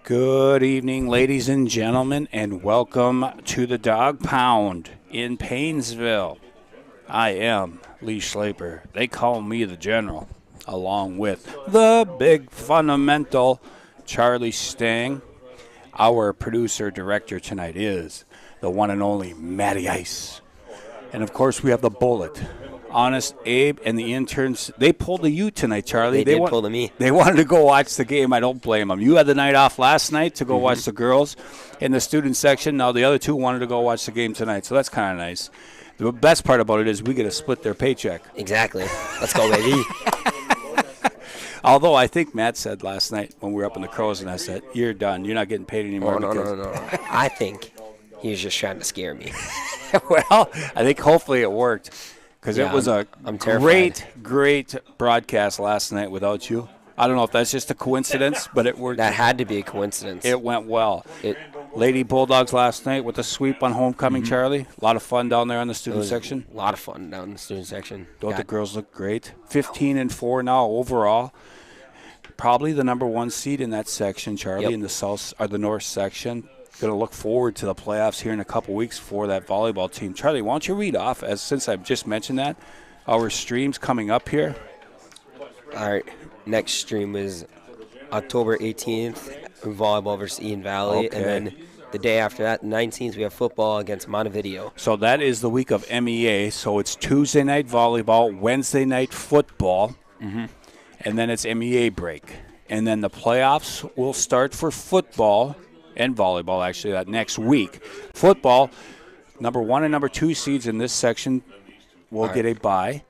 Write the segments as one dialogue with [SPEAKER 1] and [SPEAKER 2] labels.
[SPEAKER 1] Good evening, ladies and gentlemen, and welcome to the Dog Pound in Paynesville. I am Lee Schlaper. They call me the General, along with the big fundamental Charlie Stang. Our producer-director tonight is the one and only Matty Ice. And, of course, we have the Bullet. Honest Abe and the interns, they pulled a U tonight, Charlie.
[SPEAKER 2] They did pull the me.
[SPEAKER 1] They wanted to go watch the game. I don't blame them. You had the night off last night to go watch the girls in the student section. Now the other two wanted to go watch the game tonight, so that's kind of nice. The best part about it is we get to split their paycheck.
[SPEAKER 2] Exactly. Let's go, baby.
[SPEAKER 1] Although I think Matt said last night when we were up in the crow's nest that you're done. You're not getting paid anymore.
[SPEAKER 2] No. I think he was just trying to scare me.
[SPEAKER 1] Well, I think hopefully it worked. Because it was a great broadcast last night without you. I don't know if that's just a coincidence, but it worked.
[SPEAKER 2] That had to be a coincidence.
[SPEAKER 1] It went well. Lady Bulldogs last night with the sweep on homecoming, Charlie. A lot of fun down there in the student section.
[SPEAKER 2] A lot of fun down in the student section.
[SPEAKER 1] Don't the girls look great? 15-4 now overall. Probably the number one seed in that section, Charlie, in the south or the north section. Going to look forward to the playoffs here in a couple weeks for that volleyball team. Charlie, why don't you read off, since I've just mentioned that, our streams coming up here?
[SPEAKER 2] All right. Next stream is October 18th, volleyball versus Eden Valley.
[SPEAKER 1] Okay.
[SPEAKER 2] And then the day after that, 19th, we have football against Montevideo.
[SPEAKER 1] So that is the week of MEA. So it's Tuesday night volleyball, Wednesday night football, and then it's MEA break. And then the playoffs will start for football and volleyball, actually, that next week. Football, number 1 and number 2 seeds in this section will get a bye.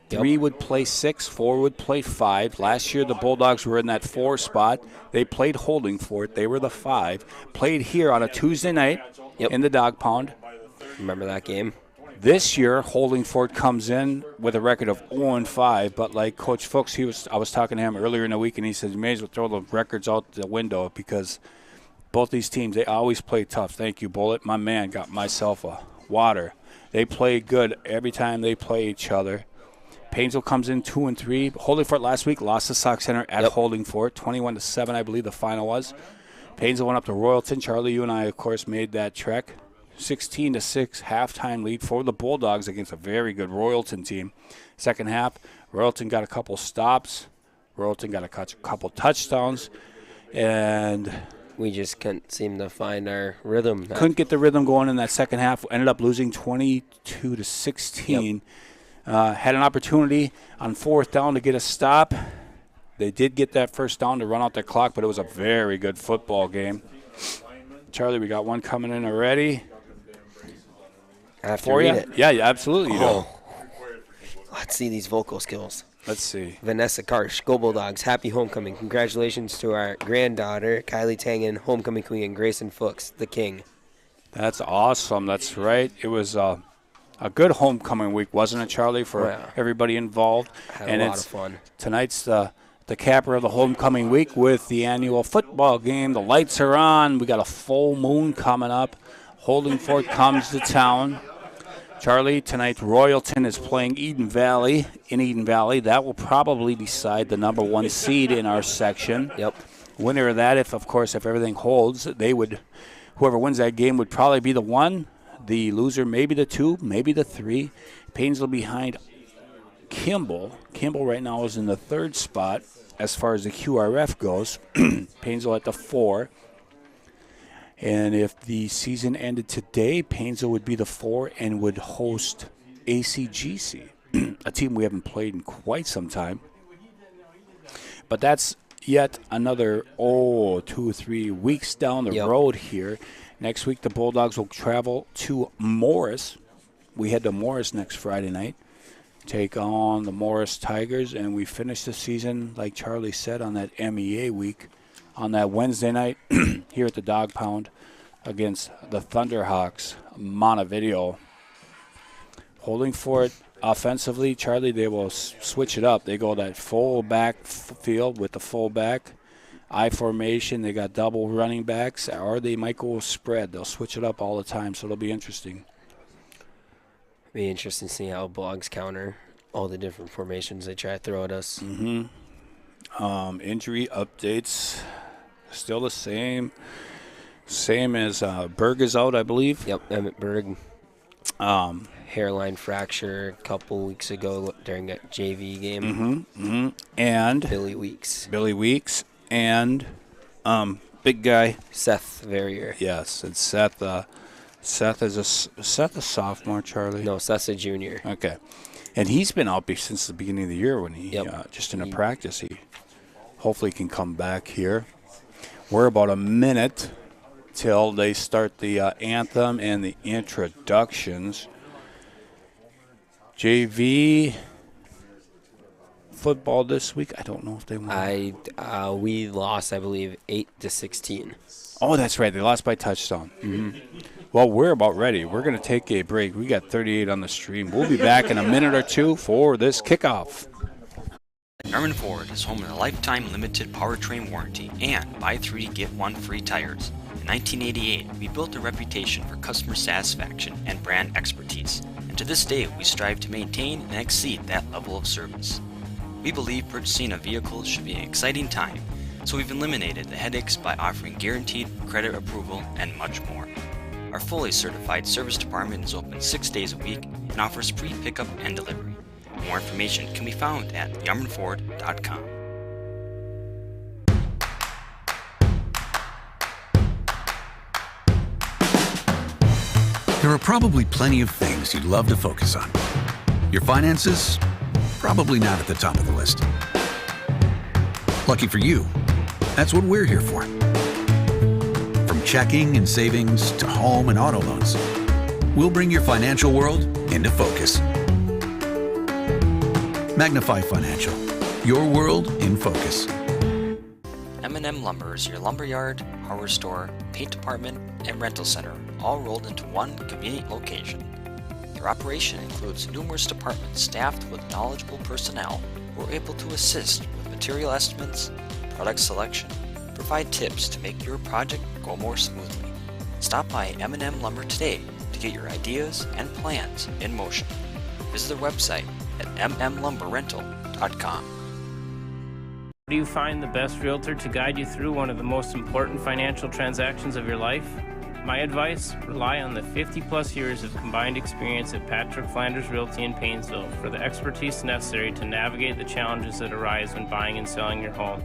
[SPEAKER 1] 3 would play 6, 4 would play 5. Last year, the Bulldogs were in that 4 spot. They played Holdingford. They were the 5. Played here on a Tuesday night in the Dog Pound.
[SPEAKER 2] Remember that game?
[SPEAKER 1] This year, Holdingford comes in with a record of 0-5, but like Coach Fuchs, I was talking to him earlier in the week, and he said, you may as well throw the records out the window because both these teams, they always play tough. Thank you, Bullet. My man got myself a water. They play good every time they play each other. Paynesville comes in 2-3. Holdingford last week lost to Sauk Center at Holdingford, 21-7, I believe the final was. Paynesville went up to Royalton. Charlie, you and I, of course, made that trek. 16-6 halftime lead for the Bulldogs against a very good Royalton team. Second half, Royalton got a couple stops. Royalton got a couple touchdowns. And
[SPEAKER 2] we just couldn't seem to find our rhythm.
[SPEAKER 1] Couldn't get the rhythm going in that second half. Ended up losing 22-16. Had an opportunity on fourth down to get a stop. They did get that first down to run out the clock, but it was a very good football game. Charlie, we got one coming in already.
[SPEAKER 2] I have to read it.
[SPEAKER 1] Yeah, absolutely. You do.
[SPEAKER 2] Let's see these vocal skills.
[SPEAKER 1] Let's see.
[SPEAKER 2] Vanessa Karsh, Go Bulldogs, happy homecoming. Congratulations to our granddaughter, Kylie Tangen, homecoming queen, and Grayson Fuchs, the king.
[SPEAKER 1] That's awesome. That's right. It was a good homecoming week, wasn't it, Charlie, for everybody involved?
[SPEAKER 2] Had a lot of fun.
[SPEAKER 1] Tonight's the capper of the homecoming week with the annual football game. The lights are on. We got a full moon coming up. Holdingford comes to town. Charlie, tonight Royalton is playing Eden Valley in Eden Valley. That will probably decide the number 1 seed in our section.
[SPEAKER 2] Yep.
[SPEAKER 1] Winner of that, if everything holds, whoever wins that game would probably be the 1. The loser, maybe the 2, maybe the 3. Paynesville behind Kimball. Kimball right now is in the 3rd spot as far as the QRF goes. Paynesville at the 4. And if the season ended today, Paynesville would be the 4 and would host ACGC, a team we haven't played in quite some time. But that's yet another, 2-3 weeks down the road here. Next week, the Bulldogs will travel to Morris. We head to Morris next Friday night, take on the Morris Tigers, and we finish the season, like Charlie said, on that MEA week, on that Wednesday night here at the Dog Pound against the Thunderhawks, Montevideo. Holdingford offensively, Charlie, they will switch it up. They go that full back field with the full back. I formation, they got double running backs, or they might go spread. They'll switch it up all the time, so it'll be interesting.
[SPEAKER 2] Be interesting to see how Bulldogs counter all the different formations they try to throw at us.
[SPEAKER 1] Injury updates. Still the same. Same as Berg is out, I believe.
[SPEAKER 2] Yep, Emmett Berg. Hairline fracture a couple weeks ago during a JV game.
[SPEAKER 1] And
[SPEAKER 2] Billy Weeks.
[SPEAKER 1] And big guy.
[SPEAKER 2] Seth Verrier.
[SPEAKER 1] Yes, it's Seth. Seth is Seth a sophomore, Charlie?
[SPEAKER 2] No, Seth's a junior.
[SPEAKER 1] Okay. And he's been out since the beginning of the year when he just in a practice. He hopefully can come back here. We're about a minute till they start the anthem and the introductions. JV football this week. I don't know if they won.
[SPEAKER 2] We lost, I believe, 8-16.
[SPEAKER 1] Oh, that's right. They lost by touchdown. Well, we're about ready. We're going to take a break. We got 38 on the stream. We'll be back in a minute or two for this kickoff.
[SPEAKER 3] Yarmouth Ford is home to a lifetime limited powertrain warranty and buy 3 get 1 free tires. In 1988, we built a reputation for customer satisfaction and brand expertise, and to this day we strive to maintain and exceed that level of service. We believe purchasing a vehicle should be an exciting time, so we've eliminated the headaches by offering guaranteed credit approval and much more. Our fully certified service department is open 6 days a week and offers free pickup and delivery. More information can be found at yarmouthford.com.
[SPEAKER 4] There are probably plenty of things you'd love to focus on. Your finances? Probably not at the top of the list. Lucky for you, that's what we're here for. From checking and savings to home and auto loans, we'll bring your financial world into focus. Magnify Financial, your world in focus.
[SPEAKER 3] M&M Lumber is your lumberyard, hardware store, paint department, and rental center, all rolled into one convenient location. Their operation includes numerous departments staffed with knowledgeable personnel who are able to assist with material estimates, product selection, provide tips to make your project go more smoothly. Stop by M&M Lumber today to get your ideas and plans in motion. Visit their website at mmlumberrental.com.
[SPEAKER 5] Do you find the best realtor to guide you through one of the most important financial transactions of your life? My advice, rely on the 50-plus years of combined experience at Patrick Flanders Realty in Paynesville for the expertise necessary to navigate the challenges that arise when buying and selling your home.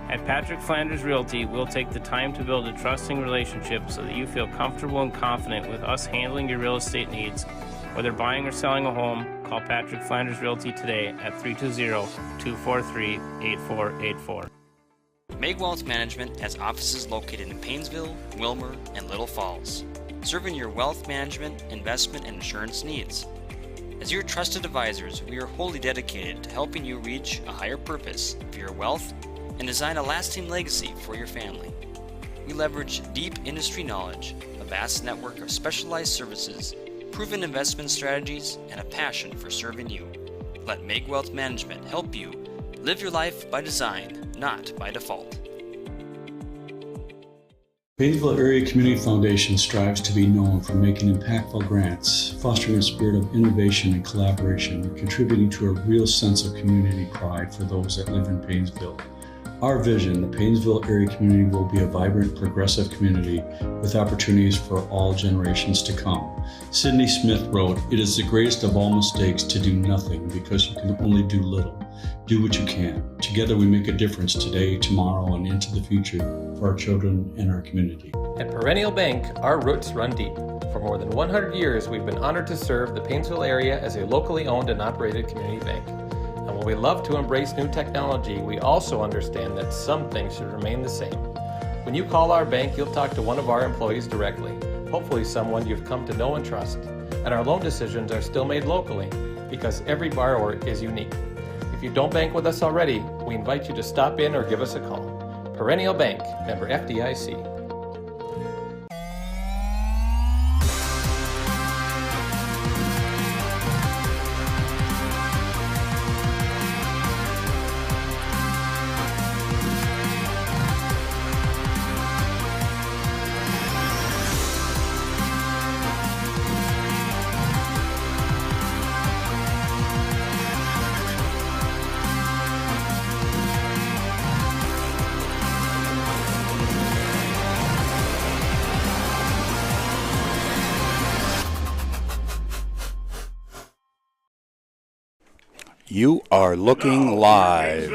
[SPEAKER 5] At Patrick Flanders Realty, we'll take the time to build a trusting relationship so that you feel comfortable and confident with us handling your real estate needs. Whether buying or selling a home, call Patrick Flanders Realty today at 320-243-8484.
[SPEAKER 3] Meg Wealth Management has offices located in Paynesville, Wilmer, and Little Falls, serving your wealth management, investment, and insurance needs. As your trusted advisors, we are wholly dedicated to helping you reach a higher purpose for your wealth and design a lasting legacy for your family. We leverage deep industry knowledge, a vast network of specialized services, proven investment strategies, and a passion for serving you. Let Meg Wealth Management help you live your life by design, not by default.
[SPEAKER 6] Paynesville Area Community Foundation strives to be known for making impactful grants, fostering a spirit of innovation and collaboration, and contributing to a real sense of community pride for those that live in Paynesville. Our vision, the Paynesville area community, will be a vibrant, progressive community with opportunities for all generations to come. Sidney Smith wrote, "It is the greatest of all mistakes to do nothing because you can only do little. Do what you can. Together we make a difference today, tomorrow, and into the future for our children and our community."
[SPEAKER 7] At Perennial Bank, our roots run deep. For more than 100 years, we've been honored to serve the Paynesville area as a locally owned and operated community bank. And while we love to embrace new technology, we also understand that some things should remain the same. When you call our bank, you'll talk to one of our employees directly, hopefully someone you've come to know and trust. And our loan decisions are still made locally because every borrower is unique. If you don't bank with us already, we invite you to stop in or give us a call. Perennial Bank, member FDIC.
[SPEAKER 1] You are looking live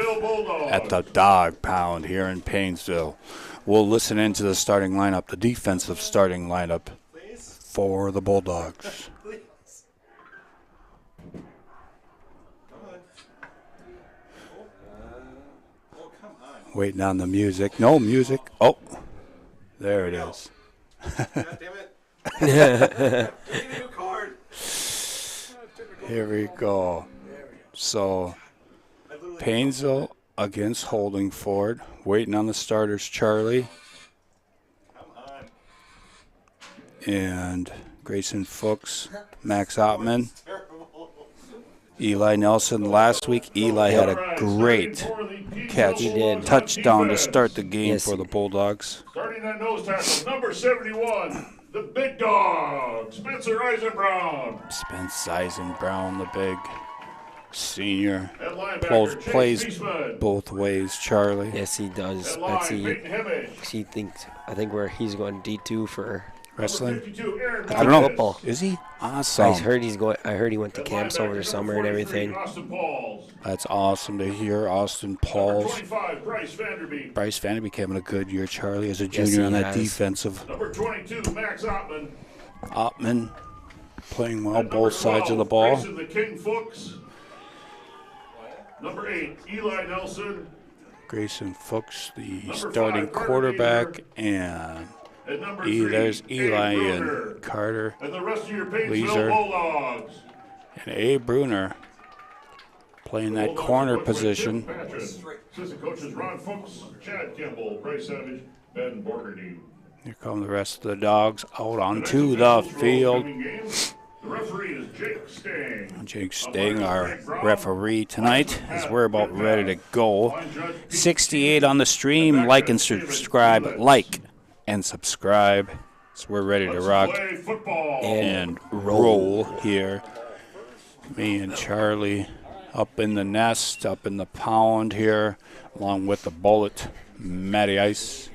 [SPEAKER 1] at the Dog Pound here in Paynesville. We'll listen into the starting lineup, the defensive starting lineup for the Bulldogs. Waiting on the music. No music. Oh, there it is.
[SPEAKER 8] God damn it.
[SPEAKER 1] Here we go. So, Paynesville against Holdingford. Waiting on the starters, Charlie. And Grayson Fuchs, Max Ottman, Eli Nelson. Last week, Eli had a great catch.
[SPEAKER 2] He did.
[SPEAKER 1] Touchdown to start the game for the Bulldogs.
[SPEAKER 9] Starting at nose tackle, number 71, the big dog, Spencer Eisenbrown.
[SPEAKER 1] Spence Eisenbrown, the big senior.
[SPEAKER 9] At linebacker,
[SPEAKER 1] Plays
[SPEAKER 9] Chase Eastman.
[SPEAKER 1] both ways, Charlie.
[SPEAKER 2] Yes, he does.
[SPEAKER 9] At line,
[SPEAKER 2] Betsy,
[SPEAKER 9] Peyton Hemming.
[SPEAKER 2] I think where he's going D2 for
[SPEAKER 1] Wrestling?
[SPEAKER 9] 52, Aaron
[SPEAKER 1] I don't know.
[SPEAKER 2] football.
[SPEAKER 1] Is he? Awesome.
[SPEAKER 2] I heard he went to camps over the summer and everything.
[SPEAKER 9] Austin Pauls.
[SPEAKER 1] That's awesome to hear. Austin
[SPEAKER 9] Number
[SPEAKER 1] Pauls.
[SPEAKER 9] 25, Bryce Vanderbeek.
[SPEAKER 1] Bryce Vanderbeek having a good year, Charlie, as a
[SPEAKER 2] Yes,
[SPEAKER 1] junior
[SPEAKER 2] he
[SPEAKER 1] on that
[SPEAKER 2] has.
[SPEAKER 1] defensive.
[SPEAKER 9] Number 22, Max Ottman.
[SPEAKER 1] Ottman playing well
[SPEAKER 9] At
[SPEAKER 1] both
[SPEAKER 9] number
[SPEAKER 1] sides of the
[SPEAKER 9] 12,
[SPEAKER 1] ball.
[SPEAKER 9] Grayson the King Fuchs. Number 8, Eli Nelson.
[SPEAKER 1] Grayson Fuchs, the
[SPEAKER 9] Number
[SPEAKER 1] starting
[SPEAKER 9] 5, Carter
[SPEAKER 1] quarterback,
[SPEAKER 9] Beaver.
[SPEAKER 1] and
[SPEAKER 9] At number 3,
[SPEAKER 1] there's Eli
[SPEAKER 9] Abe
[SPEAKER 1] and
[SPEAKER 9] Bruner.
[SPEAKER 1] Carter
[SPEAKER 9] And the rest of your Paynesville
[SPEAKER 1] Leeser.
[SPEAKER 9] Bulldogs.
[SPEAKER 1] and Abe Bruner playing that
[SPEAKER 9] Bulldogs
[SPEAKER 1] corner
[SPEAKER 9] coached by
[SPEAKER 1] position.
[SPEAKER 9] Tim Patrick. Assistant coaches Ron Fuchs, Chad Kimball, Bryce Savage, Ben Borgerdine.
[SPEAKER 1] Here come the rest of the dogs out onto the field.
[SPEAKER 9] The referee is Jake Stang.
[SPEAKER 1] Jake Sting, our referee tonight, as we're about ready to go. 68 on the stream. Like and subscribe. Like and subscribe. So we're ready to rock
[SPEAKER 9] Play football.
[SPEAKER 1] and roll here. Me and Charlie up in the nest, up in the pound here, along with the bullet, Matty Ice,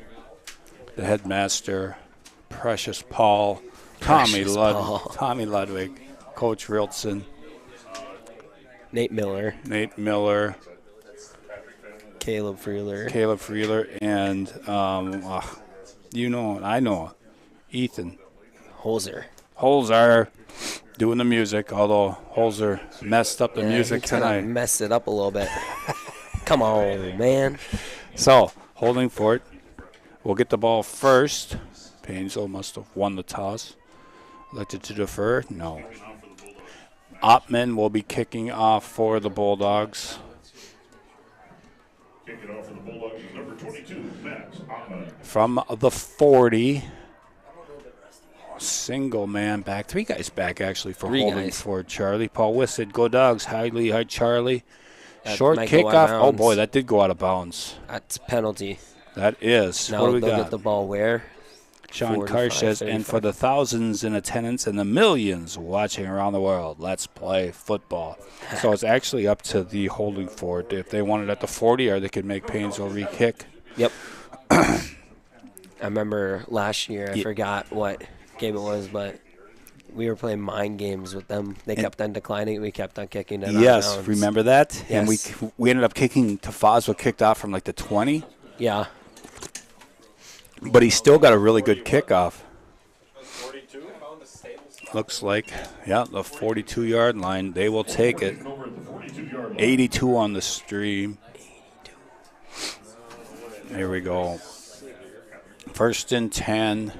[SPEAKER 1] the headmaster, Precious Paul, Tommy Ludwig, Coach Rilson,
[SPEAKER 2] Nate Miller, Caleb Freeler,
[SPEAKER 1] and I know, Ethan Holzer doing the music, although Holzer messed up the music
[SPEAKER 2] he kinda
[SPEAKER 1] tonight.
[SPEAKER 2] messed it up a little bit. Come on, man.
[SPEAKER 1] So, Holdingford will get the ball first. Paynesville must have won the toss. Elected to defer? No. Ottman will be kicking off for the Bulldogs.
[SPEAKER 9] Kicking off for the Bulldogs is number 22, Max Ottman.
[SPEAKER 1] From the 40. Single man back. 3 guys back, actually, for Holdingford. Charlie. Paul Wissett, go Dogs. Hi, Charlie.
[SPEAKER 2] That
[SPEAKER 1] Short
[SPEAKER 2] might go out of
[SPEAKER 1] kickoff. Oh,
[SPEAKER 2] bounds.
[SPEAKER 1] boy, that did go out of bounds.
[SPEAKER 2] That's penalty.
[SPEAKER 1] That is.
[SPEAKER 2] Now
[SPEAKER 1] What do we
[SPEAKER 2] they'll
[SPEAKER 1] got?
[SPEAKER 2] get the ball where?
[SPEAKER 1] Sean
[SPEAKER 2] 45,
[SPEAKER 1] Carr says, and
[SPEAKER 2] 35.
[SPEAKER 1] for the thousands in attendance and the millions watching around the world, let's play football. So it's actually up to the Holdingford if they want it at the 40 or they could make Paynesville re-kick.
[SPEAKER 2] Yep. I remember last year, I forgot what game it was, but we were playing mind games with them. They kept on declining. We kept on kicking it out of
[SPEAKER 1] Yes,
[SPEAKER 2] bounds.
[SPEAKER 1] remember that?
[SPEAKER 2] Yes.
[SPEAKER 1] And we ended up kicking to Foswell, kicked off from like the 20.
[SPEAKER 2] Yeah.
[SPEAKER 1] But he still got a really good kickoff. Looks like, the 42-yard line. They will take it. 82 on the stream. There we go. 1st and 10.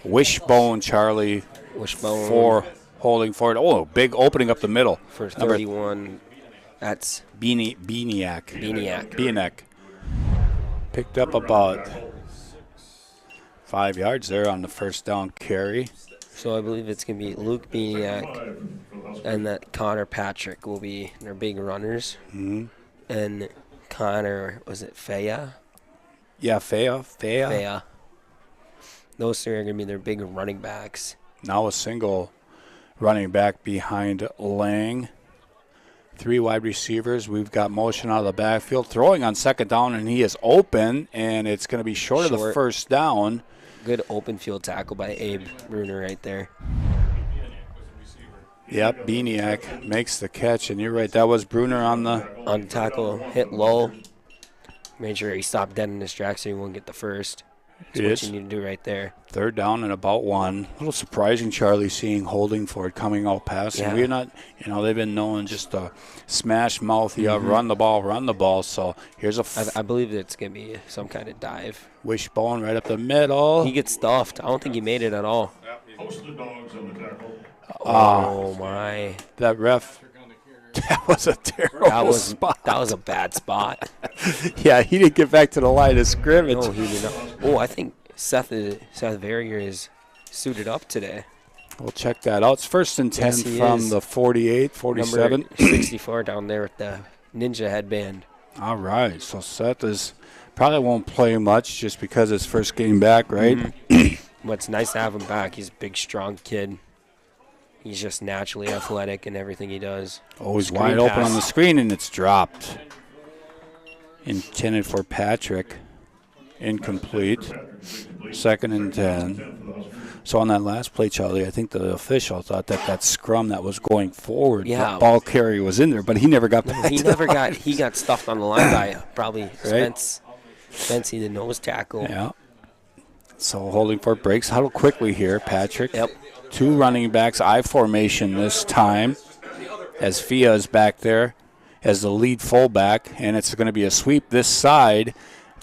[SPEAKER 1] Wishbone, Charlie.
[SPEAKER 2] Wishbone.
[SPEAKER 1] For Holdingford. Oh, big opening up the middle.
[SPEAKER 2] For 31. That's
[SPEAKER 1] Beaniak. Picked up about 5 yards there on the first down carry.
[SPEAKER 2] So I believe it's going to be Luke Beaniak and that Connor Patrick will be their big runners.
[SPEAKER 1] Mm-hmm.
[SPEAKER 2] And Connor, was it Faya?
[SPEAKER 1] Yeah, Faya.
[SPEAKER 2] Faya. Those 3 are going to be their big running backs.
[SPEAKER 1] Now a single running back behind Lang. 3 wide receivers. We've got motion out of the backfield. Throwing on 2nd down, and he is open, and it's going to be short of the first down.
[SPEAKER 2] Good open field tackle by Abe Bruner right there.
[SPEAKER 1] Yep, Bieniak makes the catch, and you're right. That was Bruner on the
[SPEAKER 2] tackle, hit low. Made sure he stopped dead in his tracks so he won't get the first. That's what you need to do right there.
[SPEAKER 1] 3rd down and about 1. A little surprising, Charlie, seeing Holdingford coming out passing.
[SPEAKER 2] Yeah.
[SPEAKER 1] We're not, they've been known just to smash mouth, run the ball. So here's
[SPEAKER 2] I believe it's going to be some kind of dive.
[SPEAKER 1] Wishbone right up the middle.
[SPEAKER 2] He gets stuffed. I don't think he made it at all.
[SPEAKER 9] Host the Dogs on the tackle.
[SPEAKER 2] Oh, my.
[SPEAKER 1] That ref. That was a terrible spot.
[SPEAKER 2] That was a bad spot.
[SPEAKER 1] Yeah, he didn't get back to the line of scrimmage.
[SPEAKER 2] No, he did not. Oh, I think Seth Verrier is suited up today.
[SPEAKER 1] We'll check that out. It's 1st and 10 from the 48, 47.
[SPEAKER 2] Number 64 down there with the ninja headband.
[SPEAKER 1] All right, so Seth probably won't play much just because it's first game back, right?
[SPEAKER 2] But it's nice to have him back. He's a big, strong kid. He's just naturally athletic in everything he does.
[SPEAKER 1] Always wide open on the screen, and it's dropped. Intended for Patrick. Incomplete. 2nd and 10. So on that last play, Charlie, I think the official thought that scrum that was going forward, the ball carrier was in there, but he never got back.
[SPEAKER 2] He got stuffed on the line by probably Spence. Spence, the nose tackle.
[SPEAKER 1] Yeah. So Holdingford breaks huddle quickly here. Patrick.
[SPEAKER 2] Yep.
[SPEAKER 1] 2 running backs, I formation this time, as Fia is back there as the lead fullback, and it's going to be a sweep this side,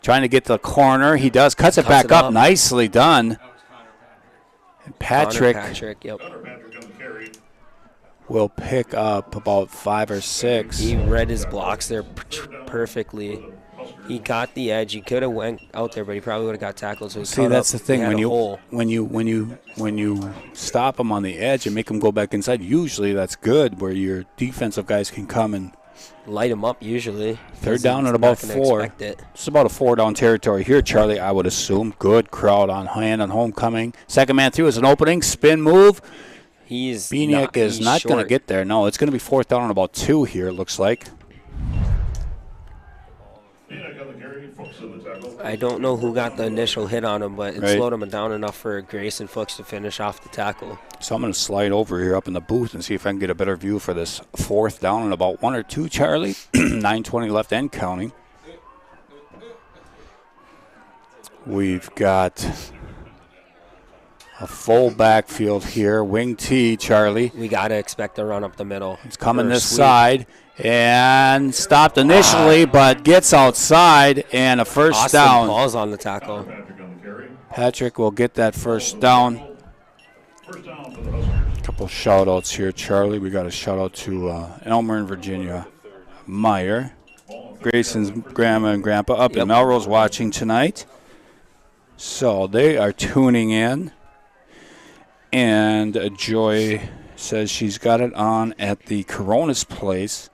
[SPEAKER 1] trying to get to the corner. He does, cuts it back up. Nicely done. And Patrick
[SPEAKER 2] yep.
[SPEAKER 1] will pick up about 5 or 6.
[SPEAKER 2] He read his blocks there perfectly. He got the edge. He could have went out there, but he probably would have got tackled. So
[SPEAKER 1] see, that's the thing when you stop him on the edge and make him go back inside. Usually that's good, where your defensive guys can come and
[SPEAKER 2] light him up. Usually
[SPEAKER 1] 3rd down at about 4. It's about a 4-down territory here, Charlie. I would assume. Good crowd on hand on homecoming. Second man through is an opening spin move. Bieniak is not going to get there. No, it's going to be 4th down and about 2 here. It looks like.
[SPEAKER 2] I don't know who got the initial hit on him, but it slowed him down enough for Grayson Fuchs to finish off the tackle.
[SPEAKER 1] So I'm going to slide over here up in the booth and see if I can get a better view for this 4th down and about 1 or 2, Charlie. 9:20 left and counting. We've got a full backfield here. Wing T, Charlie.
[SPEAKER 2] We got to expect a run up the middle.
[SPEAKER 1] It's coming this side. And stopped initially, but gets outside, and a first down.
[SPEAKER 2] Paul's on the tackle.
[SPEAKER 1] Patrick will get that first down. A couple shout-outs here, Charlie. We got a shout-out to Elmer in Virginia. Meyer. Grayson's grandma and grandpa up in Melrose watching tonight. So they are tuning in. And Joy says she's got it on at the Coronas place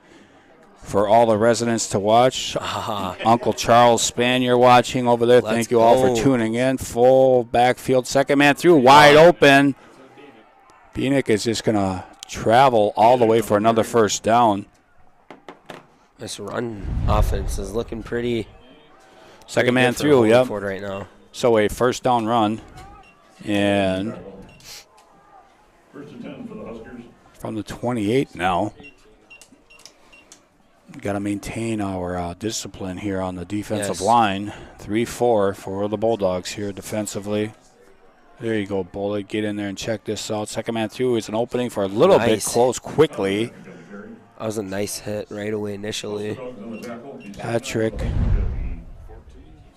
[SPEAKER 1] for all the residents to watch. Uncle Charles Spanier watching over there. Thank you all for tuning in. Full backfield. Second man through. Wide open. Bieniak is just going to travel all the way for another first down.
[SPEAKER 2] This run offense is looking pretty.
[SPEAKER 1] Second man through, yep.
[SPEAKER 2] Right now.
[SPEAKER 1] So a first down run. And
[SPEAKER 9] 1st and 10 for the Huskers.
[SPEAKER 1] From the 28 now. Got to maintain our discipline here on the defensive line. 3-4 for the Bulldogs here defensively. There you go, Bullet. Get in there and check this out. Second man through is an opening for a little bit close quickly.
[SPEAKER 2] That was a nice hit right away initially.
[SPEAKER 1] Patrick.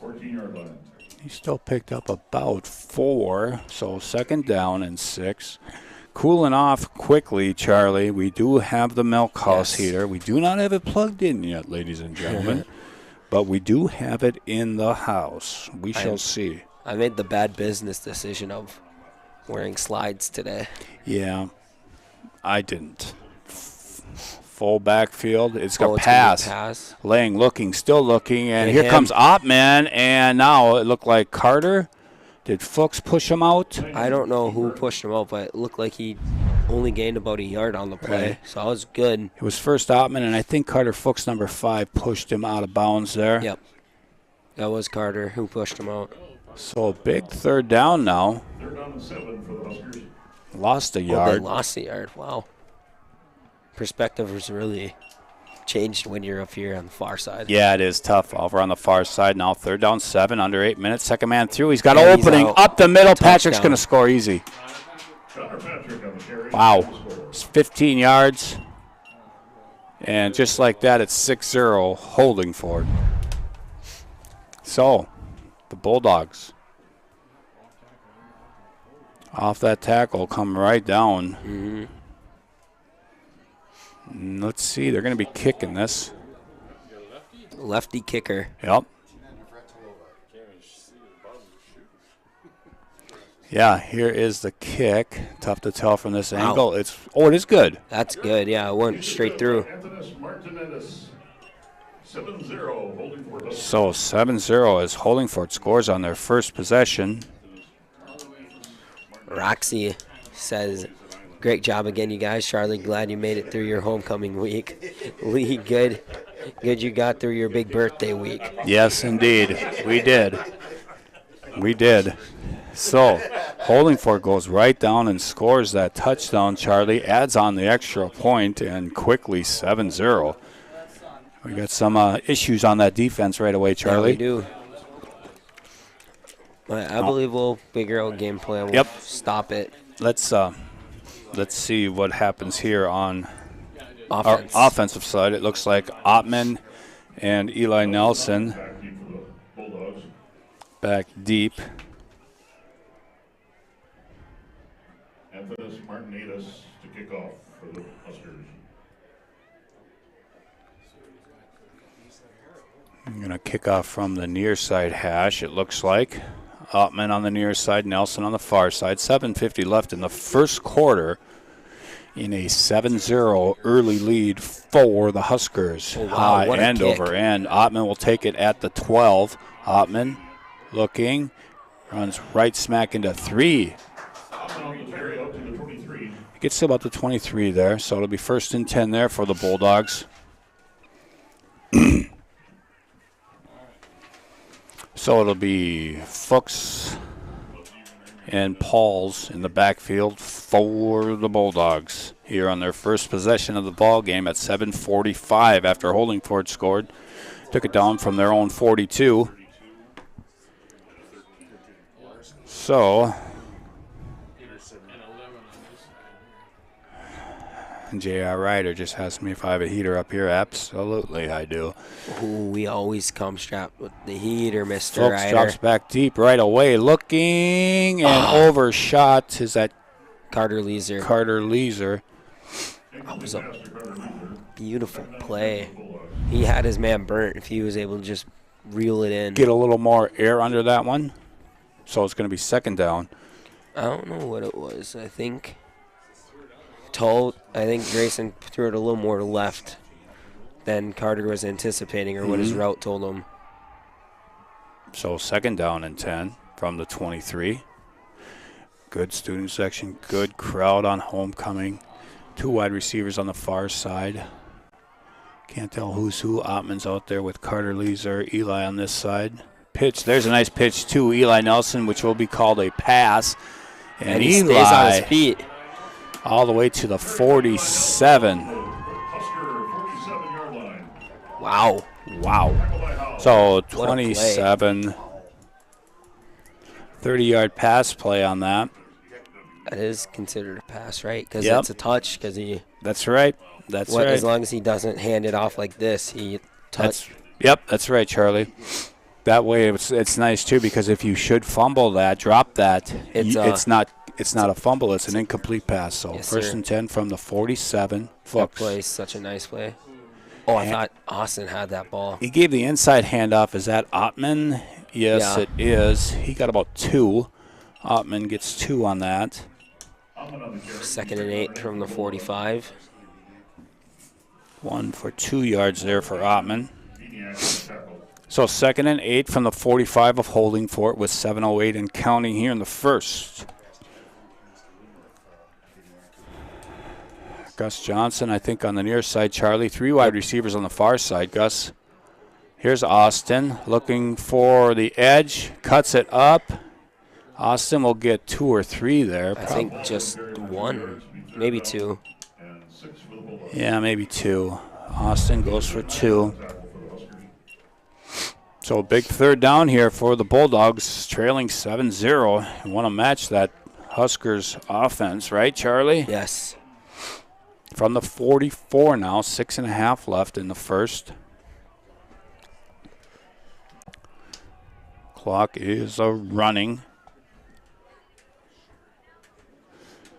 [SPEAKER 9] 14-yard line.
[SPEAKER 1] He still picked up about 4, so 2nd down and 6. Cooling off quickly, Charlie. We do have the milk house heater. We do not have it plugged in yet, ladies and gentlemen, but we do have it in the house. We shall see.
[SPEAKER 2] I made the bad business decision of wearing slides today.
[SPEAKER 1] Yeah, I didn't. Full backfield. It's got pass. Laying, looking, still looking, and here comes Oppman, and now it looked like Carter. Did Fuchs push him out?
[SPEAKER 2] I don't know who pushed him out, but it looked like he only gained about a yard on the play, so that was good.
[SPEAKER 1] It was first Oppman, and I think Carter Fuchs, number 5, pushed him out of bounds there.
[SPEAKER 2] Yep. That was Carter who pushed him out.
[SPEAKER 1] So a big 3rd down now.
[SPEAKER 9] 3rd down and 7 for the Huskers.
[SPEAKER 1] Lost a yard.
[SPEAKER 2] They lost a yard. Wow. perspective has really changed when you're up here on the far side.
[SPEAKER 1] Yeah, it is tough over on the far side. Now 3rd down 7, under 8 minutes. Second man through. He's got an opening up the middle.
[SPEAKER 2] Touchdown.
[SPEAKER 1] Patrick's going to score easy. Wow. It's 15 yards. And just like that, it's 6-0 Holdingford. So, the Bulldogs off that tackle come right down.
[SPEAKER 2] Mm-hmm.
[SPEAKER 1] Let's see. They're going to be kicking this.
[SPEAKER 2] Lefty kicker.
[SPEAKER 1] Yep. Yeah, here is the kick. Tough to tell from this angle. It is good.
[SPEAKER 2] That's good. Yeah, it went straight through.
[SPEAKER 1] So 7-0 as Holdingford scores on their first possession.
[SPEAKER 2] Roxy says, great job again, you guys. Charlie, glad you made it through your homecoming week. Lee, good you got through your big birthday week.
[SPEAKER 1] Yes, indeed. We did. So Holdingford goes right down and scores that touchdown. Charlie adds on the extra point and quickly 7-0. We got some issues on that defense right away, Charlie.
[SPEAKER 2] Yeah, we do. But I believe we'll figure out game plan. We'll stop it.
[SPEAKER 1] Let's see what happens here on
[SPEAKER 2] Offense.
[SPEAKER 1] our offensive side. It looks like Ottman and Eli Nelson back deep.
[SPEAKER 9] Anthony Martinez to kick off for the Huskers.
[SPEAKER 1] I'm going to kick off from the near side hash, it looks like. Ottman on the near side, Nelson on the far side. 7:50 left in the first quarter in a 7-0 early lead for the Huskers.
[SPEAKER 2] Oh, wow,
[SPEAKER 1] High
[SPEAKER 2] what a
[SPEAKER 1] end
[SPEAKER 2] kick.
[SPEAKER 1] over end. Ottman will take it at the 12. Ottman looking, runs right smack into 3. Gets to about the 23 there, so it'll be 1st and 10 there for the Bulldogs. So it'll be Fuchs and Pauls in the backfield for the Bulldogs here on their first possession of the ball game at 7:45 after Holdingford scored. Took it down from their own 42. So J.R. Ryder just asked me if I have a heater up here. Absolutely, I do.
[SPEAKER 2] Ooh, we always come strapped with the heater, Mr.
[SPEAKER 1] Folks
[SPEAKER 2] Ryder.
[SPEAKER 1] drops back deep right away. Looking and overshot. Is that
[SPEAKER 2] Carter Leeser.
[SPEAKER 1] Carter Leeser?
[SPEAKER 2] That was a beautiful play. He had his man burnt if he was able to just reel it in.
[SPEAKER 1] Get a little more air under that one. So it's going to be 2nd down.
[SPEAKER 2] I don't know what it was. I think Grayson threw it a little more left than Carter was anticipating or what his route told him.
[SPEAKER 1] So 2nd down and 10 from the 23. Good student section, good crowd on homecoming. 2 wide receivers on the far side. Can't tell who's who. Ottman's out there with Carter Leeser, Eli on this side. Pitch, there's a nice pitch to Eli Nelson, which will be called a pass. And
[SPEAKER 2] he
[SPEAKER 1] Eli
[SPEAKER 2] stays on his feet.
[SPEAKER 1] all the way to the 47.
[SPEAKER 9] Husker 47-yard line.
[SPEAKER 2] Wow.
[SPEAKER 1] Wow. So
[SPEAKER 2] What a play.
[SPEAKER 1] 27, 30-yard pass play on that.
[SPEAKER 2] That is considered a pass, right? Because
[SPEAKER 1] Yep.
[SPEAKER 2] it's a touch. Because
[SPEAKER 1] That's right. That's right.
[SPEAKER 2] as long as he doesn't hand it off like this, he touch.
[SPEAKER 1] That's right, Charlie. That way it's nice too, because if you should fumble that, drop that, it's not a fumble, it's an incomplete pass. So
[SPEAKER 2] Yes,
[SPEAKER 1] 1st
[SPEAKER 2] sir.
[SPEAKER 1] and 10 from the 47.
[SPEAKER 2] That
[SPEAKER 1] Fuchs.
[SPEAKER 2] play is such a nice play. Oh, I thought Austin had that ball.
[SPEAKER 1] He gave the inside handoff. Is that Ottman? Yes,
[SPEAKER 2] Yeah.
[SPEAKER 1] it is. He got about 2. Ottman gets 2 on that.
[SPEAKER 2] 2nd and 8 from the 45.
[SPEAKER 1] 1 for 2 yards there for Ottman. So 2nd and 8 from the 45 of Holdingford with 7:08 and counting here in the first. Gus Johnson, I think, on the near side. Charlie, 3 wide receivers on the far side. Gus. Here's Austin looking for the edge. Cuts it up. Austin will get 2 or 3 there.
[SPEAKER 2] I think just 1, maybe 2.
[SPEAKER 1] Yeah, maybe 2. Austin goes for 2. So a big third down here for the Bulldogs, trailing 7-0. And want to match that Huskers offense, right, Charlie?
[SPEAKER 2] Yes.
[SPEAKER 1] From the 44 now, 6.5 left in the first. Clock is running.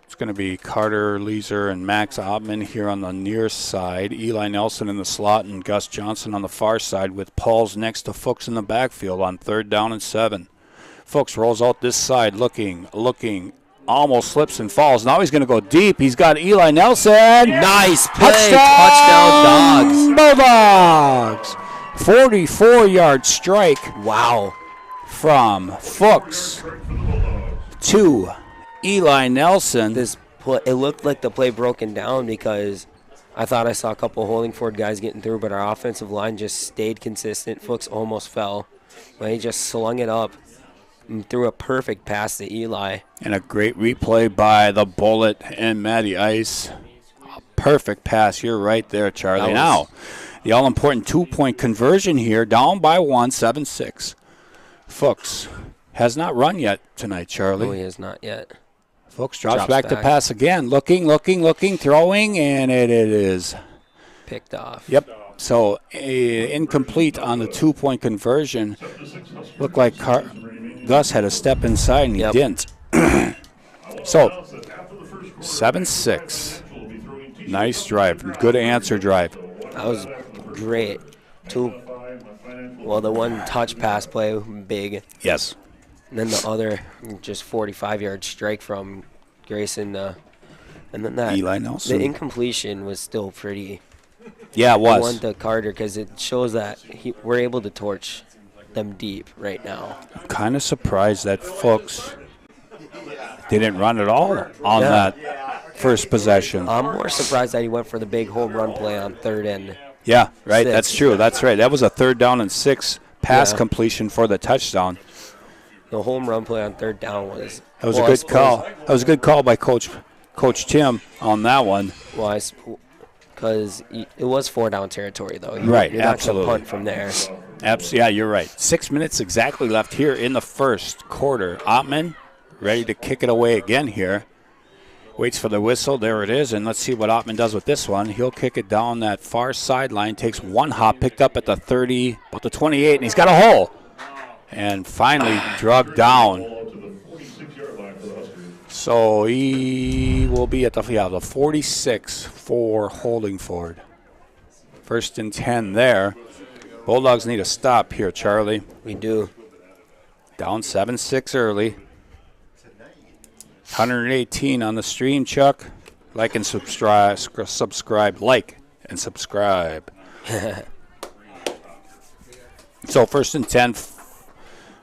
[SPEAKER 1] It's going to be Carter Leeser and Max Ottman here on the near side. Eli Nelson in the slot and Gus Johnson on the far side with Pauls next to Fuchs in the backfield on 3rd down and 7. Fuchs rolls out this side looking, almost slips and falls. Now he's going to go deep. He's got Eli Nelson.
[SPEAKER 2] Nice play. Touchdown
[SPEAKER 1] Bulldogs. 44-yard strike.
[SPEAKER 2] Wow.
[SPEAKER 1] From Fuchs to Eli Nelson.
[SPEAKER 2] It looked like the play broken down because I thought I saw a couple Holdingford guys getting through, but our offensive line just stayed consistent. Fuchs almost fell. But he just slung it up and threw a perfect pass to Eli.
[SPEAKER 1] And a great replay by the Bullet and Matty Ice. A perfect pass. You're right there, Charlie. Now, the all-important 2-point conversion here, down by 1, 7-6. Fuchs has not run yet tonight, Charlie.
[SPEAKER 2] No, he has not yet.
[SPEAKER 1] Fuchs drops back to pass again. Looking, throwing, and it is
[SPEAKER 2] picked off.
[SPEAKER 1] Yep. So incomplete on the 2-point conversion. Looked like Gus had a step inside, and he didn't. So 7-6. Nice drive. Good answer drive.
[SPEAKER 2] That was great. The one touch pass play, big.
[SPEAKER 1] Yes.
[SPEAKER 2] And then the other, just 45-yard strike from Grayson. And then that
[SPEAKER 1] Eli Nelson.
[SPEAKER 2] The incompletion was still pretty.
[SPEAKER 1] Yeah, it was.
[SPEAKER 2] One to Carter because it shows that we're able to torch them deep right now.
[SPEAKER 1] I'm kind of surprised that Fuchs didn't run at all on that first possession.
[SPEAKER 2] I'm more surprised that he went for the big home run play on 3rd and
[SPEAKER 1] Yeah, right.
[SPEAKER 2] 6.
[SPEAKER 1] That's true. That's right. That was a 3rd down and 6 pass completion for the touchdown.
[SPEAKER 2] The home run play on 3rd down was.
[SPEAKER 1] That was a good call. That was a good call by Coach Tim on that one.
[SPEAKER 2] Well, because it was 4-down territory, though.
[SPEAKER 1] Right,
[SPEAKER 2] you're
[SPEAKER 1] absolutely.
[SPEAKER 2] Not gonna punt from there.
[SPEAKER 1] Yeah, you're right. 6 minutes exactly left here in the first quarter. Ottman ready to kick it away again here. Waits for the whistle. There it is. And let's see what Ottman does with this one. He'll kick it down that far sideline. Takes one hop, picked up at the 30, about the 28, and he's got a hole. And finally dragged down. So he will be at the 46 for Holdingford. 1st and 10 there. Bulldogs need a stop here, Charlie.
[SPEAKER 2] We do.
[SPEAKER 1] Down 7-6 early. 118 on the stream, Chuck. Like and subscribe. Like and subscribe. So 1st and 10.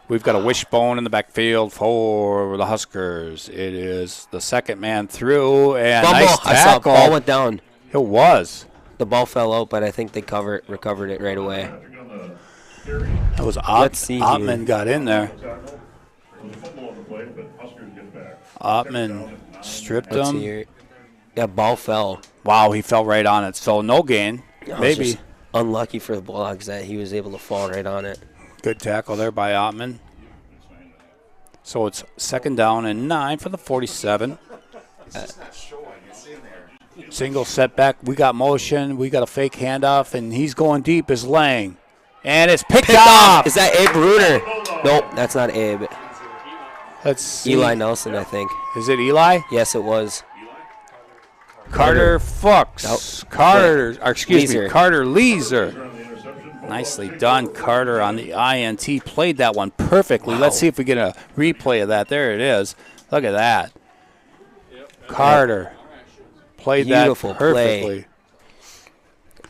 [SPEAKER 1] We've got a wishbone in the backfield for the Huskers. It is the second man through, and nice tackle.
[SPEAKER 2] I saw the ball went down.
[SPEAKER 1] It was.
[SPEAKER 2] The ball fell out, but I think they recovered it right away.
[SPEAKER 1] That was Ottman got in there. Ottman stripped him.
[SPEAKER 2] Yeah, ball fell.
[SPEAKER 1] Wow, he fell right on it. So no gain. Maybe.
[SPEAKER 2] Unlucky for the Bulldogs that he was able to fall right on it.
[SPEAKER 1] Good tackle there by Ottman. So it's 2nd down and 9 for the 47. Single setback. We got motion. We got a fake handoff, and he's going deep as Lang. And it's picked off.
[SPEAKER 2] Is that Abe Bruner? Nope, that's not Abe.
[SPEAKER 1] Let's see.
[SPEAKER 2] Eli Nelson, I think.
[SPEAKER 1] Is it Eli?
[SPEAKER 2] Yes, it was.
[SPEAKER 1] Carter Fuchs.
[SPEAKER 2] Nope.
[SPEAKER 1] Carter Leeser. Nicely done, Carter, on the INT. Played that one perfectly. Wow. Let's see if we get a replay of that. There it is. Look at that. Carter played
[SPEAKER 2] Beautiful
[SPEAKER 1] that perfectly.
[SPEAKER 2] Play.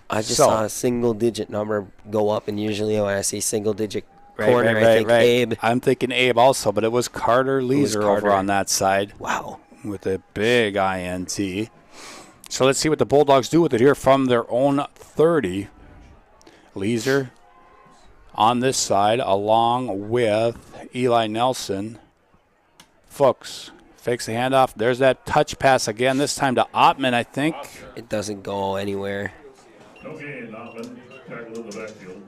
[SPEAKER 2] I just saw a single-digit number go up, and usually when I see single-digit corner, I think Abe.
[SPEAKER 1] I'm thinking Abe also, but it was Carter Leeser over on that side.
[SPEAKER 2] Wow.
[SPEAKER 1] With a big INT. So let's see what the Bulldogs do with it here from their own 30. Leeser on this side along with Eli Nelson. Fuchs Fakes the handoff. There's that touch pass again, this time to Ottman, I think.
[SPEAKER 2] It doesn't go anywhere.
[SPEAKER 9] No gain, Ottman. Tackle in the backfield.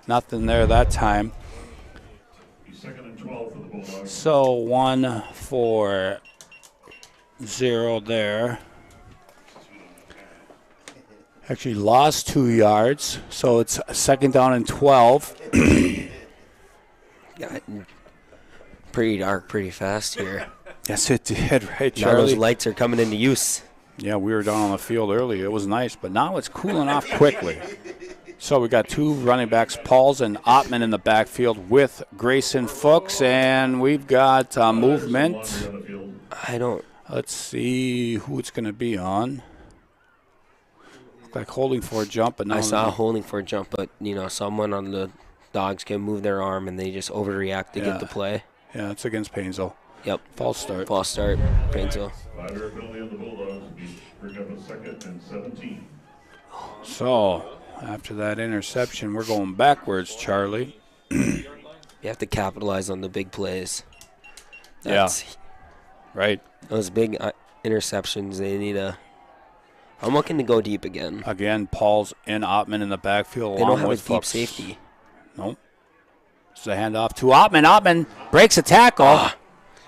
[SPEAKER 1] Nothing there that time.
[SPEAKER 9] He's 2nd and 12 for the Bulldogs.
[SPEAKER 1] So 1 for 0 there. Actually lost 2 yards, so it's 2nd down and 12.
[SPEAKER 2] Got pretty dark pretty fast here.
[SPEAKER 1] Yes, it did, right,
[SPEAKER 2] Now
[SPEAKER 1] Charlie?
[SPEAKER 2] those lights are coming into use.
[SPEAKER 1] Yeah, we were down on the field earlier. It was nice, but now it's cooling off quickly. So we got 2 running backs, Pauls and Ottman in the backfield with Grayson Fuchs, and we've got movement. Let's see who it's going to be on. Look like holding for a jump, but
[SPEAKER 2] I saw holding for a jump, but someone on the Dogs can move their arm and they just overreact to get the play.
[SPEAKER 1] Yeah, it's against Paynesville.
[SPEAKER 2] Yep.
[SPEAKER 1] False start.
[SPEAKER 2] False start, Paynesville.
[SPEAKER 9] 5-yard penalty on the Bulldogs. Bring up a 2nd and 17.
[SPEAKER 1] So after that interception, we're going backwards, Charlie.
[SPEAKER 2] You have to capitalize on the big plays.
[SPEAKER 1] Yeah. Right.
[SPEAKER 2] Those big interceptions, they need a. I'm looking to go deep again.
[SPEAKER 1] Again, Paul's and Ottman in the backfield.
[SPEAKER 2] They don't
[SPEAKER 1] along
[SPEAKER 2] have a
[SPEAKER 1] with
[SPEAKER 2] deep
[SPEAKER 1] Fuchs.
[SPEAKER 2] safety.
[SPEAKER 1] Nope. It's a handoff to Ottman. Ottman breaks a tackle,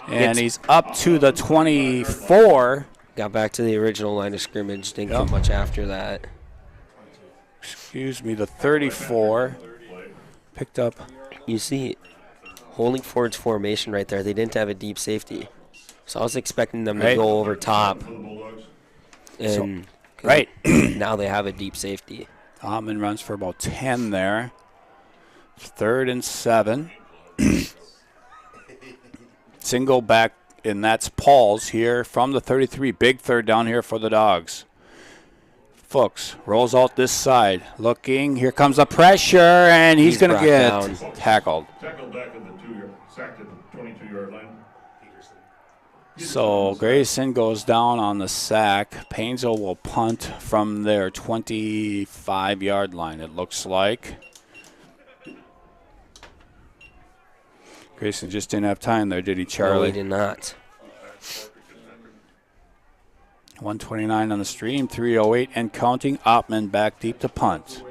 [SPEAKER 1] and he's up to the 24.
[SPEAKER 2] Got back to the original line of scrimmage. Didn't get much after that.
[SPEAKER 1] Excuse me, the 34. Picked up.
[SPEAKER 2] You see, Holdingford's formation right there, they didn't have a deep safety. So I was expecting them to go over top. And now they have a deep safety.
[SPEAKER 1] Ottman runs for about 10 there. 3rd and 7. Single back, and that's Paul's here from the 33. Big 3rd down here for the Dogs. Fuchs rolls out this side. Looking. Here comes the pressure, and he's going to get tackled.
[SPEAKER 9] Tackled back at the 2-yard, sacked at the 22-yard line.
[SPEAKER 1] So Grayson goes down on the sack. Paynesville will punt from their 25-yard line, it looks like. Grayson just didn't have time there, did he, Charlie?
[SPEAKER 2] No, he did not.
[SPEAKER 1] 129 on the stream, 3:08 and counting. Ottman back deep to punt.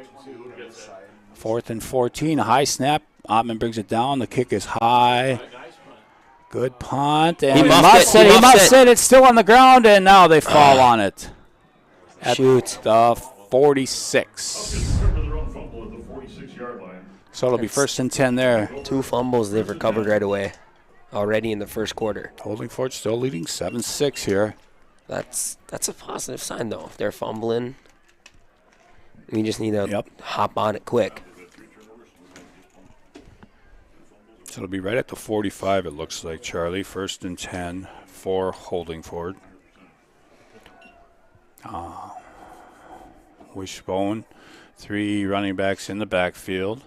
[SPEAKER 1] 4th and 14, a high snap. Ottman brings it down. The kick is high. Good punt. And he muffs it. It's still on the ground, and now they fall on it. At the 46. So it'll be 1st and 10 there.
[SPEAKER 2] 2 fumbles they've recovered right away already in the first quarter.
[SPEAKER 1] Holdingford still leading 7-6 here.
[SPEAKER 2] That's a positive sign, though. If they're fumbling, we just need to hop on it quick.
[SPEAKER 1] So it'll be right at the 45, it looks like, Charlie. 1st and 10 for Holdingford. Wishbone, 3 running backs in the backfield.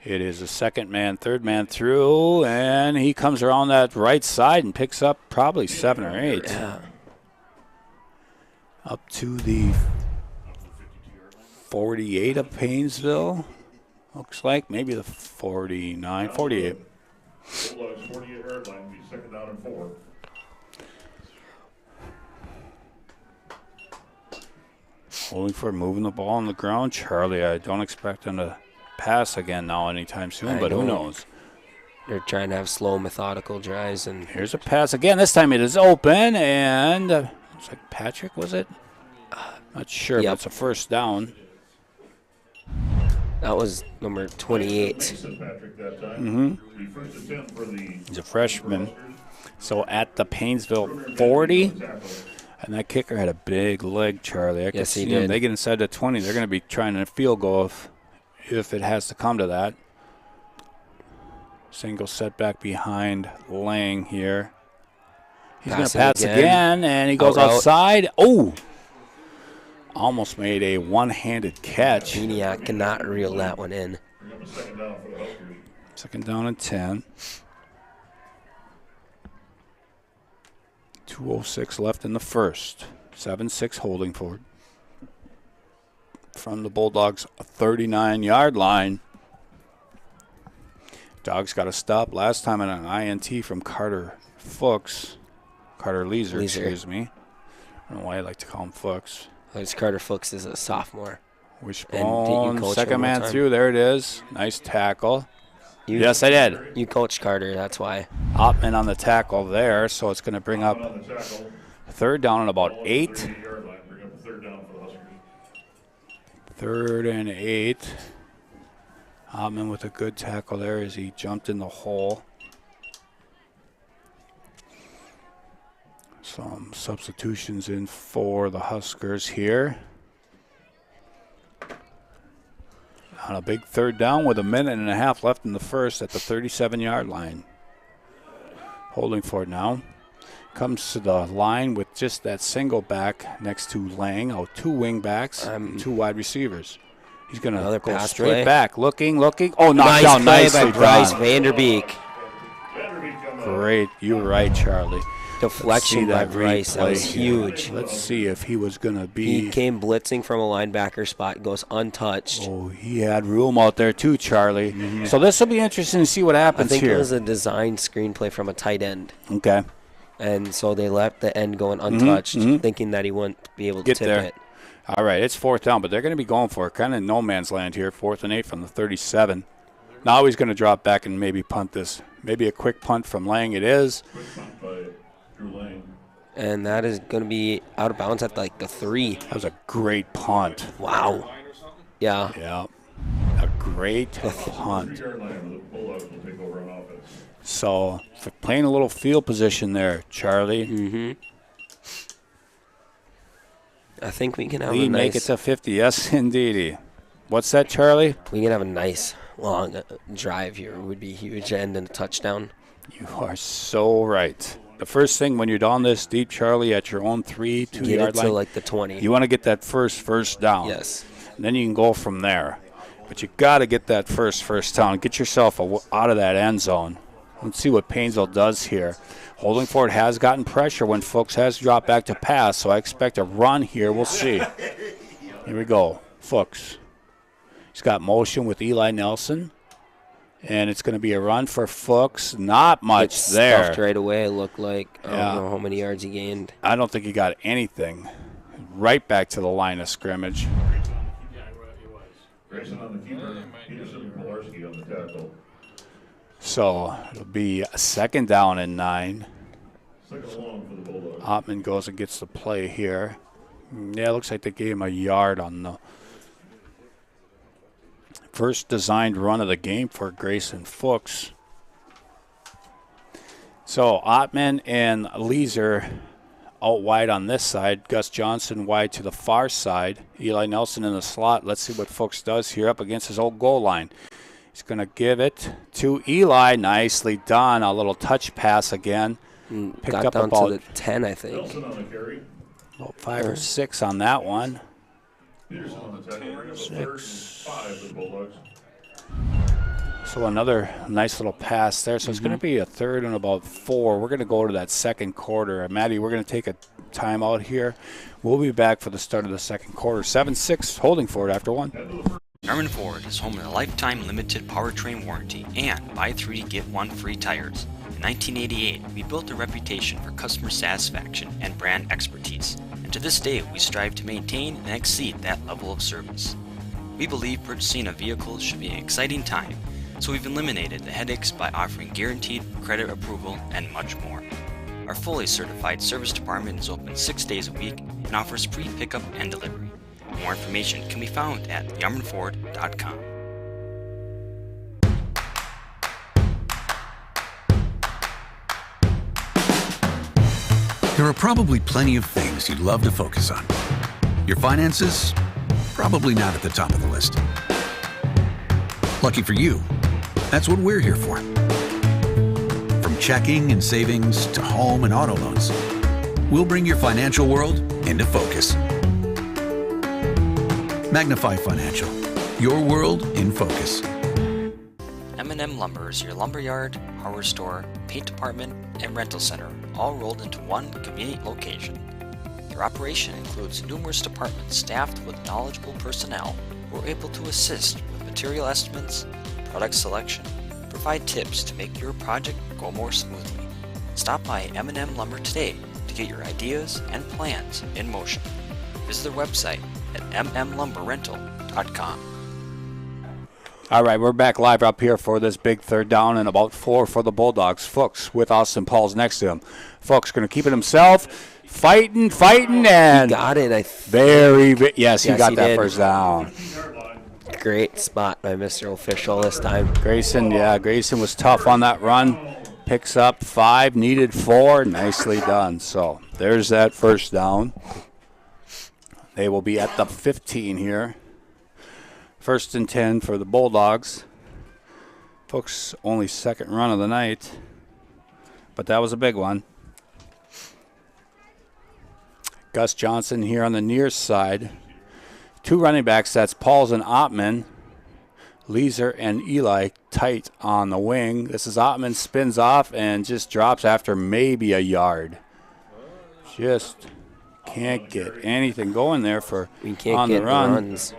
[SPEAKER 1] It is a 2nd man, 3rd man through, and he comes around that right side and picks up probably 7 or 8.
[SPEAKER 2] Yeah.
[SPEAKER 1] Up to the 48 of Paynesville. Looks like maybe the 49, 48.
[SPEAKER 9] Bulldogs 48-yard line, be 2nd down and 4.
[SPEAKER 1] Holdingford moving the ball on the ground. Charlie, I don't expect them to pass again now anytime soon, but who knows?
[SPEAKER 2] They're trying to have slow, methodical drives. And
[SPEAKER 1] here's a pass again. This time it is open, and it's like Patrick, was it? Not sure, but it's a 1st down.
[SPEAKER 2] That was number 28.
[SPEAKER 1] He's a freshman. So at the Paynesville 40, and that kicker had a big leg, Charlie. I can see him. They get inside the 20. They're going to be trying a field goal if it has to come to that. Single setback behind Lang here. He's going to pass again, and he goes outside. Oh! Almost made a one-handed catch.
[SPEAKER 2] Maniac cannot reel that one in.
[SPEAKER 1] 2nd down and 10. 2:06 left in the first. 7-6 Holdingford. From the Bulldogs' 39-yard line. Dogs got a stop last time on an INT from Carter Fuchs. Carter Leeser, excuse me. I don't know why I like to call him Fuchs.
[SPEAKER 2] Carter Fuchs is a sophomore.
[SPEAKER 1] Wishbone, second man through. There it is. Nice tackle. Yes, I did.
[SPEAKER 2] You coached Carter, that's why.
[SPEAKER 1] Oppman on the tackle there, so it's going to bring up third down and about 8. 3rd and 8. Oppman with a good tackle there as he jumped in the hole. Some substitutions in for the Huskers here. On a big third down with 1.5 minutes left in the first at the 37-yard line. Holdingford now comes to the line with just that single back next to Lang. 2 wing backs and 2 wide receivers. He's going to go straight back. Looking. Oh, knocked down nicely
[SPEAKER 2] by Bryce Vanderbeek.
[SPEAKER 1] Great. You're right, Charlie.
[SPEAKER 2] Deflection by Bryce. That was huge.
[SPEAKER 1] Let's see if he was going to be.
[SPEAKER 2] He came blitzing from a linebacker spot, goes untouched.
[SPEAKER 1] Oh, he had room out there too, Charlie. Mm-hmm. So this will be interesting to see what happens here.
[SPEAKER 2] I think it was a design screenplay from a tight end.
[SPEAKER 1] Okay.
[SPEAKER 2] And so they left the end going untouched, thinking that he wouldn't be able to tip it.
[SPEAKER 1] All right, it's 4th down, but they're going to be going for it. Kind of no man's land here. 4th and 8 from the 37. Now he's going to drop back and maybe punt this. Maybe a quick punt from Lang it is.
[SPEAKER 2] And that is going to be out of bounds at like the 3.
[SPEAKER 1] That was a great punt.
[SPEAKER 2] Wow. Yeah.
[SPEAKER 1] Yeah. A great punt. So playing a little field position there, Charlie.
[SPEAKER 2] Mm-hmm. I think we can have
[SPEAKER 1] a nice... make it to 50. Yes, indeedy. What's that, Charlie?
[SPEAKER 2] We can have a nice long drive here. It would be huge to end in a touchdown.
[SPEAKER 1] You are so right. The first thing when you're down this deep, Charlie, at your own 2-yard line,
[SPEAKER 2] to like the 20.
[SPEAKER 1] You want to get that first down.
[SPEAKER 2] Yes.
[SPEAKER 1] And then you can go from there. But you got to get that first down. Get yourself out of that end zone. Let's see what Paynesville does here. Holdingford has gotten pressure when Fuchs has dropped back to pass, so I expect a run here. We'll see. Here we go. Fuchs. He's got motion with Eli Nelson. And it's going to be a run for Fuchs. Not much there.
[SPEAKER 2] Stuffed right away, it looked like. I don't know how many yards he gained.
[SPEAKER 1] I don't think he got anything. Right back to the line of scrimmage.
[SPEAKER 9] Grayson on the keeper. Peterson Polarski on the tackle.
[SPEAKER 1] So it'll be a 2nd down and 9.
[SPEAKER 9] Second long for the Bulldogs.
[SPEAKER 1] Oppman goes and gets the play here. Yeah, it looks like they gave him a yard on the first designed run of the game for Grayson Fuchs. So Oppman and Leeser out wide on this side. Gus Johnson wide to the far side. Eli Nelson in the slot. Let's see what Fuchs does here up against his old goal line. He's going to give it to Eli. Nicely done. A little touch pass again.
[SPEAKER 2] Picked up down about to the 10, I think.
[SPEAKER 1] About 5 or 6 on that one.
[SPEAKER 9] 6. 5 for the Bulldogs.
[SPEAKER 1] So another nice little pass there. So it's going to be a 3rd and about 4. We're going to go to that second quarter. Maddie, we're going to take a timeout here. We'll be back for the start of the second quarter. 7-6 Holdingford after 1.
[SPEAKER 3] Garmin Ford is home to the lifetime limited powertrain warranty and buy 3 to get 1 free tires. In 1988, we built a reputation for customer satisfaction and brand expertise, and to this day we strive to maintain and exceed that level of service. We believe purchasing a vehicle should be an exciting time, so we've eliminated the headaches by offering guaranteed credit approval and much more. Our fully certified service department is open 6 days a week and offers free pickup and delivery. More information can be found at yarmanford.com.
[SPEAKER 4] There are probably plenty of things you'd love to focus on. Your finances? Probably not at the top of the list. Lucky for you, that's what we're here for. From checking and savings to home and auto loans, we'll bring your financial world into focus. Magnify Financial, your world in focus.
[SPEAKER 3] M&M Lumber is your lumberyard, hardware store, paint department, and rental center, all rolled into one convenient location. Their operation includes numerous departments staffed with knowledgeable personnel who are able to assist with material estimates, product selection, provide tips to make your project go more smoothly. Stop by M&M Lumber today get your ideas and plans in motion. Visit their website at mmlumberrental.com.
[SPEAKER 1] All right, we're back live up here for this big third down and about 4 for the Bulldogs. Fuchs with Austin Paul's next to him. Fuchs going to keep it himself, fighting, and
[SPEAKER 2] he got it.
[SPEAKER 1] Yes, he got that
[SPEAKER 2] did.
[SPEAKER 1] first down.
[SPEAKER 2] Great spot by Mr. Official this time.
[SPEAKER 1] Grayson was tough on that run. Picks up 5, needed 4. Nicely done. So there's that first down. They will be at the 15 here. 1st and 10 for the Bulldogs. Fuchs' only second run of the night, but that was a big one. Gus Johnson here on the near side. 2 running backs, that's Pauls and Ottman. Leeser and Eli tight on the wing. This is Ottman, spins off and just drops after maybe a yard. Just can't get anything going there for on the run.
[SPEAKER 2] Runs.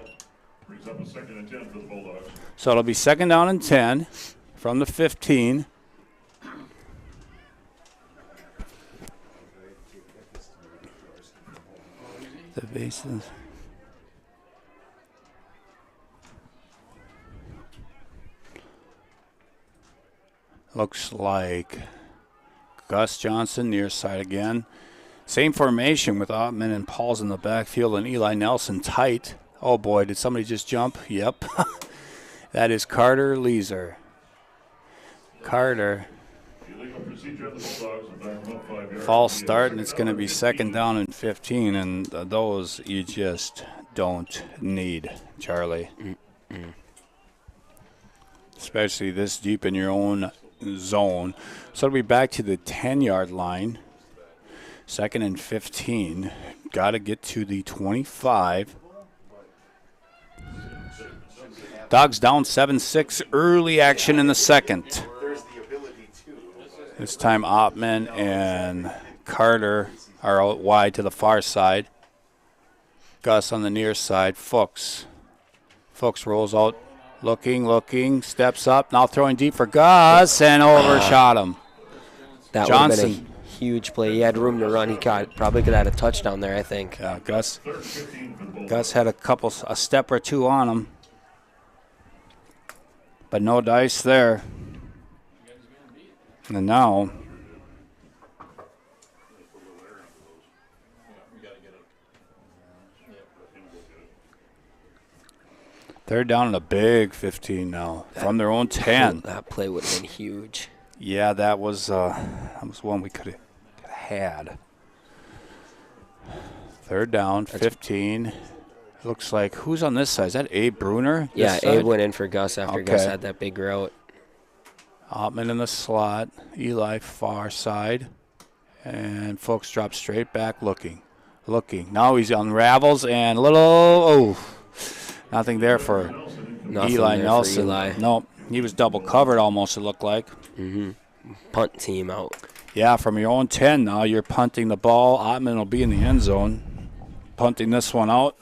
[SPEAKER 1] So it'll be 2nd down and 10 from the 15. The bases. Looks like Gus Johnson near side again. Same formation with Ottman and Pauls in the backfield and Eli Nelson tight. Oh boy, did somebody just jump? Yep. That is Carter Leeser. Carter. False start, and it's going to be 2nd down and 15, and those you just don't need, Charlie. Especially this deep in your own zone. So it'll be back to the 10-yard line. 2nd and 15. Got to get to the 25. Dogs down 7-6. Early action in the second. This time Ottman and Carter are out wide to the far side. Gus on the near side. Fuchs rolls out. Looking, steps up. Now throwing deep for Gus and overshot him.
[SPEAKER 2] That
[SPEAKER 1] Johnson.
[SPEAKER 2] would have been a huge play. He had room to run. He probably could have had a touchdown there, I think.
[SPEAKER 1] Yeah, Gus had a step or two on him. But no dice there. And now they're down in a big 15 now from their own 10.
[SPEAKER 2] That play would have been huge.
[SPEAKER 1] Yeah, that was one we could have had. 3rd down, 15. Looks like, who's on this side? Is that Abe Bruner?
[SPEAKER 2] Yeah, Abe went in for Gus after Gus had that big route.
[SPEAKER 1] Ottman in the slot. Eli far side. And Fuchs drops straight back looking. Now he unravels and nothing there for Eli Nelson. Nope, he was double covered almost, it looked like.
[SPEAKER 2] Punt team out.
[SPEAKER 1] Yeah, from your own 10 now, you're punting the ball. Ottman will be in the end zone. Punting this one out.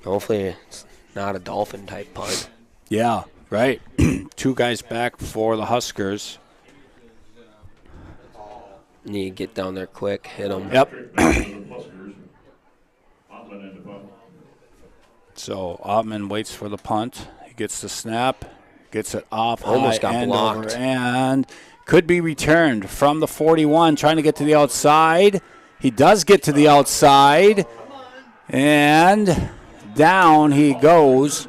[SPEAKER 2] Hopefully it's not a Dolphin-type punt.
[SPEAKER 1] Yeah, right. 2 guys back for the Huskers.
[SPEAKER 2] Need to get down there quick, hit them.
[SPEAKER 1] Yep. So Ottman waits for the punt. He gets the snap, gets it off
[SPEAKER 2] Almost
[SPEAKER 1] high,
[SPEAKER 2] got blocked.
[SPEAKER 1] over, and could be returned from the 41, trying to get to the outside. He does get to the outside, and down he goes.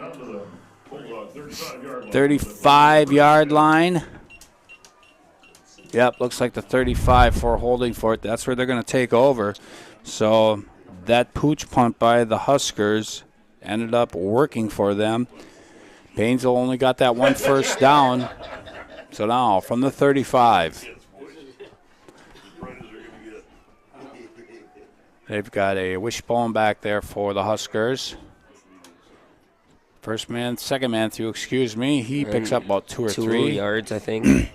[SPEAKER 1] 35-yard line. Yep, looks like the 35 for Holdingford. That's where they're going to take over. So that pooch punt by the Huskers ended up working for them. Paynesville only got that one first down. So now from the 35. They've got a wishbone back there for the Huskers. Second man through, he picks up about 2 or 3.
[SPEAKER 2] 2 yards, I think.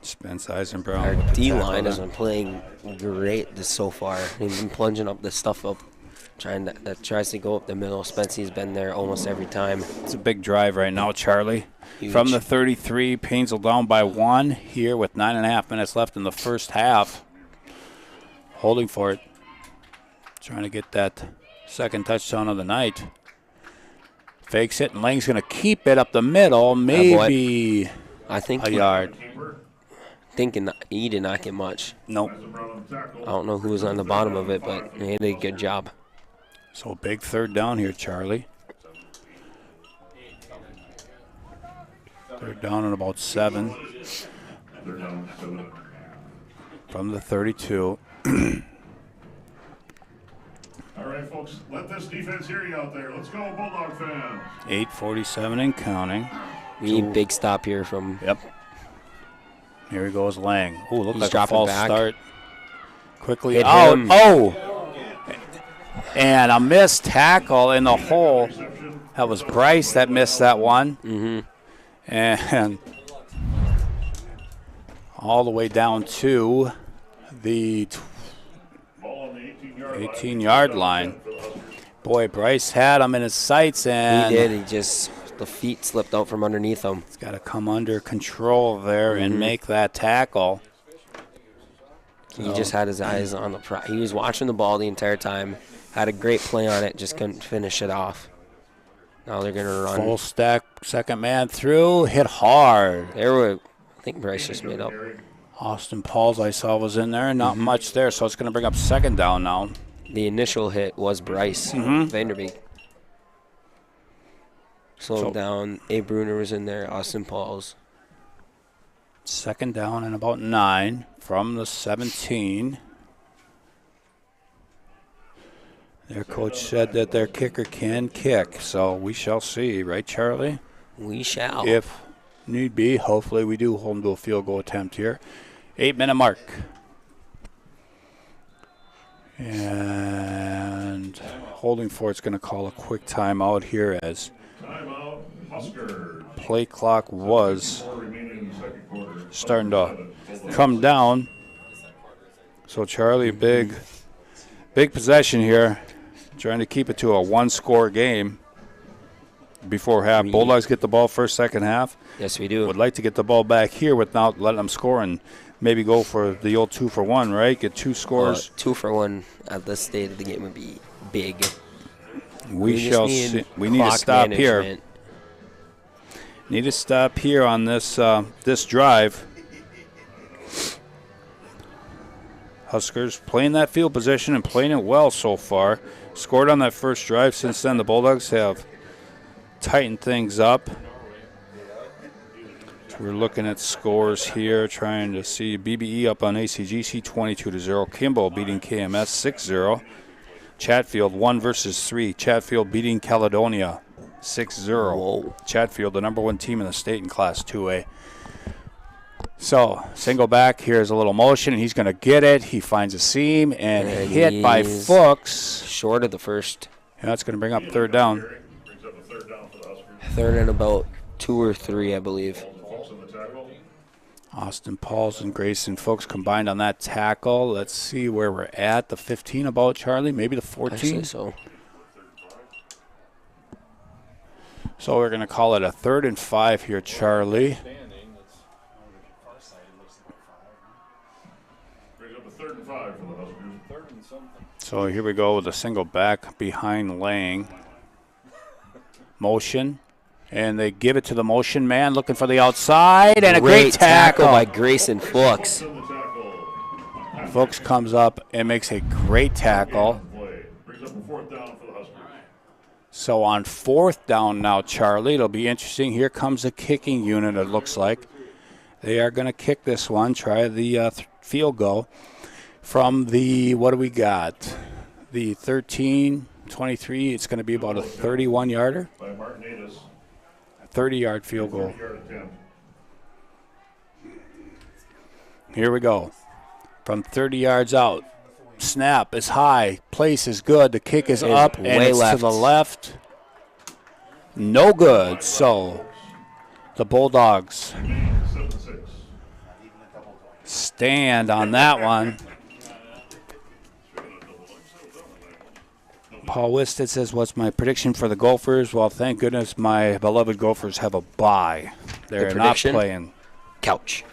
[SPEAKER 1] Spence Eisenbrown.
[SPEAKER 2] Our D-line has been playing great so far. He's been plunging up this stuff up That tries to go up the middle. Spency's been there almost every time.
[SPEAKER 1] It's a big drive right now, Charlie.
[SPEAKER 2] Huge.
[SPEAKER 1] From the 33, Paynesville down by 1 here with 9.5 minutes left in the first half. Holding for it. Trying to get that second touchdown of the night. Fakes it, and Lang's going to keep it up the middle, maybe
[SPEAKER 2] I think
[SPEAKER 1] a yard.
[SPEAKER 2] Thinking he did not get much.
[SPEAKER 1] Nope.
[SPEAKER 2] I don't know who was on the bottom of it, but he did a good job.
[SPEAKER 1] So big third down here, Charlie. Third down and about 7. From the 32.
[SPEAKER 9] All right, folks, let this defense hear you out there. Let's go, Bulldog fans.
[SPEAKER 1] 8:47 and counting.
[SPEAKER 2] We need big stop here from.
[SPEAKER 1] Yep. Here he goes, Lang. Oh, look like a
[SPEAKER 2] dropping
[SPEAKER 1] false
[SPEAKER 2] back.
[SPEAKER 1] start. Quickly
[SPEAKER 2] Hit
[SPEAKER 1] out.
[SPEAKER 2] him.
[SPEAKER 1] Oh! And a missed tackle in the hole. That was Bryce that missed that one.
[SPEAKER 2] Mm-hmm.
[SPEAKER 1] And all the way down to the 18-yard line. Boy, Bryce had him in his sights, and
[SPEAKER 2] He did. The feet slipped out from underneath him.
[SPEAKER 1] he's got to come under control there and make that tackle.
[SPEAKER 2] He just had his eyes on the prize. He was watching the ball the entire time. Had a great play on it, just couldn't finish it off. Now they're going to run.
[SPEAKER 1] Full stack, second man through, hit hard.
[SPEAKER 2] I think Bryce just made up.
[SPEAKER 1] Austin Pauls, I saw, was in there. Not much there, so it's going to bring up second down now.
[SPEAKER 2] The initial hit was Bryce Vanderbeek. Slowed down. Abe Bruner was in there. Austin Pauls.
[SPEAKER 1] Second down and about 9 from the 17. Their coach said that their kicker can kick, so we shall see, right, Charlie?
[SPEAKER 2] We shall.
[SPEAKER 1] If need be, hopefully we do hold them to a field goal attempt here. 8-minute mark. And Holdingford's going to call a quick timeout here as
[SPEAKER 9] Timeout, Huskers.
[SPEAKER 1] play clock was starting to come down. So Charlie, big possession here, trying to keep it to a one-score game before half. Bulldogs get the ball first, second half.
[SPEAKER 2] Yes, we do.
[SPEAKER 1] Would like to get the ball back here without letting them score and maybe go for the old 2-for-1, right? Get 2 scores.
[SPEAKER 2] 2 for 1 at this state of the game would be big.
[SPEAKER 1] We shall see. We need to stop here. Need to stop here on this this drive. Huskers playing that field position and playing it well so far. Scored on that first drive. Since then, the Bulldogs have tightened things up. So we're looking at scores here, trying to see BBE up on ACGC 22-0. Kimball beating KMS 6-0. Chatfield 1-3. Chatfield beating Caledonia 6-0.
[SPEAKER 2] Whoa.
[SPEAKER 1] Chatfield, the number 1 team in the state in Class 2A. So, single back. Here's a little motion, and he's going to get it. He finds a seam and hit by Fuchs.
[SPEAKER 2] Short of the first.
[SPEAKER 1] And that's going to bring up third down.
[SPEAKER 2] Third and about 2 or 3, I believe.
[SPEAKER 1] Austin Pauls and Grayson Fuchs combined on that tackle. Let's see where we're at. The 15 about, Charlie? Maybe the 14?
[SPEAKER 2] I say so.
[SPEAKER 1] So we're going to call it a 3rd and 5 here, Charlie. So here we go with a single back behind Lang. Motion. And they give it to the motion man, looking for the outside, and a great tackle
[SPEAKER 2] by Grayson Fuchs.
[SPEAKER 1] Fuchs comes up and makes a great tackle. So on 4th down now, Charlie, it'll be interesting. Here comes the kicking unit, it looks like. They are going to kick this one, try the field goal from the, what do we got? The 13, 23, it's going to be about a 31-yarder. 30-yard field goal. Here we go. From 30 yards out. Snap is high. Place is good. The kick is up, and it's to the left. No good. So the Bulldogs stand on that one. Paul Wisted says, what's my prediction for the Gophers? Well, thank goodness my beloved Gophers have a bye. They're not playing.
[SPEAKER 2] Couch.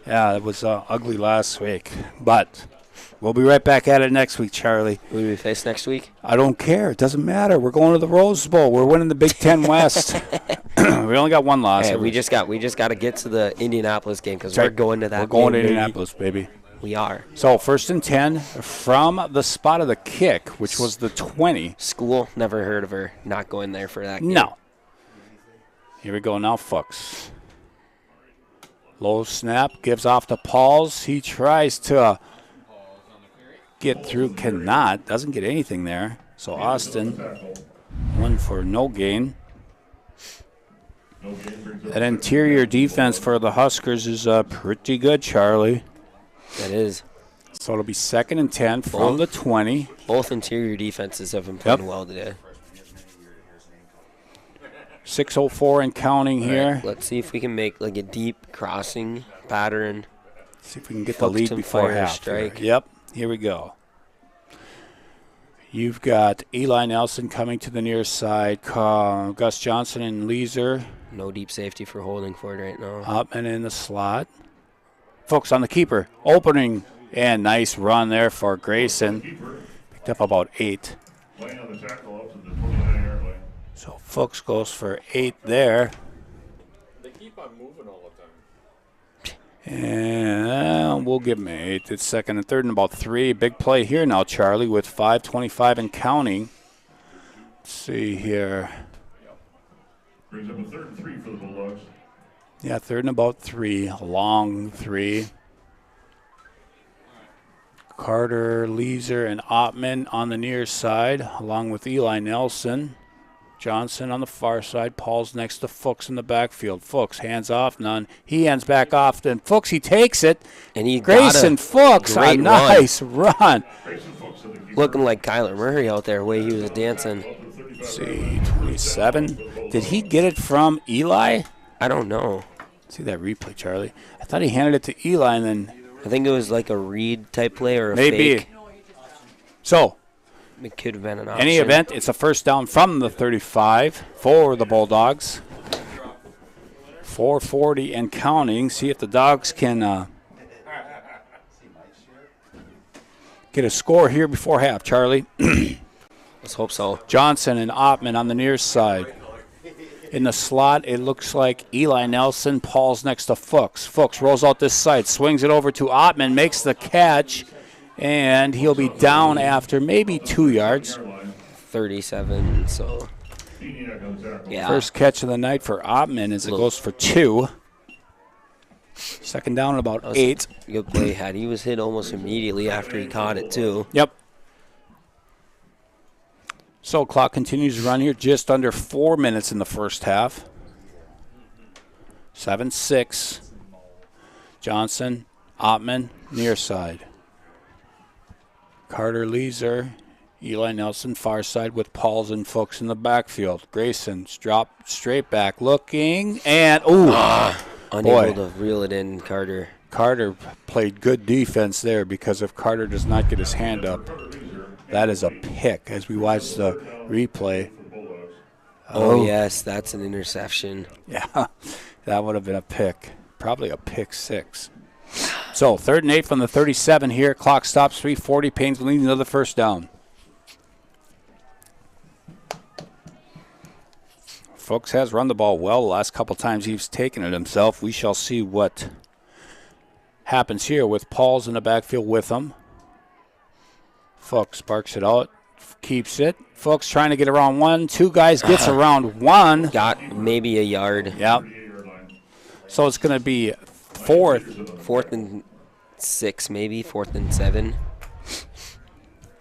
[SPEAKER 1] Yeah, it was ugly last week. But we'll be right back at it next week, Charlie.
[SPEAKER 2] Who do we face next week?
[SPEAKER 1] I don't care. It doesn't matter. We're going to the Rose Bowl. We're winning the Big Ten West. We only got one loss.
[SPEAKER 2] Hey, we just got to get to the Indianapolis game because we're going to that.
[SPEAKER 1] We're going to
[SPEAKER 2] baby.
[SPEAKER 1] Indianapolis, baby.
[SPEAKER 2] We are.
[SPEAKER 1] So 1st and 10 from the spot of the kick, which was the 20.
[SPEAKER 2] School, never heard of her not going there for that game.
[SPEAKER 1] No. Here we go now, Fuchs. Low snap, gives off to Pauls. He tries to get through, cannot. Doesn't get anything there. So Austin, one for no gain. That interior defense for the Huskers is pretty good, Charlie.
[SPEAKER 2] That is.
[SPEAKER 1] So it'll be 2nd and 10 from the 20.
[SPEAKER 2] Both interior defenses have been playing well today.
[SPEAKER 1] 6:04 and counting here.
[SPEAKER 2] Right, let's see if we can make like a deep crossing pattern.
[SPEAKER 1] See if we can get the lead before half.
[SPEAKER 2] Strike.
[SPEAKER 1] Yep, here we go. You've got Eli Nelson coming to the near side. Gus Johnson and Leeser.
[SPEAKER 2] No deep safety for Holdingford right now.
[SPEAKER 1] Up and in the slot. Folks on the keeper. Opening and nice run there for Grayson. Picked up about 8. So Fuchs goes for 8 there.
[SPEAKER 8] They keep on moving all the time.
[SPEAKER 1] And we'll give him 8. It's 2nd and 3rd and about 3. Big play here now, Charlie, with 5:25 and counting. Let's see here.
[SPEAKER 9] Brings up a 3rd and 3 for the Bulldogs.
[SPEAKER 1] Yeah, 3rd and about 3. A long 3. Carter, Leeser, and Ottman on the near side, along with Eli Nelson. Johnson on the far side. Paul's next to Fuchs in the backfield. Fuchs, hands off, none. He hands back off. Then Fuchs, he takes it.
[SPEAKER 2] And he
[SPEAKER 1] Grayson Fuchs, a nice run.
[SPEAKER 2] Looking like Kyler Murray out there, the way he was dancing.
[SPEAKER 1] Let's see, 27. Did he get it from Eli?
[SPEAKER 2] I don't know.
[SPEAKER 1] See that replay, Charlie. I thought he handed it to Eli and then.
[SPEAKER 2] I think it was like a read type play or a
[SPEAKER 1] maybe.
[SPEAKER 2] fake.
[SPEAKER 1] So.
[SPEAKER 2] It could have been an option.
[SPEAKER 1] Any event, it's a first down from the 35 for the Bulldogs. 4:40 and counting. See if the Dogs can get a score here before half, Charlie.
[SPEAKER 2] Let's hope so.
[SPEAKER 1] Johnson and Ottman on the near side. In the slot, it looks like Eli Nelson. Paul's next to Fuchs. Fuchs rolls out this side, swings it over to Ottman, makes the catch, and he'll be down after maybe 2 yards.
[SPEAKER 2] 37, so. Yeah.
[SPEAKER 1] First catch of the night for Ottman as it goes for 2. 2nd down and about 8.
[SPEAKER 2] Good play. He was hit almost immediately after he caught it, too.
[SPEAKER 1] Yep. So clock continues to run here, just under 4 minutes in the first half. 7-6. Johnson, Ottman, near side. Carter Leeser, Eli Nelson, far side with Pauls and Fuchs in the backfield. Grayson's dropped straight back, looking, and
[SPEAKER 2] unable to reel it in, Carter.
[SPEAKER 1] Carter played good defense there because if Carter does not get his hand up, that is a pick as we watch the replay.
[SPEAKER 2] Oh, yes, that's an interception.
[SPEAKER 1] Yeah, that would have been a pick. Probably a pick 6. So 3rd and 8 from the 37 here. Clock stops, 3:40. Paynesville leading another first down. Fuchs has run the ball well the last couple times he's taken it himself. We shall see what happens here with Pauls in the backfield with him. Fuchs sparks it out, keeps it. Fuchs trying to get around 1. 2 guys, gets around 1.
[SPEAKER 2] Got maybe a yard.
[SPEAKER 1] Yep. So it's going to be 4th
[SPEAKER 2] and 6, maybe 4th and 7.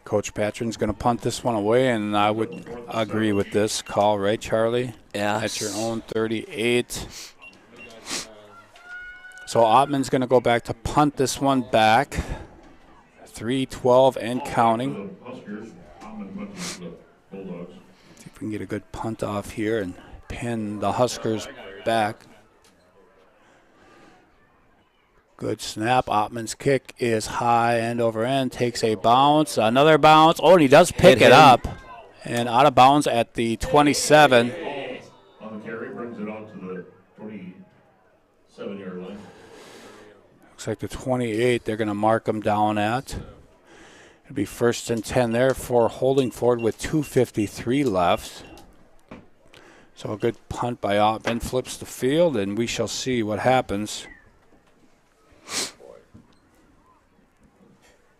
[SPEAKER 1] Coach Patron's going to punt this one away, and I would agree with this call, right, Charlie?
[SPEAKER 2] Yeah.
[SPEAKER 1] That's your own 38. So Ottman's going to go back to punt this one back. 3:12 and counting. See if we can get a good punt off here and pin the Huskers back. Good snap. Ottman's kick is high, end over end. Takes a bounce. Another bounce. Oh, and he does pick it up. And out of bounds at the 27.
[SPEAKER 9] On the carry, brings it out to the 27-yard line.
[SPEAKER 1] Looks like the 28 they're going to mark them down at. It'll be 1st and 10 there for Holdingford with 2:53 left. So a good punt by Ott. Ben flips the field, and we shall see what happens.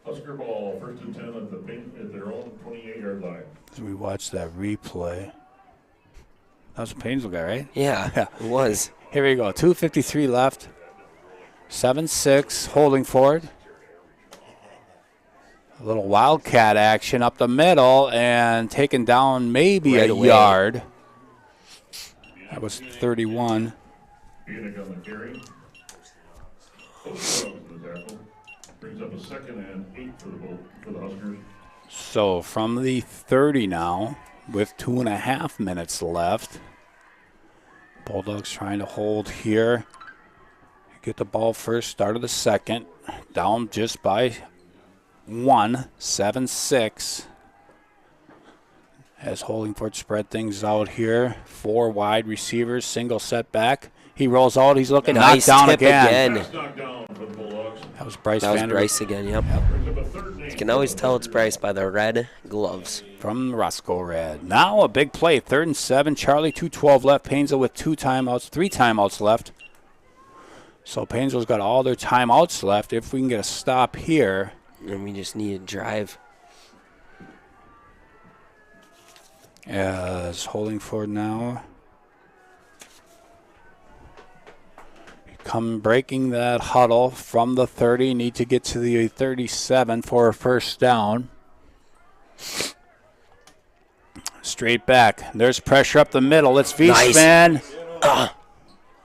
[SPEAKER 9] Husker ball, 1st and 10 at their own 28-yard line.
[SPEAKER 1] As we watch that replay. That was a Paynesville guy, right?
[SPEAKER 2] Yeah, it was.
[SPEAKER 1] Here we go. 2:53 left. 7-6 Holdingford. A little wildcat action up the middle and taken down maybe
[SPEAKER 2] right
[SPEAKER 1] a
[SPEAKER 2] away.
[SPEAKER 1] yard. That was 31.
[SPEAKER 9] Phoenix on the carry. Close to the tackle. Brings up a 2nd and 8 for the Huskers.
[SPEAKER 1] So from the 30 now, with 2.5 minutes left. Bulldogs trying to hold here. Get the ball first, start of the second. Down just by 1, 7-6. As Holdingford spread things out here. 4 wide receivers, single setback. He rolls out, he's looking,
[SPEAKER 2] Nice
[SPEAKER 1] knocked down
[SPEAKER 2] tip
[SPEAKER 1] again.
[SPEAKER 9] Nice knockdown for the Bulldogs.
[SPEAKER 1] That was Bryce
[SPEAKER 2] That was
[SPEAKER 1] Vander
[SPEAKER 2] Bryce again, yep.
[SPEAKER 9] Brings up a 3rd and 8.
[SPEAKER 2] You can always tell it's Bryce by the red gloves.
[SPEAKER 1] from Roscoe Red. Now a big play, 3rd and 7. Charlie, 2:12 left. Paynesville with 3 timeouts left. So Paynesville's got all their timeouts left. If we can get a stop here.
[SPEAKER 2] And we just need a drive.
[SPEAKER 1] As Holdingford now. Come breaking that huddle from the 30. Need to get to the 37 for a 1st down. Straight back. There's pressure up the middle. It's Wiesman.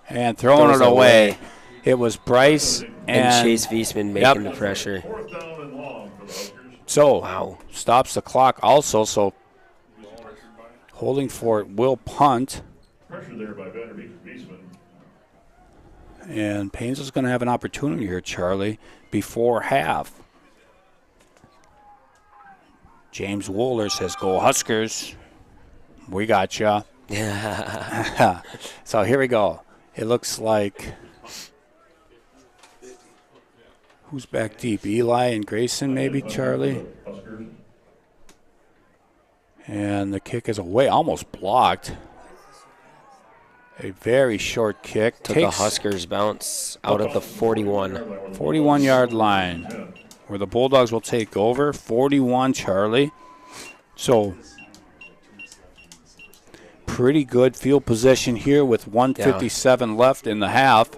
[SPEAKER 1] And throwing it away. It was Bryce
[SPEAKER 2] And Chase Wiesman making the pressure.
[SPEAKER 9] 4th down and long for the Huskers.
[SPEAKER 1] So,
[SPEAKER 2] Wow.
[SPEAKER 1] stops the clock also. So, Holdingford will punt.
[SPEAKER 9] Pressure there by Vanderbeek-Wiesman.
[SPEAKER 1] And Paynesville's going to have an opportunity here, Charlie, before half. James Wooler says, "Go Huskers." We got ya. So here we go. It looks like who's back deep? Eli and Grayson, maybe, Charlie.
[SPEAKER 9] Huskers.
[SPEAKER 1] And the kick is away, almost blocked. A very short kick.
[SPEAKER 2] Took a Huskers bounce out at the 41.
[SPEAKER 1] 41-yard line, where the Bulldogs will take over. 41, Charlie. So, pretty good field position here with 1:57 left in the half.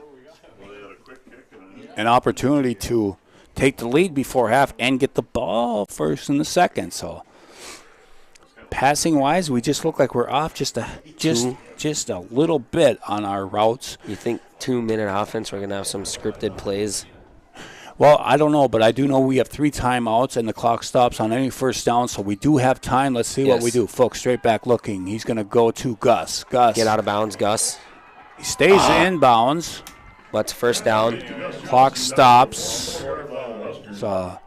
[SPEAKER 1] An opportunity to take the lead before half and get the ball first in the second. So, passing-wise, we just look like we're off just a little bit on our routes.
[SPEAKER 2] You think 2-minute offense, we're going to have some scripted plays?
[SPEAKER 1] Well, I don't know, but I do know we have 3 timeouts, and the clock stops on any 1st down, so we do have time. Let's see what we do. Folks, straight back looking. He's going to go to Gus. Gus.
[SPEAKER 2] Get out of bounds, Gus.
[SPEAKER 1] He stays in bounds.
[SPEAKER 2] What's 1st down?
[SPEAKER 1] Clock stops. It's a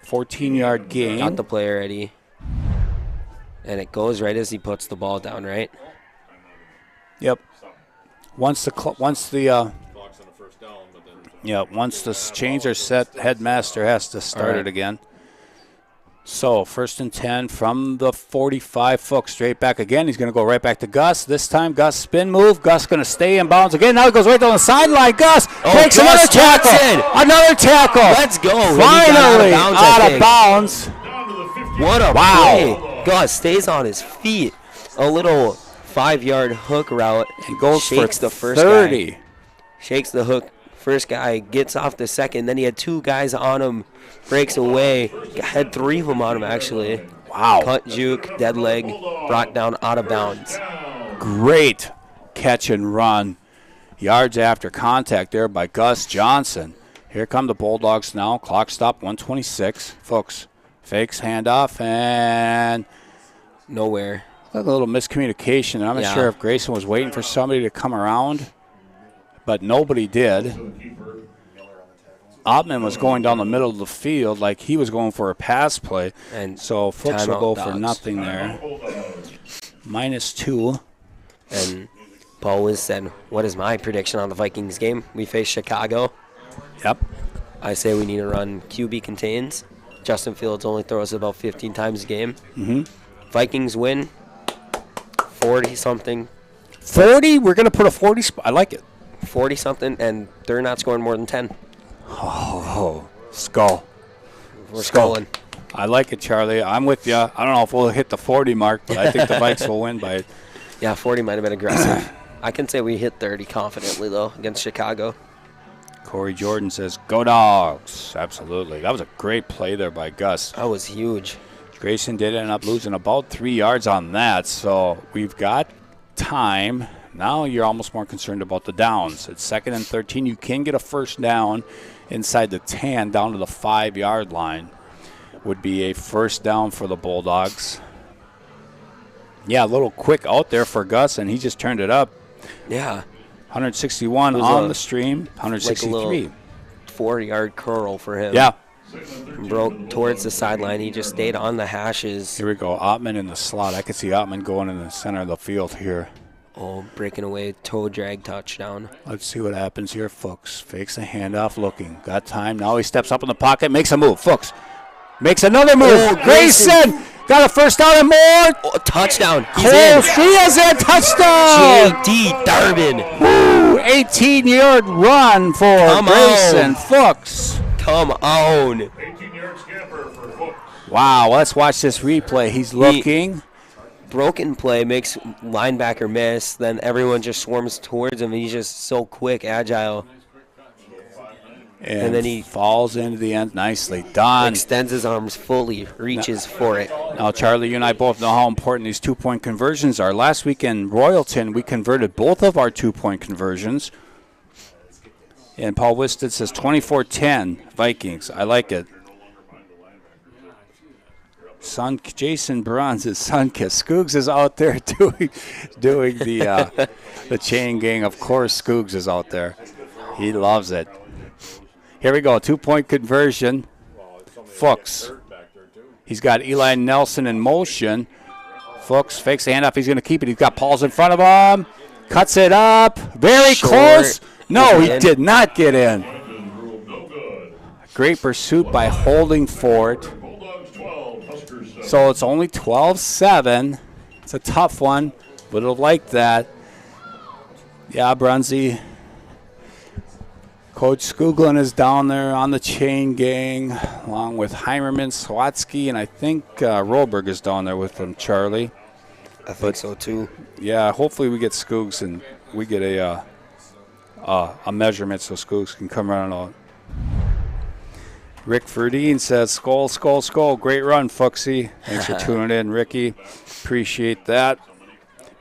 [SPEAKER 1] 14-yard gain.
[SPEAKER 2] Got the play already. And it goes right as he puts the ball down, right?
[SPEAKER 1] Yep. Once the chains are set, headmaster has to start it again. So 1st and 10 from the 45. Fuchs straight back again. He's going to go right back to Gus. This time, Gus spin move. Gus going to stay in bounds again. Now he goes right down the sideline. Gus takes another tackle. Another tackle.
[SPEAKER 2] Let's go.
[SPEAKER 1] Finally out of bounds.
[SPEAKER 2] What a play. Gus stays on his feet. A little 5-yard hook route.
[SPEAKER 1] And goes
[SPEAKER 2] shakes
[SPEAKER 1] for
[SPEAKER 2] the first
[SPEAKER 1] 30.
[SPEAKER 2] guy. Shakes the hook. First guy gets off the second. Then he had 2 guys on him. Breaks away. Had 3 of them on him, actually.
[SPEAKER 1] Wow.
[SPEAKER 2] Cut, juke, dead leg. Brought down out of bounds.
[SPEAKER 1] Great catch and run. Yards after contact there by Gus Johnson. Here come the Bulldogs now. Clock stop, 126. Fuchs fakes handoff and
[SPEAKER 2] nowhere.
[SPEAKER 1] A little miscommunication. I'm not sure if Grayson was waiting for somebody to come around, but nobody did. Ottman was going down the middle of the field like he was going for a pass play.
[SPEAKER 2] And
[SPEAKER 1] so Fuchs will go for
[SPEAKER 2] Dogs.
[SPEAKER 1] nothing there. -2.
[SPEAKER 2] And Paul Wiz said, what is my prediction on the Vikings game? We face Chicago.
[SPEAKER 1] Yep.
[SPEAKER 2] I say we need to run QB contains. Justin Fields only throws about 15 times a game. Vikings win 40-something.
[SPEAKER 1] 40? We're going to put a 40 spot. I like it.
[SPEAKER 2] 40-something, and they're not scoring more than 10.
[SPEAKER 1] Oh, skull.
[SPEAKER 2] We're sculling.
[SPEAKER 1] I like it, Charlie. I'm with you. I don't know if we'll hit the 40 mark, but I think the Vikes will win by it.
[SPEAKER 2] Yeah, 40 might have been aggressive. I can say we hit 30 confidently, though, against Chicago.
[SPEAKER 1] Corey Jordan says, go Dogs. Absolutely. That was a great play there by Gus.
[SPEAKER 2] That was huge.
[SPEAKER 1] Grayson did end up losing about 3 yards on that, so we've got time. Now you're almost more concerned about the downs. It's 2nd and 13. You can get a first down inside the 10 down to the 5-yard line. Would be a first down for the Bulldogs. Yeah, a little quick out there for Gus, and he just turned it up.
[SPEAKER 2] Yeah.
[SPEAKER 1] 161 on the stream, 163.
[SPEAKER 2] Like a little 4-yard curl for him.
[SPEAKER 1] Yeah.
[SPEAKER 2] Broke towards the sideline. He just stayed on the hashes.
[SPEAKER 1] Here we go. Ottman in the slot. I could see Ottman going in the center of the field here.
[SPEAKER 2] Oh, breaking away, toe drag touchdown.
[SPEAKER 1] Let's see what happens here. Fuchs fakes the handoff, looking. Got time. Now he steps up in the pocket, makes a move. Fuchs makes another move.
[SPEAKER 2] Oh,
[SPEAKER 1] Grayson got a first down and more.
[SPEAKER 2] Oh, touchdown. He's
[SPEAKER 1] Cole
[SPEAKER 2] in.
[SPEAKER 1] He has a touchdown.
[SPEAKER 2] J.D. Darvin.
[SPEAKER 1] Woo, 18-yard run for Grayson Fuchs.
[SPEAKER 2] Come on.
[SPEAKER 9] 18-yard scamper for Fuchs.
[SPEAKER 1] Wow, let's watch this replay. He's looking.
[SPEAKER 2] Broken play makes linebacker miss. Then everyone just swarms towards him. He's just so quick, agile.
[SPEAKER 1] And then he falls into the end. Nicely done.
[SPEAKER 2] Extends his arms fully, reaches for it.
[SPEAKER 1] Now, Charlie, you and I both know how important these two-point conversions are. Last week in Royalton, we converted both of our two-point conversions. And Paul Wisted says 24-10 Vikings. I like it. Jason Bronze's Sunkiss. Scoogs is out there doing the chain gang. Of course, Scoogs is out there. He loves it. Here we go. 2-point conversion. Fuchs. He's got Eli Nelson in motion. Fuchs fakes the handoff. He's going to keep it. He's got Pauls in front of him. Cuts it up. Very close. No, he did not get in. Great pursuit by Holdingford. So it's only 12-7. It's a tough one, but it'll like that. Yeah, Brunsey. Coach Skuglin is down there on the chain gang, along with Heimerman, Swatsky, and I think Rolberg is down there with them, Charlie.
[SPEAKER 2] I think so, too.
[SPEAKER 1] Yeah, hopefully we get Skoogs and we get a measurement so Skoogs can come around out. Rick Ferdine says, skull, skull, skull. Great run, Fuxie. Thanks for tuning in, Ricky. Appreciate that.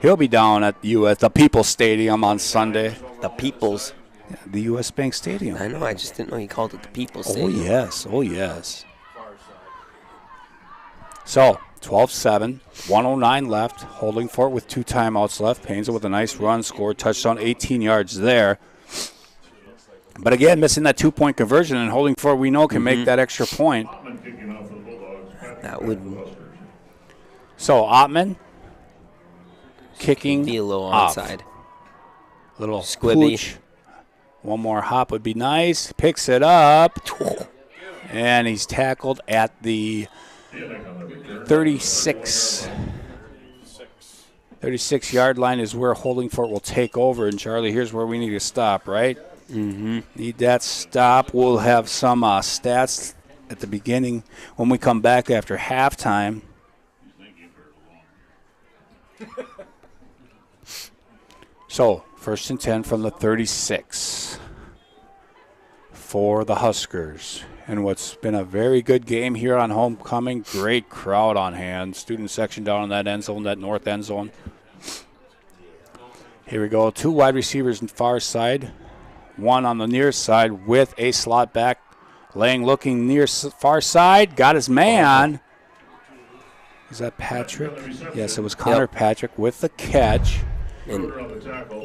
[SPEAKER 1] He'll be down at the People's Stadium on Sunday.
[SPEAKER 2] The People's?
[SPEAKER 1] Yeah, the U.S. Bank Stadium.
[SPEAKER 2] I know. I just didn't know he called it the People's Stadium.
[SPEAKER 1] Oh, yes. Oh, yes. So, 12-7, 109 left. Holdingford with 2 timeouts left. Paynesville with a nice run, scored touchdown, 18 yards there. But again, missing that 2-point conversion, and Holdingford we know can make that extra point.
[SPEAKER 2] That would.
[SPEAKER 1] So Ottman kicking
[SPEAKER 2] be a little
[SPEAKER 1] off.
[SPEAKER 2] onside.
[SPEAKER 1] Little
[SPEAKER 2] squibby.
[SPEAKER 1] Pooch. One more hop would be nice. Picks it up, and he's tackled at the 36-yard line is where Holdingford will take over. And Charlie, here's where we need to stop, right?
[SPEAKER 2] Mm-hmm.
[SPEAKER 1] Need that stop. We'll have some stats at the beginning when we come back after halftime. So, 1st and 10 from the 36 for the Huskers. And what's been a very good game here on homecoming. Great crowd on hand. Student section down in that end zone, that north end zone. Here we go. 2 wide receivers on far side. 1 on the near side with a slot back. Lang looking near far side. Got his man. Is that Patrick? Yes, it was Connor Patrick with the catch.
[SPEAKER 2] And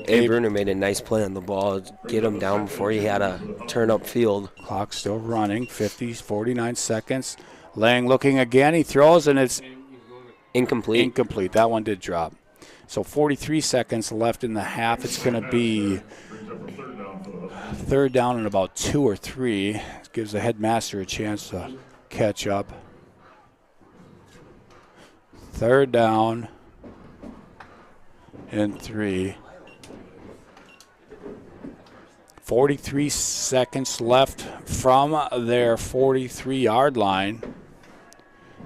[SPEAKER 2] Abe Bruner made a nice play on the ball, get him down before he had a turn up field.
[SPEAKER 1] Clock still running, 49 seconds. Lang looking again, he throws, and it's
[SPEAKER 2] incomplete.
[SPEAKER 1] Incomplete. That one did drop. So 43 seconds left in the half. It's going to be third down and about 2 or 3. It gives the headmaster a chance to catch up. Third down and 3. 43 seconds left from their 43-yard line.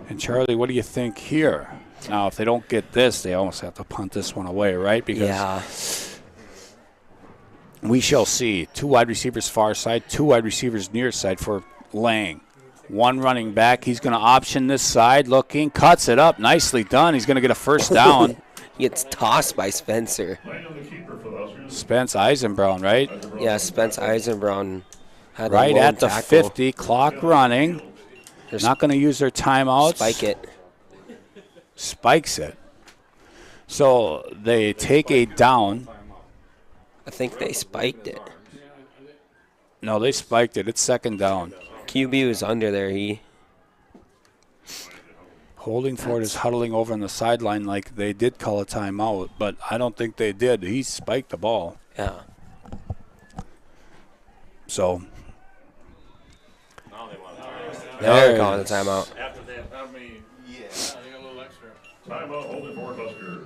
[SPEAKER 1] And Charlie, what do you think here? Now, if they don't get this, they almost have to punt this one away, right? Because we shall see 2 wide receivers far side, 2 wide receivers near side for Lang. 1 running back. He's going to option this side, looking, cuts it up. Nicely done. He's going to get a first down.
[SPEAKER 2] He gets tossed by Spencer.
[SPEAKER 1] Spence Eisenbrown, right?
[SPEAKER 2] Yeah, Spence Eisenbrown had
[SPEAKER 1] right
[SPEAKER 2] a
[SPEAKER 1] at the
[SPEAKER 2] tackle.
[SPEAKER 1] 50, clock running. They're not going to use their timeouts.
[SPEAKER 2] Spike it.
[SPEAKER 1] Spikes it. So they take a down.
[SPEAKER 2] I think they spiked it.
[SPEAKER 1] No, they spiked it. It's second down.
[SPEAKER 2] QB was under there.
[SPEAKER 1] Holdingford is huddling over on the sideline like they did call a timeout, but I don't think they did. He spiked the ball.
[SPEAKER 2] Yeah.
[SPEAKER 1] So.
[SPEAKER 2] Now they're calling the timeout.
[SPEAKER 9] Timeout, Holdingford Huskers.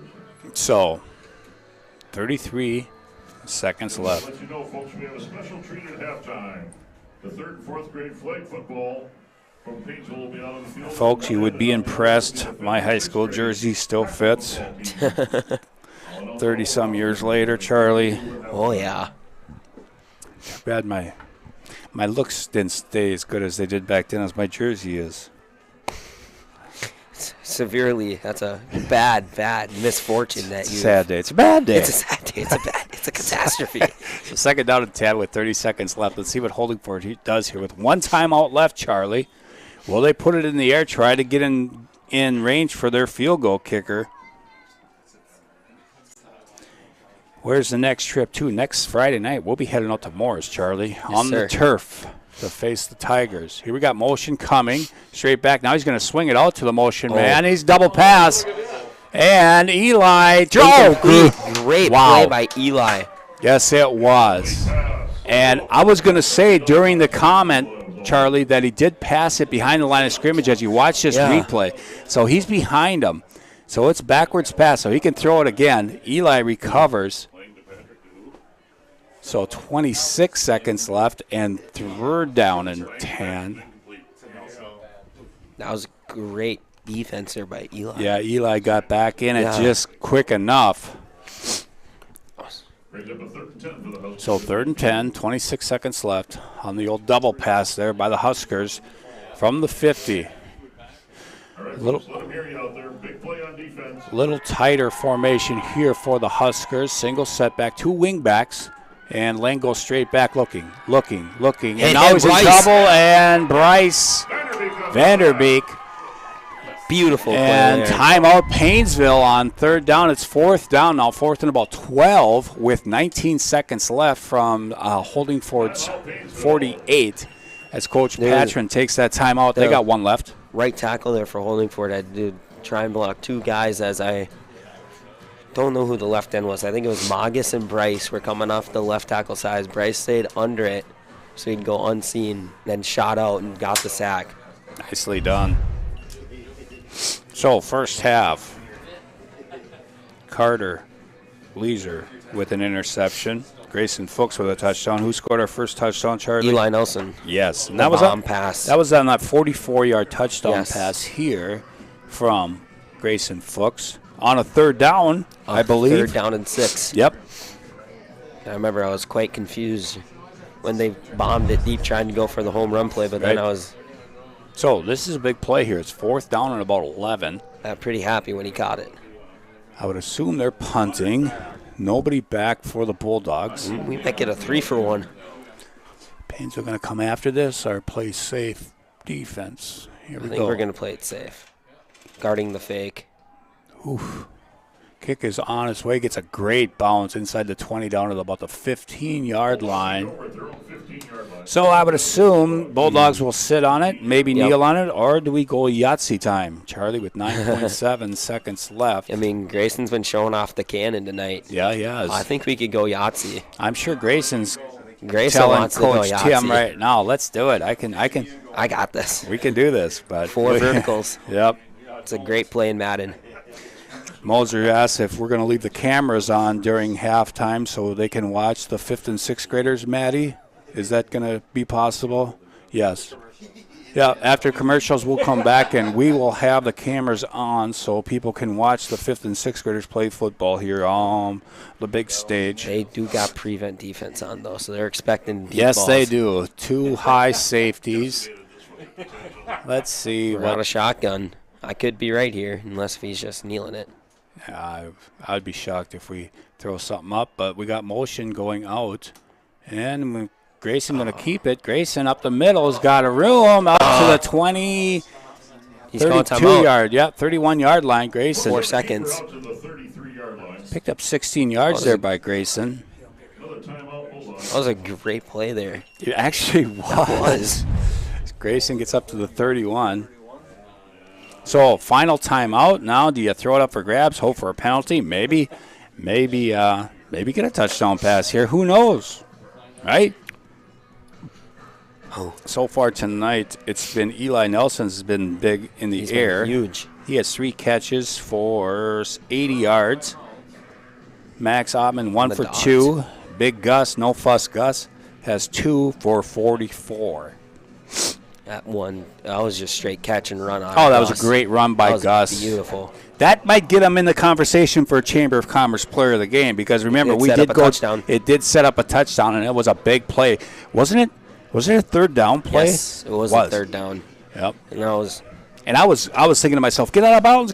[SPEAKER 1] So, 33 seconds left.
[SPEAKER 9] Let you know, folks, we have a special treat at halftime. The 3rd and 4th grade flag football from Paynesville will be out on the field.
[SPEAKER 1] Folks, you would be impressed. My high school jersey still fits. 30-some years later, Charlie.
[SPEAKER 2] Oh, yeah.
[SPEAKER 1] Bad my looks didn't stay as good as they did back then as my jersey is.
[SPEAKER 2] Severely, that's a bad misfortune that you.
[SPEAKER 1] Sad day. It's a bad day.
[SPEAKER 2] It's a sad day. It's a catastrophe.
[SPEAKER 1] So second down and 10 with 30 seconds left. Let's see what Holdingford does here with 1 timeout left, Charlie. Will they put it in the air, try to get in range for their field goal kicker? Where's the next trip to? Next Friday night, we'll be heading out to Morris, Charlie, on the turf to face the Tigers. Here we got motion coming. Straight back. Now he's going to swing it out to the motion man. He's double pass. And Eli.
[SPEAKER 2] Great play by Eli.
[SPEAKER 1] Yes, it was. And I was going to say during the comment, Charlie, that he did pass it behind the line of scrimmage as you watch this replay. So he's behind him. So it's backwards pass, so he can throw it again. Eli recovers. So 26 seconds left, and 3rd down and 10.
[SPEAKER 2] That was great defense there by Eli.
[SPEAKER 1] Yeah, Eli got back in it just quick enough. So 3rd and 10, 26 seconds left on the old double pass there by the Huskers from the 50. Little tighter formation here for the Huskers. Single setback, 2 wing backs. And Lang goes straight back looking. And now he's in trouble. And Bryce Vanderbeek.
[SPEAKER 2] Beautiful play
[SPEAKER 1] and
[SPEAKER 2] there.
[SPEAKER 1] Timeout Paynesville on 3rd down. It's 4th down now. 4th and about 12 with 19 seconds left from Holdingford's 48 as Coach Patron takes that timeout. They got 1 left.
[SPEAKER 2] Right tackle there for Holdingford. I did try and block 2 guys as I don't know who the left end was. I think it was Magus and Bryce were coming off the left tackle side. Bryce stayed under it so he'd go unseen, then shot out and got the sack.
[SPEAKER 1] Nicely done. So first half, Carter Leeser with an interception. Grayson Fuchs with a touchdown. Who scored our first touchdown, Charlie?
[SPEAKER 2] Eli Nelson.
[SPEAKER 1] Yes. And
[SPEAKER 2] that was on pass.
[SPEAKER 1] That was on that 44-yard touchdown pass here from Grayson Fuchs. On a 3rd down, I believe.
[SPEAKER 2] 3rd down and 6.
[SPEAKER 1] Yep.
[SPEAKER 2] I remember I was quite confused when they bombed it deep trying to go for the home run play, but then I was...
[SPEAKER 1] So this is a big play here. It's 4th down and about 11.
[SPEAKER 2] I'm pretty happy when he caught it.
[SPEAKER 1] I would assume they're punting. Nobody back for the Bulldogs.
[SPEAKER 2] We might get a 3-for-1.
[SPEAKER 1] Paynesville going to come after this or play safe defense? Here we go.
[SPEAKER 2] I think we're going to play it safe. Guarding the fake.
[SPEAKER 1] Oof. Kick is on its way. Gets a great bounce inside the 20 down to about the 15-yard line. So I would assume Bulldogs will sit on it, maybe kneel on it, or do we go Yahtzee time? Charlie, with 9.7 seconds left.
[SPEAKER 2] I mean, Grayson's been showing off the cannon tonight.
[SPEAKER 1] Yeah, he has.
[SPEAKER 2] I think we could go Yahtzee.
[SPEAKER 1] I'm sure Grayson
[SPEAKER 2] telling
[SPEAKER 1] Coach Tim right now, let's do it.
[SPEAKER 2] I got this.
[SPEAKER 1] We can do this. But
[SPEAKER 2] 4 verticals.
[SPEAKER 1] Yep.
[SPEAKER 2] It's a great play in Madden.
[SPEAKER 1] Moser asks if we're going to leave the cameras on during halftime so they can watch the 5th and 6th graders, Maddie. Is that going to be possible? Yes. Yeah, after commercials, we'll come back and we will have the cameras on so people can watch the 5th and 6th graders play football here on the big stage.
[SPEAKER 2] They do got prevent defense on, though, so they're expecting deep
[SPEAKER 1] Yes,
[SPEAKER 2] balls.
[SPEAKER 1] they do. 2 high safeties. Let's see.
[SPEAKER 2] We're out of shotgun. I could be right here, unless if he's just kneeling it.
[SPEAKER 1] I'd be shocked if we throw something up, but we got motion going out. And Grayson going to keep it. Grayson up the middle has got a room up to the 20,
[SPEAKER 2] He's
[SPEAKER 1] 32-yard. Yep, 31-yard line, Grayson.
[SPEAKER 2] 4 seconds.
[SPEAKER 1] Picked up 16 yards there by Grayson.
[SPEAKER 2] That was a great play there.
[SPEAKER 1] It actually was. Grayson gets up to the 31. So, final timeout. Now, do you throw it up for grabs, hope for a penalty? Maybe get a touchdown pass here. Who knows, right?
[SPEAKER 2] Oh.
[SPEAKER 1] So far tonight, it's been Eli Nelson's been big in the air.
[SPEAKER 2] Huge.
[SPEAKER 1] He has 3 catches for 80 yards. Max Ottman 1 for 2. Big Gus, no fuss Gus, has 2 for 44.
[SPEAKER 2] That one, that was just straight catch and run.
[SPEAKER 1] That was a great run by Gus.
[SPEAKER 2] Beautiful.
[SPEAKER 1] That might get him in the conversation for Chamber of Commerce Player of the Game because remember we did go.
[SPEAKER 2] Touchdown.
[SPEAKER 1] It did set up a touchdown and it was a big play, wasn't it? Was it a third down play?
[SPEAKER 2] Yes, it was a third down.
[SPEAKER 1] Yep.
[SPEAKER 2] And I was
[SPEAKER 1] thinking to myself, get out of bounds,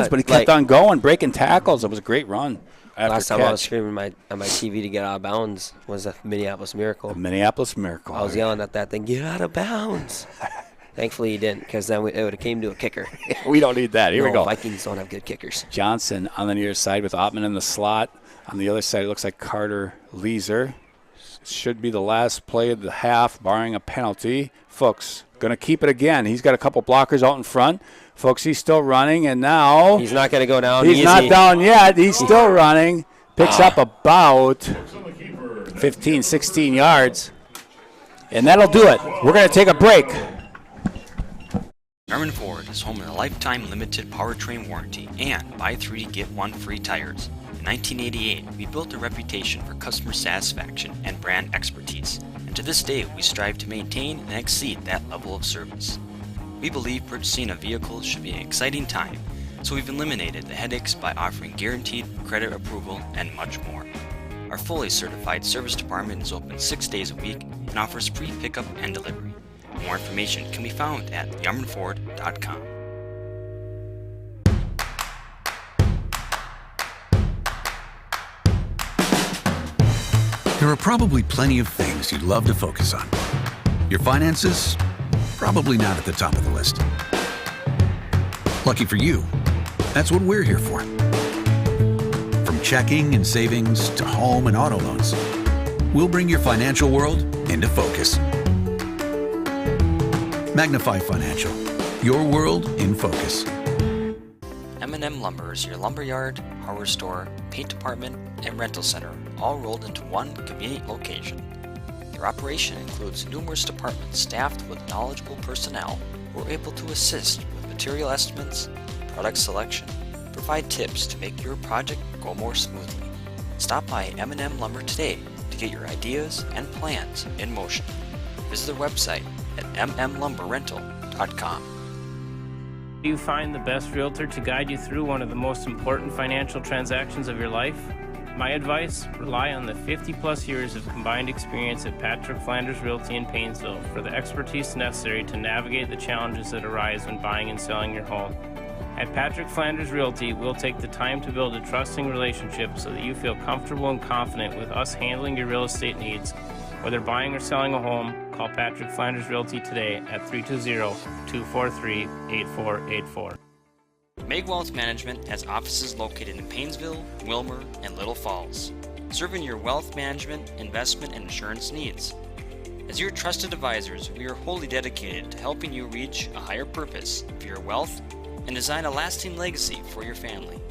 [SPEAKER 1] but he kept on going, breaking tackles. It was a great run.
[SPEAKER 2] Last time I was screaming on my TV to get out of bounds was the Minneapolis Miracle.
[SPEAKER 1] The Minneapolis Miracle.
[SPEAKER 2] I was yelling at that thing, get out of bounds. Thankfully he didn't, because then it would have came to a kicker.
[SPEAKER 1] We don't need that. Here we go.
[SPEAKER 2] Vikings don't have good kickers.
[SPEAKER 1] Johnson on the near side with Ottman in the slot. On the other side, it looks like Carter Leeser. Should be the last play of the half, barring a penalty. Fuchs going to keep it again. He's got a couple blockers out in front. Fuchs, he's still running, and now
[SPEAKER 2] he's not going to go down.
[SPEAKER 1] He's not down yet. He's still running. Picks up about 15, 16 yards. And that'll do it. We're going to take a break.
[SPEAKER 3] Norman Ford is home to a lifetime limited powertrain warranty and buy 3 get 1 free tires. In 1988, we built a reputation for customer satisfaction and brand expertise, and to this day we strive to maintain and exceed that level of service. We believe purchasing a vehicle should be an exciting time, so we've eliminated the headaches by offering guaranteed credit approval and much more. Our fully certified service department is open 6 days a week and offers free pickup and delivery. More information can be found at yarmanford.com.
[SPEAKER 4] There are probably plenty of things you'd love to focus on. Your finances? Probably not at the top of the list. Lucky for you, that's what we're here for. From checking and savings to home and auto loans, we'll bring your financial world into focus. Magnify Financial, your world in focus.
[SPEAKER 3] M&M Lumber is your lumberyard, hardware store, paint department, and rental center, all rolled into one convenient location. Their operation includes numerous departments staffed with knowledgeable personnel who are able to assist with material estimates, product selection, provide tips to make your project go more smoothly. Stop by M&M Lumber today to get your ideas and plans in motion. Visit their website at mmlumberrental.com.
[SPEAKER 5] Do you find the best realtor to guide you through one of the most important financial transactions of your life? My advice, rely on the 50-plus years of combined experience at Patrick Flanders Realty in Paynesville for the expertise necessary to navigate the challenges that arise when buying and selling your home. At Patrick Flanders Realty, we'll take the time to build a trusting relationship so that you feel comfortable and confident with us handling your real estate needs. Whether buying or selling a home, call Patrick Flanders Realty today at 320-243-8484.
[SPEAKER 3] Meg Wealth Management has offices located in Paynesville, Wilmer, and Little Falls, serving your wealth management, investment, and insurance needs. As your trusted advisors, we are wholly dedicated to helping you reach a higher purpose for your wealth and design a lasting legacy for your family.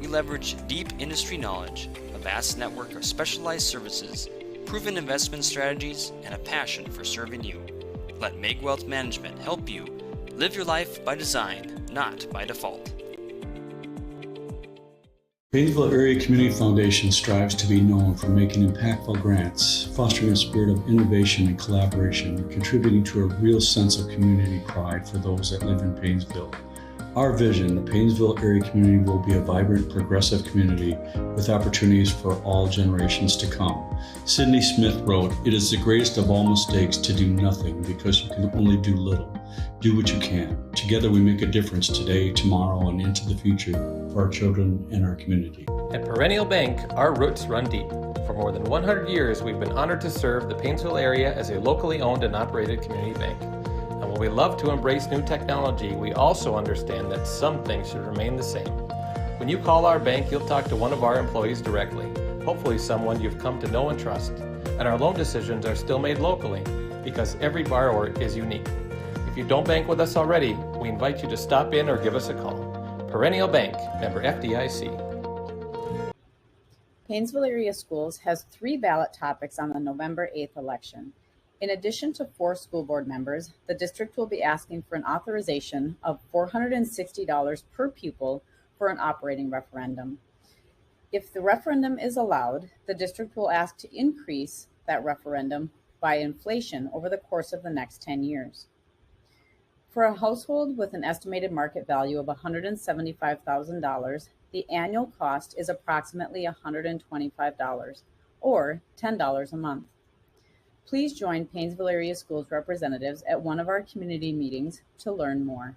[SPEAKER 3] We leverage deep industry knowledge, a vast network of specialized services, proven investment strategies, and a passion for serving you. Let Meg Wealth Management help you live your life by design, not by default.
[SPEAKER 6] Paynesville Area Community Foundation strives to be known for making impactful grants, fostering a spirit of innovation and collaboration, and contributing to a real sense of community pride for those that live in Paynesville. Our vision, the Paynesville area community will be a vibrant, progressive community with opportunities for all generations to come. Sidney Smith wrote, "It is the greatest of all mistakes to do nothing because you can only do little. Do what you can. Together we make a difference today, tomorrow, and into the future for our children and our community."
[SPEAKER 7] At Perennial Bank, our roots run deep. For more than 100 years, we've been honored to serve the Paynesville area as a locally owned and operated community bank. And while we love to embrace new technology, we also understand that some things should remain the same. When you call our bank, you'll talk to one of our employees directly, hopefully someone you've come to know and trust. And our loan decisions are still made locally because every borrower is unique. If you don't bank with us already, we invite you to stop in or give us a call. Perennial Bank, member FDIC.
[SPEAKER 10] Paynesville Area Schools has 3 ballot topics on the November 8th election. In addition to 4 school board members, the district will be asking for an authorization of $460 per pupil for an operating referendum. If the referendum is allowed, the district will ask to increase that referendum by inflation over the course of the next 10 years. For a household with an estimated market value of $175,000, the annual cost is approximately $125, or $10 a month. Please join Paynesville Area Schools representatives at one of our community meetings to learn more.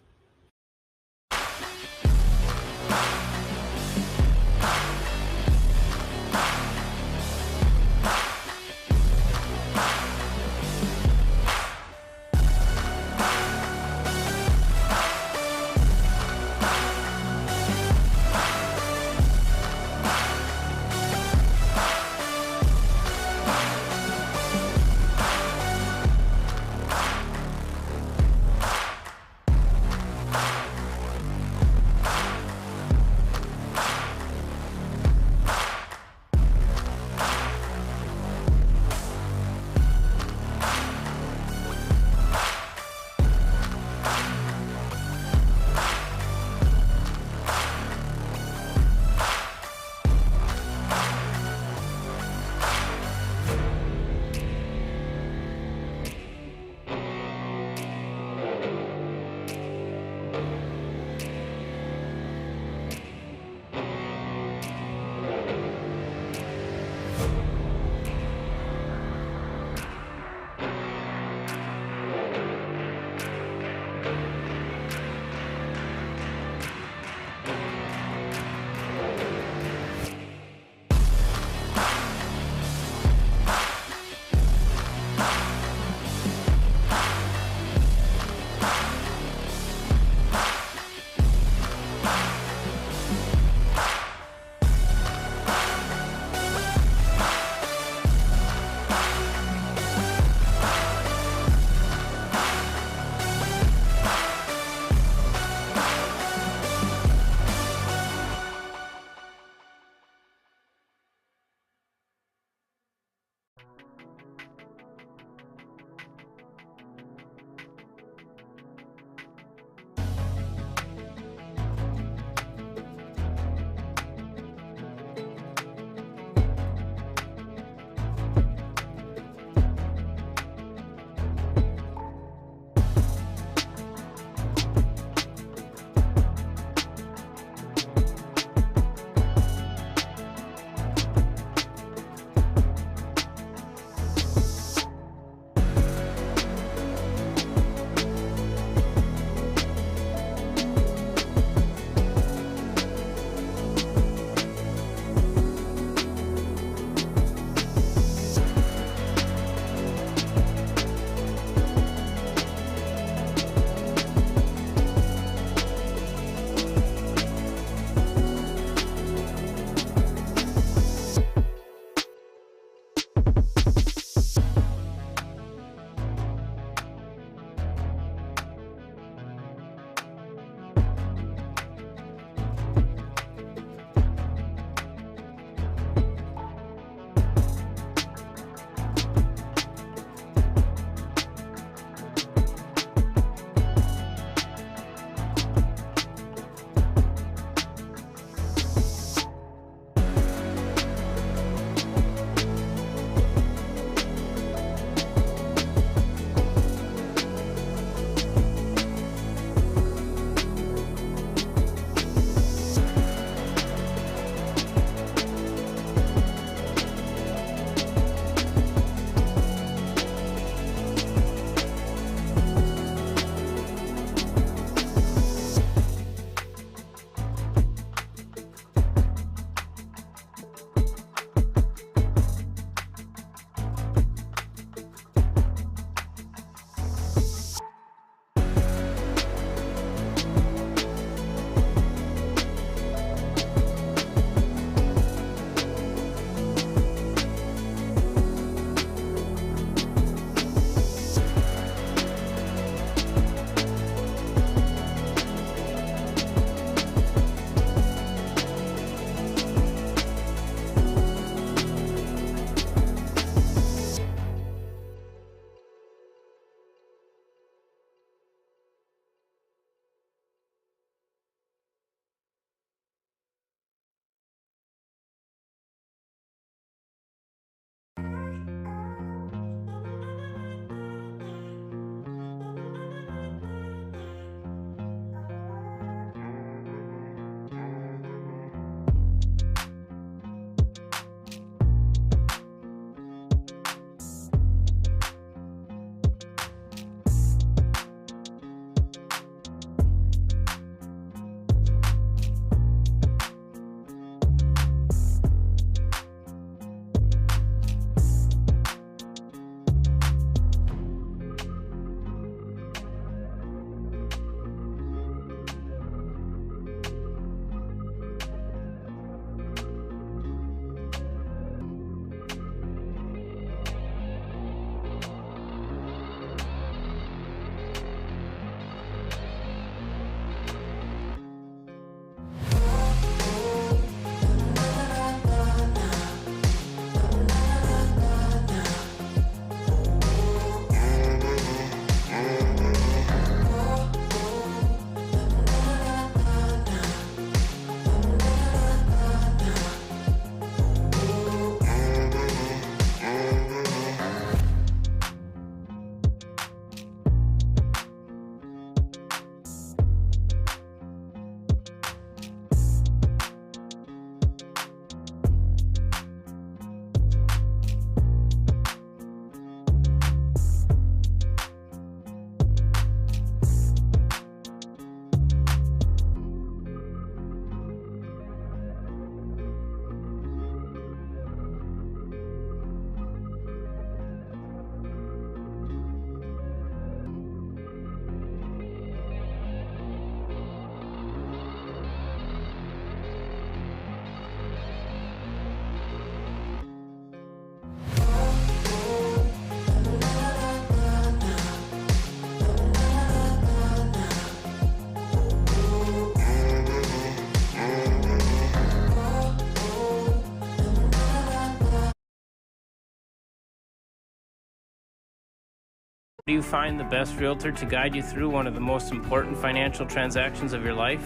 [SPEAKER 5] Do you find the best realtor to guide you through one of the most important financial transactions of your life?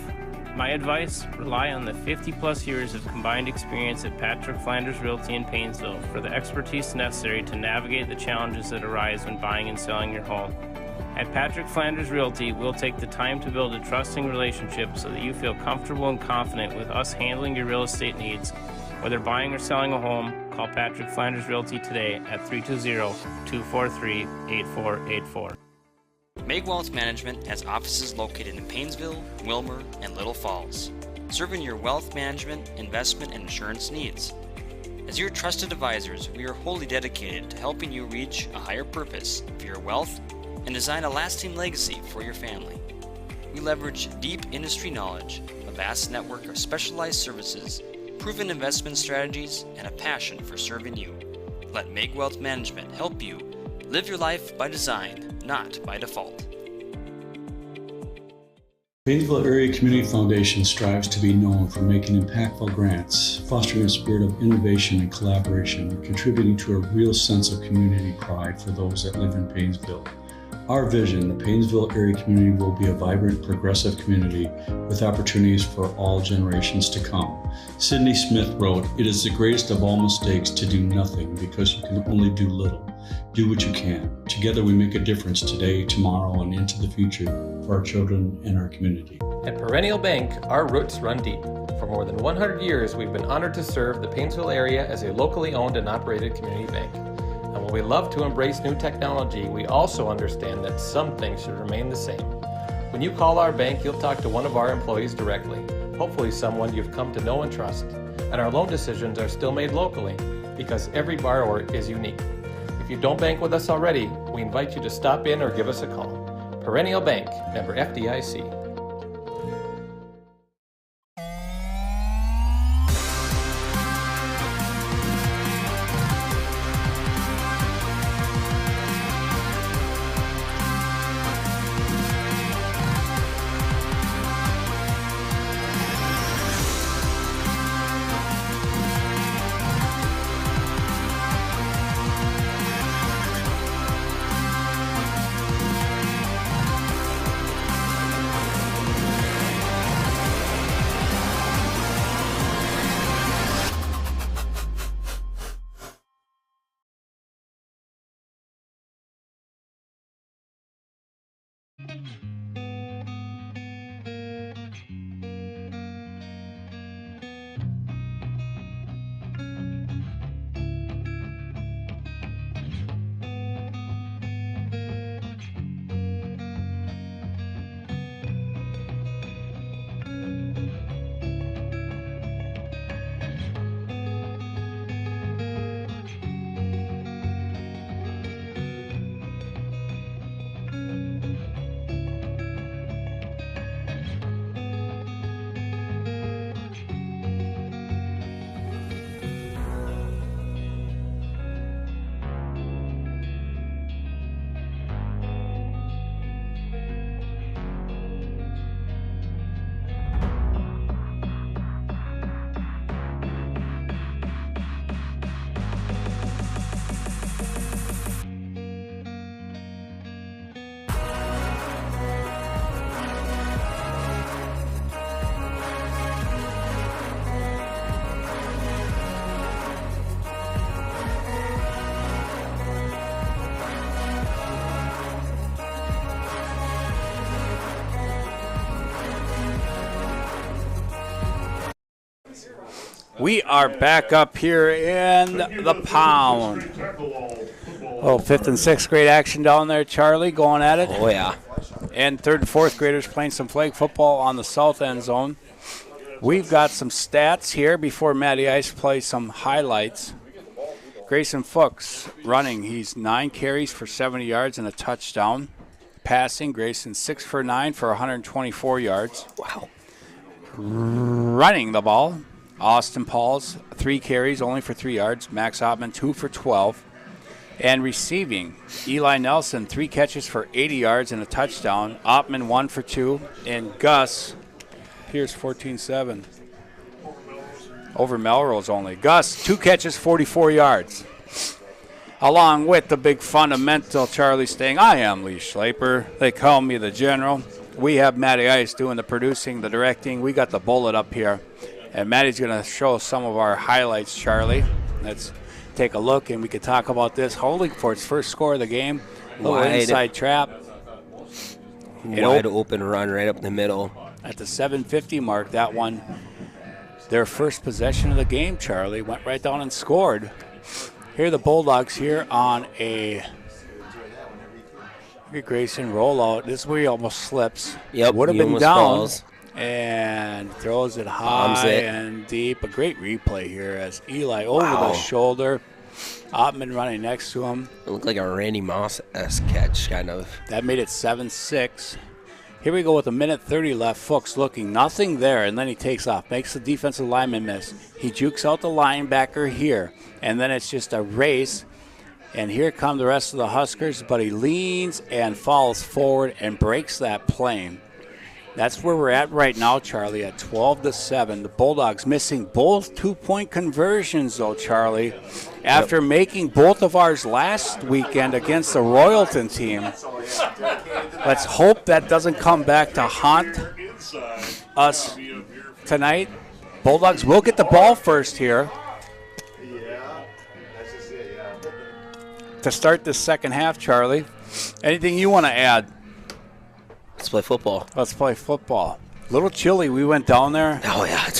[SPEAKER 5] My advice, rely on the 50-plus years of combined experience at Patrick Flanders Realty in Paynesville for the expertise necessary to navigate the challenges that arise when buying and selling your home. At Patrick Flanders Realty, we'll take the time to build a trusting relationship so that you feel comfortable and confident with us handling your real estate needs. Whether buying or selling a home, call Patrick Flanders Realty today at 320-243-8484.
[SPEAKER 3] Meg Wealth Management has offices located in Paynesville, Wilmer, and Little Falls, serving your wealth management, investment, and insurance needs. As your trusted advisors, we are wholly dedicated to helping you reach a higher purpose for your wealth and design a lasting legacy for your family. We leverage deep industry knowledge, a vast network of specialized services, proven investment strategies, and a passion for serving you. Let Meg Wealth Management help you live your life by design, not by default.
[SPEAKER 6] Paynesville Area Community Foundation strives to be known for making impactful grants, fostering a spirit of innovation and collaboration, and contributing to a real sense of community pride for those that live in Paynesville. Our vision, the Paynesville area community will be a vibrant, progressive community with opportunities for all generations to come. Sidney Smith wrote, "It is the greatest of all mistakes to do nothing because you can only do little. Do what you can. Together we make a difference today, tomorrow, and into the future for our children and our community."
[SPEAKER 7] At Perennial Bank, our roots run deep. For more than 100 years, we've been honored to serve the Paynesville area as a locally owned and operated community bank. And while we love to embrace new technology, we also understand that some things should remain the same. When you call our bank, you'll talk to one of our employees directly, hopefully someone you've come to know and trust. And our loan decisions are still made locally because every borrower is unique. If you don't bank with us already, we invite you to stop in or give us a call. Perennial Bank, member FDIC.
[SPEAKER 1] We are back up here in the pound. Oh, 5th and 6th grade action down there, Charlie, going at it.
[SPEAKER 2] Oh, yeah.
[SPEAKER 1] And 3rd and 4th graders playing some flag football on the south end zone. We've got some stats here before Matty Ice plays some highlights. Grayson Fuchs running. He's 9 carries for 70 yards and a touchdown. Passing, Grayson 6 for 9 for 124 yards.
[SPEAKER 2] Wow.
[SPEAKER 1] Running the ball, Austin Pauls, 3 carries, only for 3 yards. Max Ottman, 2 for 12. And receiving, Eli Nelson, 3 catches for 80 yards and a touchdown. Ottman, 1 for 2. And Gus Pierce, 14-7. Over Melrose only. Gus, 2 catches, 44 yards. Along with the big fundamental Charlie Stang, I am Lee Schleiper. They call me the General. We have Matty Ice doing the producing, the directing. We got the bullet up here. And Matty's going to show some of our highlights, Charlie. Let's take a look, and we can talk about this. Holdingford's first score of the game. Little inside trap.
[SPEAKER 2] Wide open run right up the middle.
[SPEAKER 1] At the 7:50 mark, that one, their first possession of the game, Charlie, went right down and scored. Here are the Bulldogs here on a Grayson rollout. This is where he almost slips.
[SPEAKER 2] Yep,
[SPEAKER 1] would have
[SPEAKER 2] he
[SPEAKER 1] been
[SPEAKER 2] almost
[SPEAKER 1] down.
[SPEAKER 2] falls.
[SPEAKER 1] And throws it high and deep. A great replay here as Eli over the shoulder. Ottman running next to him.
[SPEAKER 2] It looked like a Randy Moss-esque catch, kind of.
[SPEAKER 1] That made it 7-6. Here we go with a minute 30 left. Fuchs looking, nothing there, and then he takes off. Makes the defensive lineman miss. He jukes out the linebacker here, and then it's just a race. And here come the rest of the Huskers, but he leans and falls forward and breaks that plane. That's where we're at right now, Charlie, at 12-7. The Bulldogs missing both two-point conversions, though, Charlie, after making both of ours last weekend against the Royalton team. Let's hope that doesn't come back to haunt us tonight. Bulldogs will get the ball first here to start this second half, Charlie. Anything you want to add?
[SPEAKER 2] Let's play football.
[SPEAKER 1] Let's play football. A little chilly. We went down there.
[SPEAKER 2] Oh, yeah.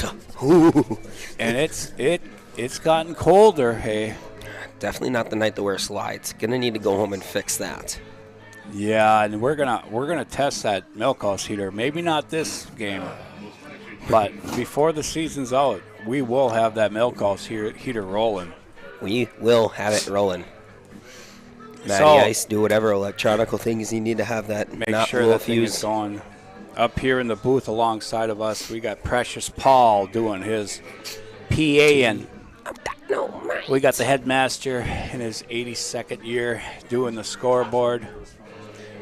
[SPEAKER 1] And it's gotten colder, hey.
[SPEAKER 2] Definitely not the night to wear slides. Gonna need to go home and fix that.
[SPEAKER 1] Yeah, and we're gonna test that milk house heater. Maybe not this game, but before the season's out, we will have that milk house heater rolling.
[SPEAKER 2] We will have it rolling. Matty Ice, do whatever electronical things you need to have that.
[SPEAKER 1] Make sure that thing is going. Up here in the booth alongside of us, we got Precious Paul doing his PA-ing. We got the headmaster in his 82nd year doing the scoreboard.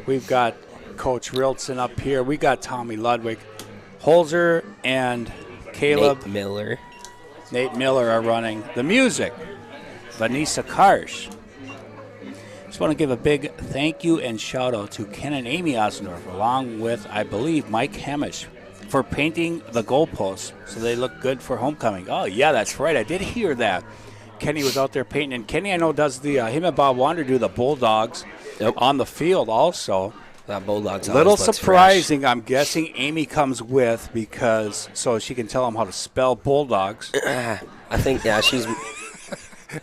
[SPEAKER 1] We've got Coach Rilson up here. We got Tommy Ludwig. Holzer and Caleb Nate Miller are running the music. Vanessa Karsh. Just want to give a big thank you and shout out to Ken and Amy Osendorf, along with, I believe, Mike Hamish, for painting the goalposts so they look good for homecoming. Oh, yeah, that's right. I did hear that. Kenny was out there painting. And Kenny, I know, does him and Bob Wander do the Bulldogs on the field also.
[SPEAKER 2] That Bulldogs
[SPEAKER 1] little surprising, fresh. I'm guessing Amy comes with because so she can tell them how to spell Bulldogs.
[SPEAKER 2] I think, she's...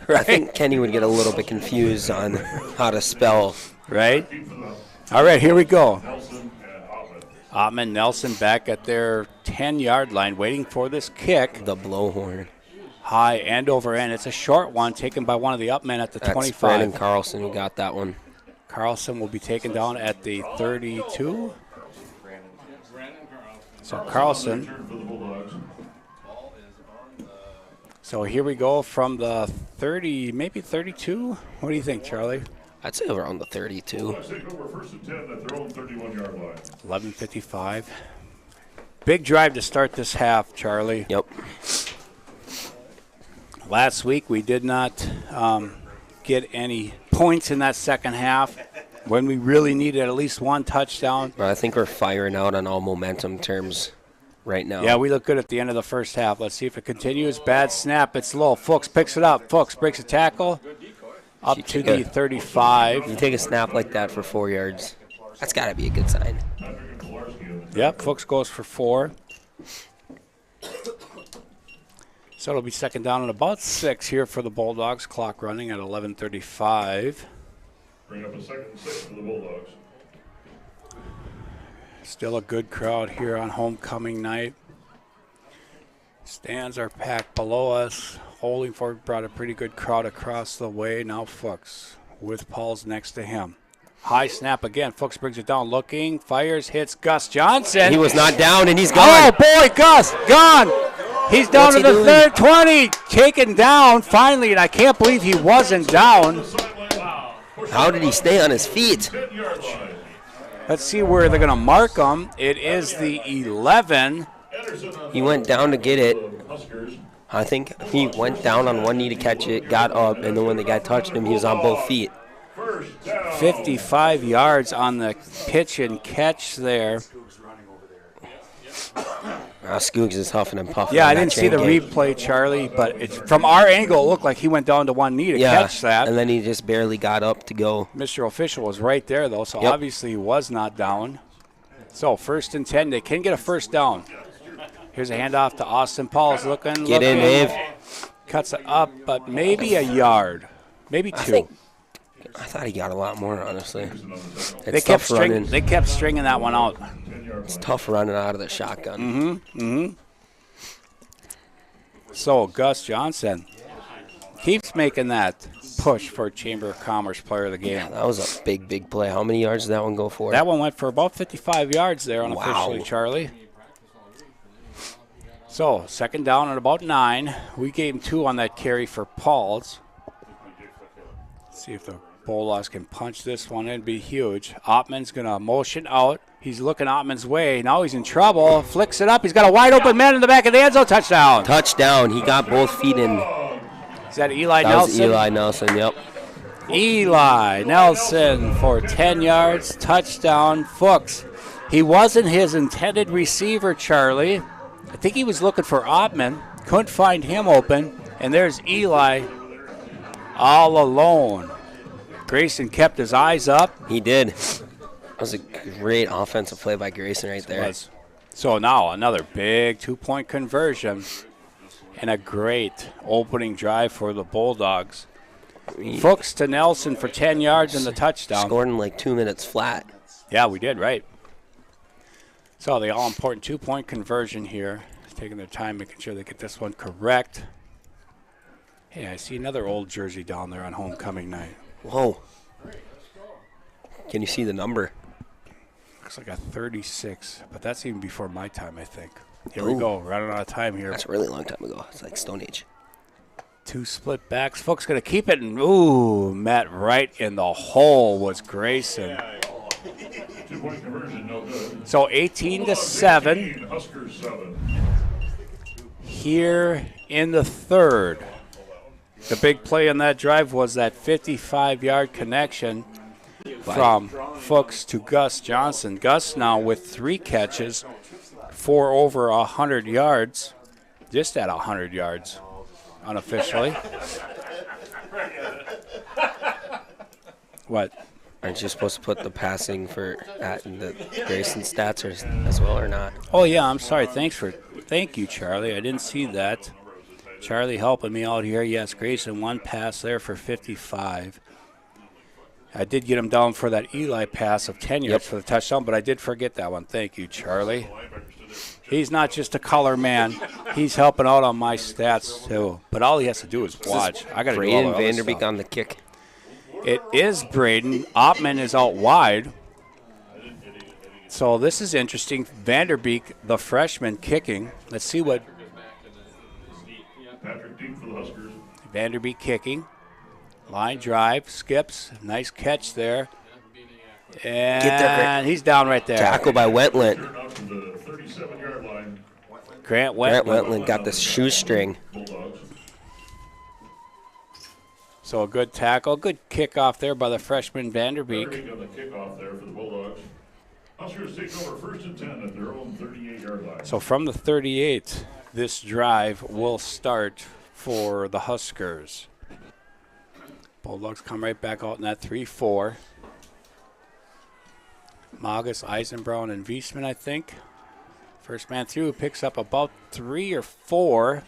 [SPEAKER 2] Right. I think Kenny would get a little bit confused on how to spell.
[SPEAKER 1] Right? All right, here we go. Ottman Nelson back at their 10-yard line waiting for this kick.
[SPEAKER 2] The blowhorn.
[SPEAKER 1] High end over end. It's a short one taken by one of the upmen at the 25.
[SPEAKER 2] Brandon Carlson who got that one.
[SPEAKER 1] Carlson will be taken down at the 32. So Carlson. So here we go from the 30, maybe 32. What do you think, Charlie?
[SPEAKER 2] I'd say around the 32.
[SPEAKER 1] 11:55. Big drive to start this half, Charlie.
[SPEAKER 2] Yep.
[SPEAKER 1] Last week we did not get any points in that second half when we really needed at least one touchdown.
[SPEAKER 2] But I think we're firing out on all momentum terms right now.
[SPEAKER 1] Yeah, we look good at the end of the first half. Let's see if it continues. Bad snap. It's low. Fuchs picks it up. Fuchs breaks a tackle up to the 35.
[SPEAKER 2] You take a snap like that for 4 yards. That's got to be a good sign.
[SPEAKER 1] Yep, Fuchs goes for 4. So it'll be second down and about 6 here for the Bulldogs. Clock running at 11:35.
[SPEAKER 9] Bring up a second and 6 for the Bulldogs.
[SPEAKER 1] Still a good crowd here on homecoming night. Stands are packed below us. Holdingford brought a pretty good crowd across the way. Now Fuchs with Paul's next to him. High snap again. Fuchs brings it down. Looking, fires, hits Gus Johnson.
[SPEAKER 2] He was not down, and he's gone.
[SPEAKER 1] Oh, boy, Gus, gone. He's down to the third 20. Taken down finally, and I can't believe he wasn't down.
[SPEAKER 2] How did he stay on his feet?
[SPEAKER 1] Let's see where they're going to mark him. It is the 11.
[SPEAKER 2] He went down to get it. I think he went down on one knee to catch it, got up, and then when the guy touched him, he was on both feet.
[SPEAKER 1] 55 yards on the pitch and catch there.
[SPEAKER 2] Skoogs is huffing and puffing.
[SPEAKER 1] Yeah, I didn't see the replay, Charlie, but from our angle, it looked like he went down to one knee to catch that.
[SPEAKER 2] And then he just barely got up to go.
[SPEAKER 1] Mr. Official was right there, though, so obviously he was not down. So 1st and 10, they can get a first down. Here's a handoff to Austin Paul's looking.
[SPEAKER 2] Get in, Dave.
[SPEAKER 1] Cuts it up, but maybe a yard, maybe 2.
[SPEAKER 2] I thought he got a lot more, honestly.
[SPEAKER 1] They kept stringing that one out.
[SPEAKER 2] It's tough running out of the shotgun.
[SPEAKER 1] So Gus Johnson keeps making that push for Chamber of Commerce Player of the Game.
[SPEAKER 2] Yeah, that was a big, big play. How many yards did that one go for?
[SPEAKER 1] That one went for about 55 yards there unofficially, Charlie. So 2nd down at about 9. We gave him 2 on that carry for Pauls. Let's see if the Bulldogs can punch this one in. It'd be huge. Ottman's going to motion out. He's looking Ottman's way. Now he's in trouble. Flicks it up. He's got a wide open man in the back of the end zone. Touchdown.
[SPEAKER 2] Touchdown. He got both feet in.
[SPEAKER 1] Is that Eli Nelson?
[SPEAKER 2] That was Eli Nelson, yep.
[SPEAKER 1] Eli Nelson for 10 yards. Touchdown. Fuchs. He wasn't his intended receiver, Charlie. I think he was looking for Ottman. Couldn't find him open. And there's Eli all alone. Grayson kept his eyes up.
[SPEAKER 2] He did. That was a great offensive play by Grayson right there.
[SPEAKER 1] So now another big 2-point conversion and a great opening drive for the Bulldogs. Fuchs to Nelson for 10 yards and the touchdown.
[SPEAKER 2] Scored in like 2 minutes flat.
[SPEAKER 1] Yeah, we did, right. So the all-important 2-point conversion here. Taking their time, making sure they get this one correct. Hey, I see another old jersey down there on homecoming night.
[SPEAKER 2] Whoa. Can you see the number?
[SPEAKER 1] Looks like a 36, but that's even before my time, I think. Here we go, running out of time here.
[SPEAKER 2] That's a really long time ago. It's like Stone Age.
[SPEAKER 1] 2 split backs. Fuchs going to keep it, and met right in the hole was Grayson.
[SPEAKER 9] 2-point conversion, no good.
[SPEAKER 1] So 18-7.
[SPEAKER 9] Huskers 7.
[SPEAKER 1] Here in the 3rd. The big play on that drive was that 55-yard connection from Fuchs to Gus Johnson. Gus now with 3 catches for over 100 yards, just at 100 yards unofficially. What?
[SPEAKER 2] Aren't you supposed to put the passing for that in the Grayson stats as well or not?
[SPEAKER 1] Oh, yeah, I'm sorry. Thank you, Charlie. I didn't see that. Charlie helping me out here. Yes, Grayson, 1 pass there for 55. I did get him down for that Eli pass of 10 yards for the touchdown, but I did forget that one. Thank you, Charlie. He's not just a color man. He's helping out on my stats, too. But all he has to do is watch. I got to do all the other
[SPEAKER 2] Vanderbeek
[SPEAKER 1] stuff.
[SPEAKER 2] on the kick.
[SPEAKER 1] It is Braden. Ottman is out wide. So this is interesting. Vanderbeek, the freshman, kicking. Let's see what
[SPEAKER 9] Patrick Deep for the Huskers.
[SPEAKER 1] Vanderbeek kicking. Line drive, skips. Nice catch there. And he's down right there.
[SPEAKER 2] Tackle by Wetland.
[SPEAKER 9] Out to the 37-yard line.
[SPEAKER 1] Grant Wetland.
[SPEAKER 2] Got the shoestring.
[SPEAKER 9] Bulldogs.
[SPEAKER 1] So a good tackle. Good kickoff there by the freshman Vanderbeek.
[SPEAKER 9] On the kickoff there for the Bulldogs. Huskers take over 1st and 10 at their own 38-yard line.
[SPEAKER 1] So from the 38, this drive will start for the Huskers. Bulldogs come right back out in that 3-4. Magus, Eisenbrown, and Wiesman, I think. First man through picks up about 3 or 4.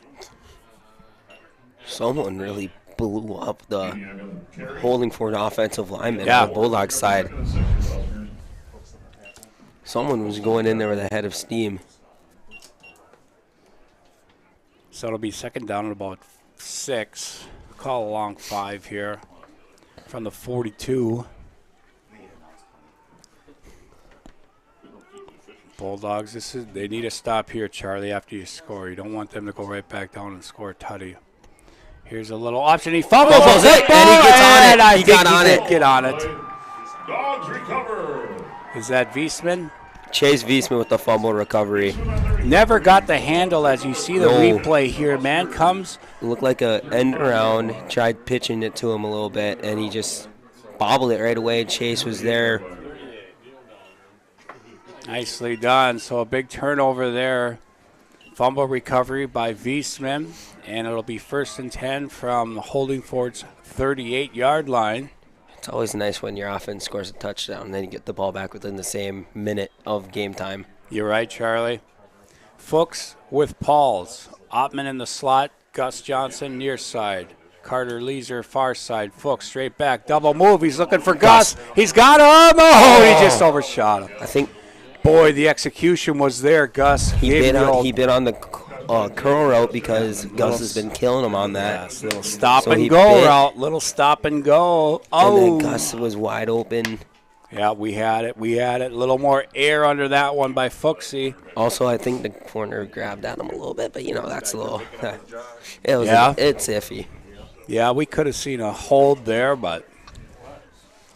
[SPEAKER 2] Someone really blew up the Holdingford offensive lineman on the Bulldogs side. Someone was going in there with a head of steam.
[SPEAKER 1] So it'll be 2nd down at about 6. Call a long 5 here from the 42. Bulldogs, they need a stop here, Charlie, after you score. You don't want them to go right back down and score a tutty. Here's a little option. He fumbles it,
[SPEAKER 2] and he gets on it. He got on it.
[SPEAKER 1] Get on it.
[SPEAKER 9] Dogs recover.
[SPEAKER 1] Is that Wiesman?
[SPEAKER 2] Chase Wiesman with the fumble recovery.
[SPEAKER 1] Never got the handle as you see the replay here. Man comes.
[SPEAKER 2] It looked like a end around, tried pitching it to him a little bit, and he just bobbled it right away. Chase was there.
[SPEAKER 1] Nicely done. So a big turnover there. Fumble recovery by Wiesman, and it'll be 1st and 10 from Holdingford's 38-yard line.
[SPEAKER 2] It's always nice when your offense scores a touchdown and then you get the ball back within the same minute of game time.
[SPEAKER 1] You're right, Charlie. Fuchs with Pauls. Ottman in the slot. Gus Johnson near side. Carter Leeser far side. Fuchs straight back. Double move. He's looking for Gus. He's got him. Oh, he just overshot him.
[SPEAKER 2] I think.
[SPEAKER 1] Boy, the execution was there, Gus.
[SPEAKER 2] He bit on the curl route because Gus has been killing him on that.
[SPEAKER 1] Yes, little stop and go route. Little stop and go. Oh.
[SPEAKER 2] And then Gus was wide open.
[SPEAKER 1] Yeah, we had it. A little more air under that one by Fuchsy.
[SPEAKER 2] Also, I think the corner grabbed at him a little bit, but, that's a little it's iffy.
[SPEAKER 1] Yeah, we could have seen a hold there, but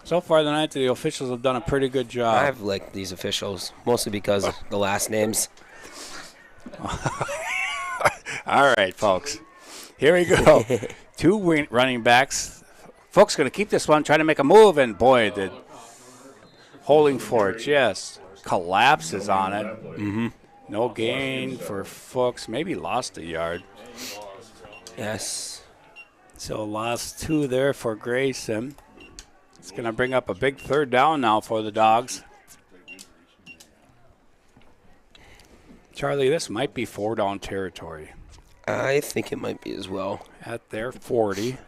[SPEAKER 1] so far tonight the officials have done a pretty good job.
[SPEAKER 2] I've liked these officials, mostly because of the last names.
[SPEAKER 1] All right, folks. Here we go. 2 running backs. Fuchs going to keep this one, trying to make a move, and boy, did Holdingford just collapses on it.
[SPEAKER 2] Mm-hmm.
[SPEAKER 1] No gain for Fuchs. Maybe lost a yard.
[SPEAKER 2] Yes.
[SPEAKER 1] So lost 2 there for Grayson. It's going to bring up a big 3rd down now for the Dogs. Charlie, this might be 4-down territory.
[SPEAKER 2] I think it might be as well.
[SPEAKER 1] At their 40.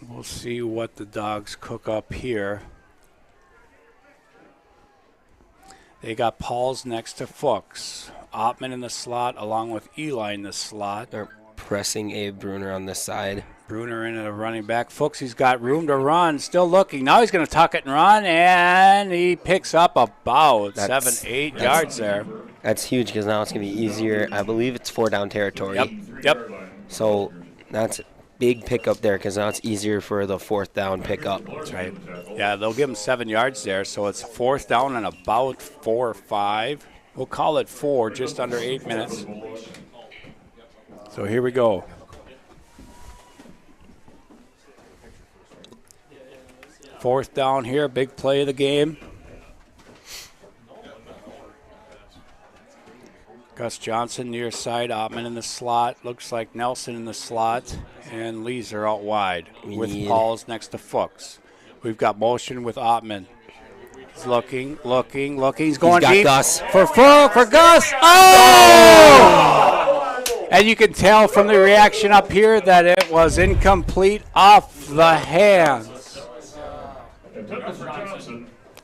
[SPEAKER 1] We'll see what the Dogs cook up here. They got Pauls next to Fuchs. Ottman in the slot along with Eli in the slot.
[SPEAKER 2] They're pressing Abe Bruner on the side.
[SPEAKER 1] Bruner in a running back. Fuchs, he's got room to run. Still looking. Now he's going to tuck it and run, and he picks up about 7-8 yards there.
[SPEAKER 2] That's huge because now it's going to be easier. I believe it's 4-down territory.
[SPEAKER 1] Yep.
[SPEAKER 2] So that's a big pickup there because now it's easier for the 4th down pickup.
[SPEAKER 1] That's right. Yeah, they'll give him 7 yards there, so it's 4th down and about 4 or 5. We'll call it 4, just under 8 minutes. So here we go. Fourth down here, big play of the game. Gus Johnson near side, Ottman in the slot. Looks like Nelson in the slot, and Leeser out wide with Pauls next to Fuchs. We've got motion with Ottman. He's looking. He's going deep
[SPEAKER 2] Gus.
[SPEAKER 1] for Gus. Oh! And you can tell from the reaction up here that it was incomplete off the hands.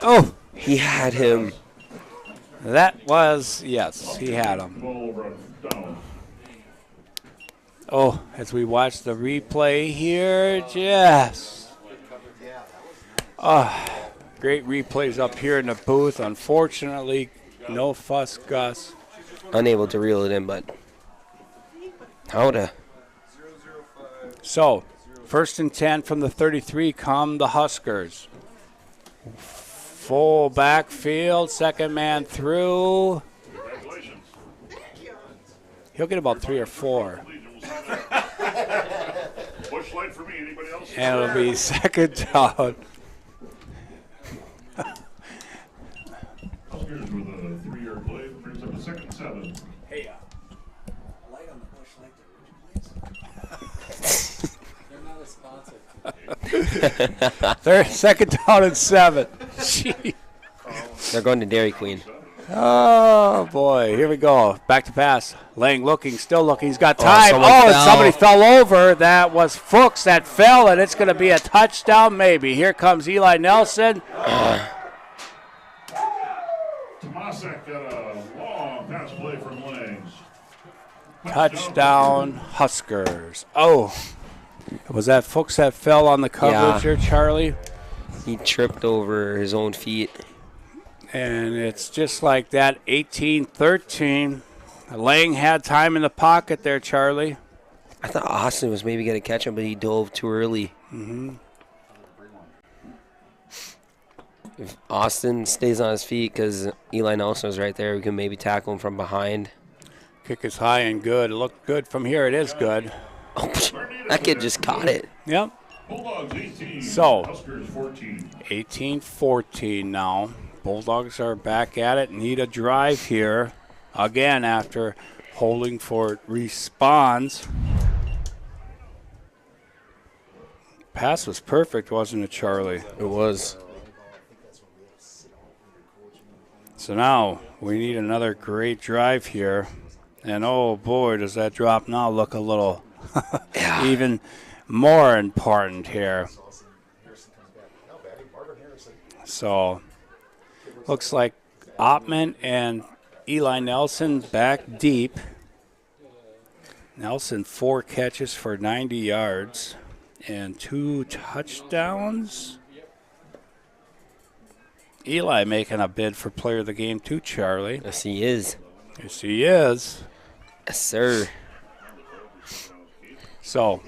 [SPEAKER 1] Oh,
[SPEAKER 2] he had him.
[SPEAKER 1] That was, yes, he had him. Oh, as we watch the replay here, yes. Oh, great replays up here in the booth. Unfortunately, no fuss, Gus.
[SPEAKER 2] Unable to reel it in, but how to.
[SPEAKER 1] So, 1st and 10 from the 33 come the Huskers. Full backfield, second man through. He'll get about 3 or 4. And it'll be 2nd down.
[SPEAKER 9] Huskers with a 3-yard play brings up a 2nd and 7.
[SPEAKER 1] Hey,
[SPEAKER 11] light on the bush light there, would you please? They're not a sponsor.
[SPEAKER 1] 2nd down and 7. Gee.
[SPEAKER 2] They're going to Dairy Queen.
[SPEAKER 1] Oh, boy. Here we go. Back to pass. Lang looking, still looking. He's got time.
[SPEAKER 2] And
[SPEAKER 1] somebody fell over. That was Fuchs that fell, and it's going to be a touchdown maybe. Here comes Eli Nelson.
[SPEAKER 9] Tomasek got a long pass play from Lang.
[SPEAKER 1] Touchdown, Huskers. Oh, was that Fuchs that fell on the coverage here, Charlie?
[SPEAKER 2] He tripped over his own feet.
[SPEAKER 1] And it's just like that, 18-13. Lang had time in the pocket there, Charlie.
[SPEAKER 2] I thought Austin was maybe going to catch him, but he dove too early.
[SPEAKER 1] Mm-hmm.
[SPEAKER 2] If Austin stays on his feet, because Eli Nelson is right there, we can maybe tackle him from behind.
[SPEAKER 1] Kick is high and good. Looked good from here. It is good.
[SPEAKER 2] Oh, that kid just caught it.
[SPEAKER 1] Yep.
[SPEAKER 9] Bulldogs 18.
[SPEAKER 1] So,
[SPEAKER 9] Huskers 14.
[SPEAKER 1] 18-14 now. Bulldogs are back at it. Need a drive here. Again, after Holdingford responds. Pass was perfect, wasn't it, Charlie?
[SPEAKER 2] It was.
[SPEAKER 1] So now we need another great drive here. And oh boy, does that drop now look a little even more important here. So looks like Oppmann and Eli Nelson back deep. Nelson 4 catches for 90 yards and 2 touchdowns. Eli making a bid for player of the game too, Charlie.
[SPEAKER 2] Yes, he is.
[SPEAKER 1] Yes, he is.
[SPEAKER 2] Yes, sir.
[SPEAKER 1] So,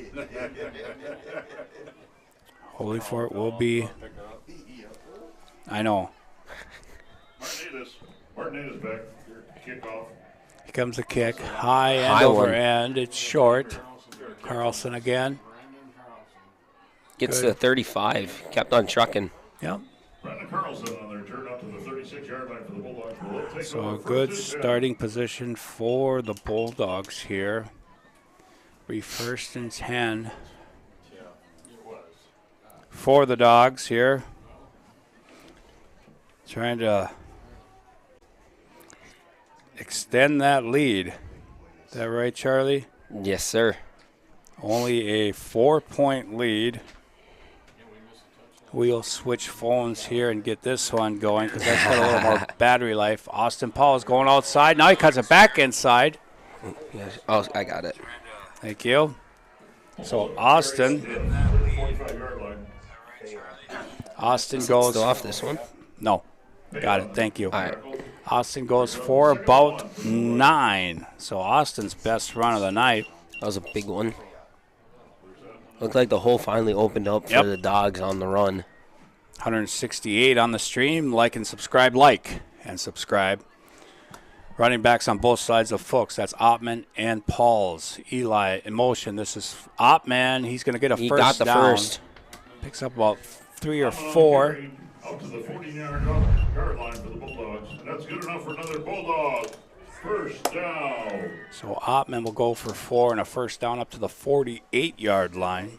[SPEAKER 1] Holdingford will be. I know.
[SPEAKER 9] Martinez back. Kickoff.
[SPEAKER 1] Here comes the kick. High end over end. It's short. Carlson again.
[SPEAKER 2] Gets to 35. Kept on trucking.
[SPEAKER 1] Yep.
[SPEAKER 9] Brandon Carlson on their turn out to the 36-yard line for the Bulldogs.
[SPEAKER 1] So a good starting position for the Bulldogs here. Be 1st and 10 for the Dogs here. Trying to extend that lead. Is that right, Charlie?
[SPEAKER 2] Yes, sir.
[SPEAKER 1] Only a 4-point lead. We'll switch phones here and get this one going because that's got a little more battery life. Austin Paul is going outside. Now he cuts it back inside.
[SPEAKER 2] Oh, I got it.
[SPEAKER 1] Thank you. So Austin goes.
[SPEAKER 2] Still off this one?
[SPEAKER 1] No. Got it. Thank you.
[SPEAKER 2] All right.
[SPEAKER 1] Austin goes for about 9. So Austin's best run of the night.
[SPEAKER 2] That was a big one. Looked like the hole finally opened up for the Dogs on the run.
[SPEAKER 1] 168 on the stream. Like and subscribe. Like and subscribe. Running backs on both sides of Fuchs. That's Oppmann and Pauls. Eli in motion. This is Oppmann. He's going to get a first down. He got the first. Picks up about 3 or 4.
[SPEAKER 9] Out to the 14-yard line for the Bulldogs. And that's good enough for another Bulldog. First down.
[SPEAKER 1] So Oppmann will go for 4 and a first down up to the 48-yard line.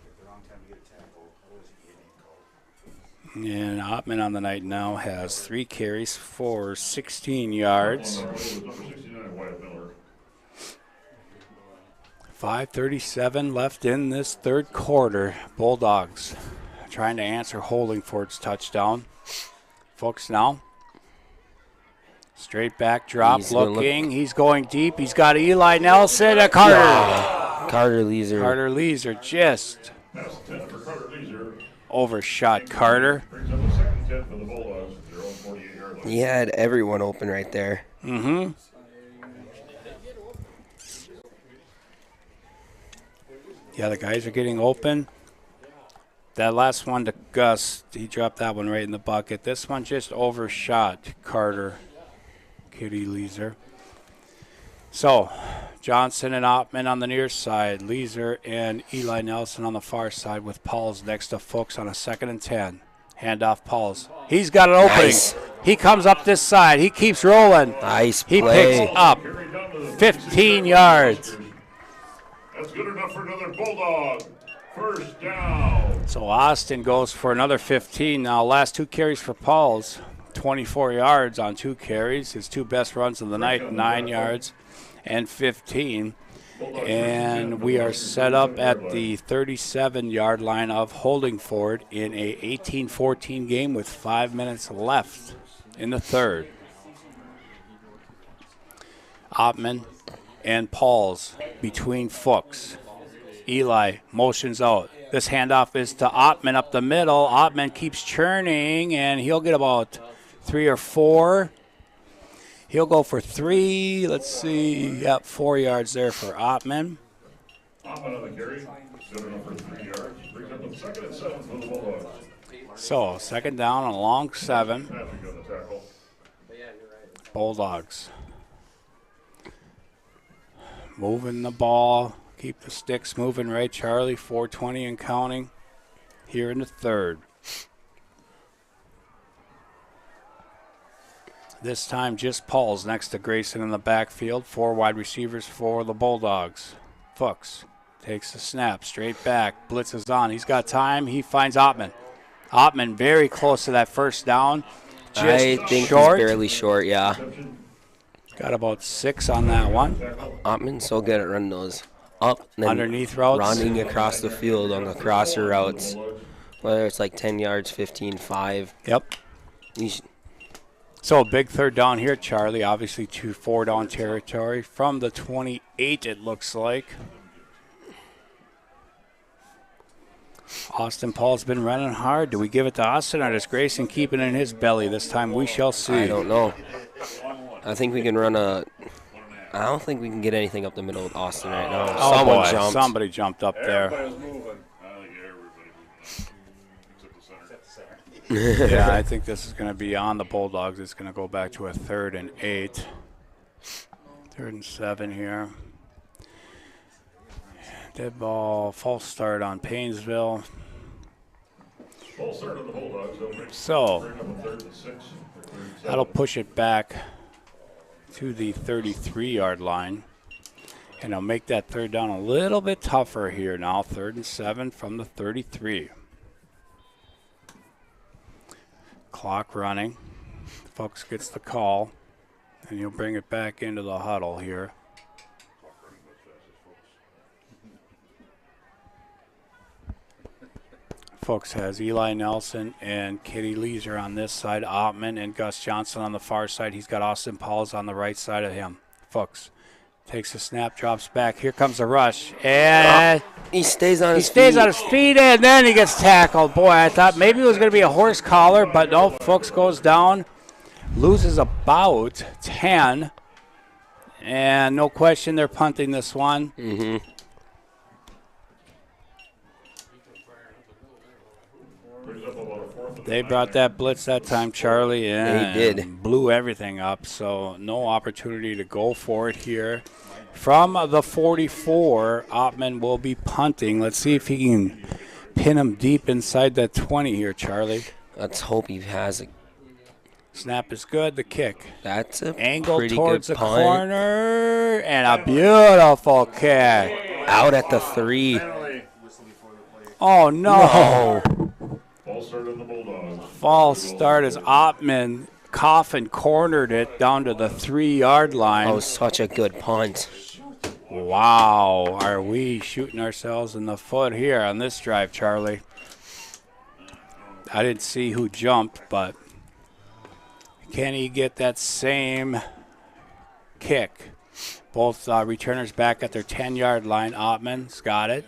[SPEAKER 1] And Oppmann on the night now has 3 carries for 16 yards. 5:37 left in this third quarter. Bulldogs trying to answer Holdingford's touchdown. Fuchs now. Straight back drop, looking. He's going deep. He's got Eli Nelson. Carter.
[SPEAKER 2] Yeah. Carter Leeser.
[SPEAKER 1] Carter Leeser just overshot Carter.
[SPEAKER 2] He had everyone open right there.
[SPEAKER 1] Mm-hmm. Yeah, the guys are getting open. That last one to Gus, he dropped that one right in the bucket. This one just overshot Carter. Kitty Leeser. So, Johnson and Oppmann on the near side. Leeser and Eli Nelson on the far side with Pauls next to Fuchs on a 2nd and 10. Handoff Pauls. He's got an opening. Nice. He comes up this side. He keeps rolling.
[SPEAKER 2] Nice
[SPEAKER 1] play. He picks up 15 yards.
[SPEAKER 9] That's good enough for another Bulldog. First down.
[SPEAKER 1] So Austin goes for another 15 now. Last 2 carries for Pauls. 24 yards on 2 carries. His 2 best runs of the night, 9 yards and 15. And we are set up at the 37-yard line of Holdingford in a 18-14 game with 5 minutes left in the third. Oppmann and Pauls between Fuchs. Eli motions out. This handoff is to Oppmann up the middle. Oppmann keeps churning, and he'll get about 3 or 4. He'll go for 3. Let's see. Yep, 4 yards there for Oppmann.
[SPEAKER 9] Oppmann on the carry. Good enough for 3 yards. Brings up the 2nd and 7 for the Bulldogs.
[SPEAKER 1] So, second down and a long 7. Bulldogs. Moving the ball. Keep the sticks moving, right, Charlie? 4:20 and counting here in the third. This time just Paul's next to Grayson in the backfield. 4 wide receivers for the Bulldogs. Fuchs takes the snap, straight back. Blitz is on. He's got time. He finds Ottman. Ottman very close to that first down. Just
[SPEAKER 2] I think
[SPEAKER 1] short.
[SPEAKER 2] he's barely short, yeah.
[SPEAKER 1] Got about 6 on that one.
[SPEAKER 2] Ottman's so good at running those up and then
[SPEAKER 1] Underneath routes.
[SPEAKER 2] running across the field on the crosser routes. Whether it's like 10 yards, 15, 5.
[SPEAKER 1] Yep. So a big third down here, Charlie. Obviously 2-4 down territory. From the 28, it looks like. Austin Paul's been running hard. Do we give it to Austin or does Grayson keep it in his belly? This time we shall see.
[SPEAKER 2] I don't know. I think we can run a... I don't think we can get anything up the middle with Austin right now.
[SPEAKER 1] Oh,
[SPEAKER 2] Someone
[SPEAKER 1] boy.
[SPEAKER 2] jumped.
[SPEAKER 1] Somebody jumped up there.
[SPEAKER 9] Everybody's moving. I think everybody moved. Except the center.
[SPEAKER 1] Yeah, I think this is going to be on the Bulldogs. It's going to go back to a 3rd and 8. 3rd and 7 here. Dead ball, false start on Paynesville.
[SPEAKER 9] Full start on the Bulldogs. They'll bring
[SPEAKER 1] So
[SPEAKER 9] up a 3rd and 6.
[SPEAKER 1] that'll push it back to the 33-yard line. And I'll make that third down a little bit tougher here now. 3rd and 7 from the 33. Clock running. Fuchs gets the call. And he'll bring it back into the huddle here. Fuchs has Eli Nelson and Kitty Leeser on this side. Ottman and Gus Johnson on the far side. He's got Austin Pauls on the right side of him. Fuchs takes a snap, drops back. Here comes the rush. And
[SPEAKER 2] he stays on his feet.
[SPEAKER 1] He stays on his feet, and then he gets tackled. Boy, I thought maybe it was going to be a horse collar, but no, Fuchs goes down. Loses about 10. And no question they're punting this one.
[SPEAKER 2] Mm-hmm.
[SPEAKER 1] They brought that blitz that time, Charlie, and
[SPEAKER 2] they did.
[SPEAKER 1] Blew everything up. So no opportunity to go for it here. From the 44, Ottman will be punting. Let's see if he can pin him deep inside that 20 here, Charlie.
[SPEAKER 2] Let's hope he has it.
[SPEAKER 1] Snap is good. The kick.
[SPEAKER 2] That's a
[SPEAKER 1] angle
[SPEAKER 2] pretty
[SPEAKER 1] towards
[SPEAKER 2] good
[SPEAKER 1] the
[SPEAKER 2] punt.
[SPEAKER 1] corner, and a beautiful kick.
[SPEAKER 2] Out at the 3.
[SPEAKER 1] Oh, no.
[SPEAKER 9] False start on the Bulldogs.
[SPEAKER 1] False start as Ottman coffin cornered it down to the 3-yard line.
[SPEAKER 2] That was such a good punt.
[SPEAKER 1] Wow. Are we shooting ourselves in the foot here on this drive, Charlie? I didn't see who jumped, but can he get that same kick? Both returners back at their 10-yard line. Ottman's got it.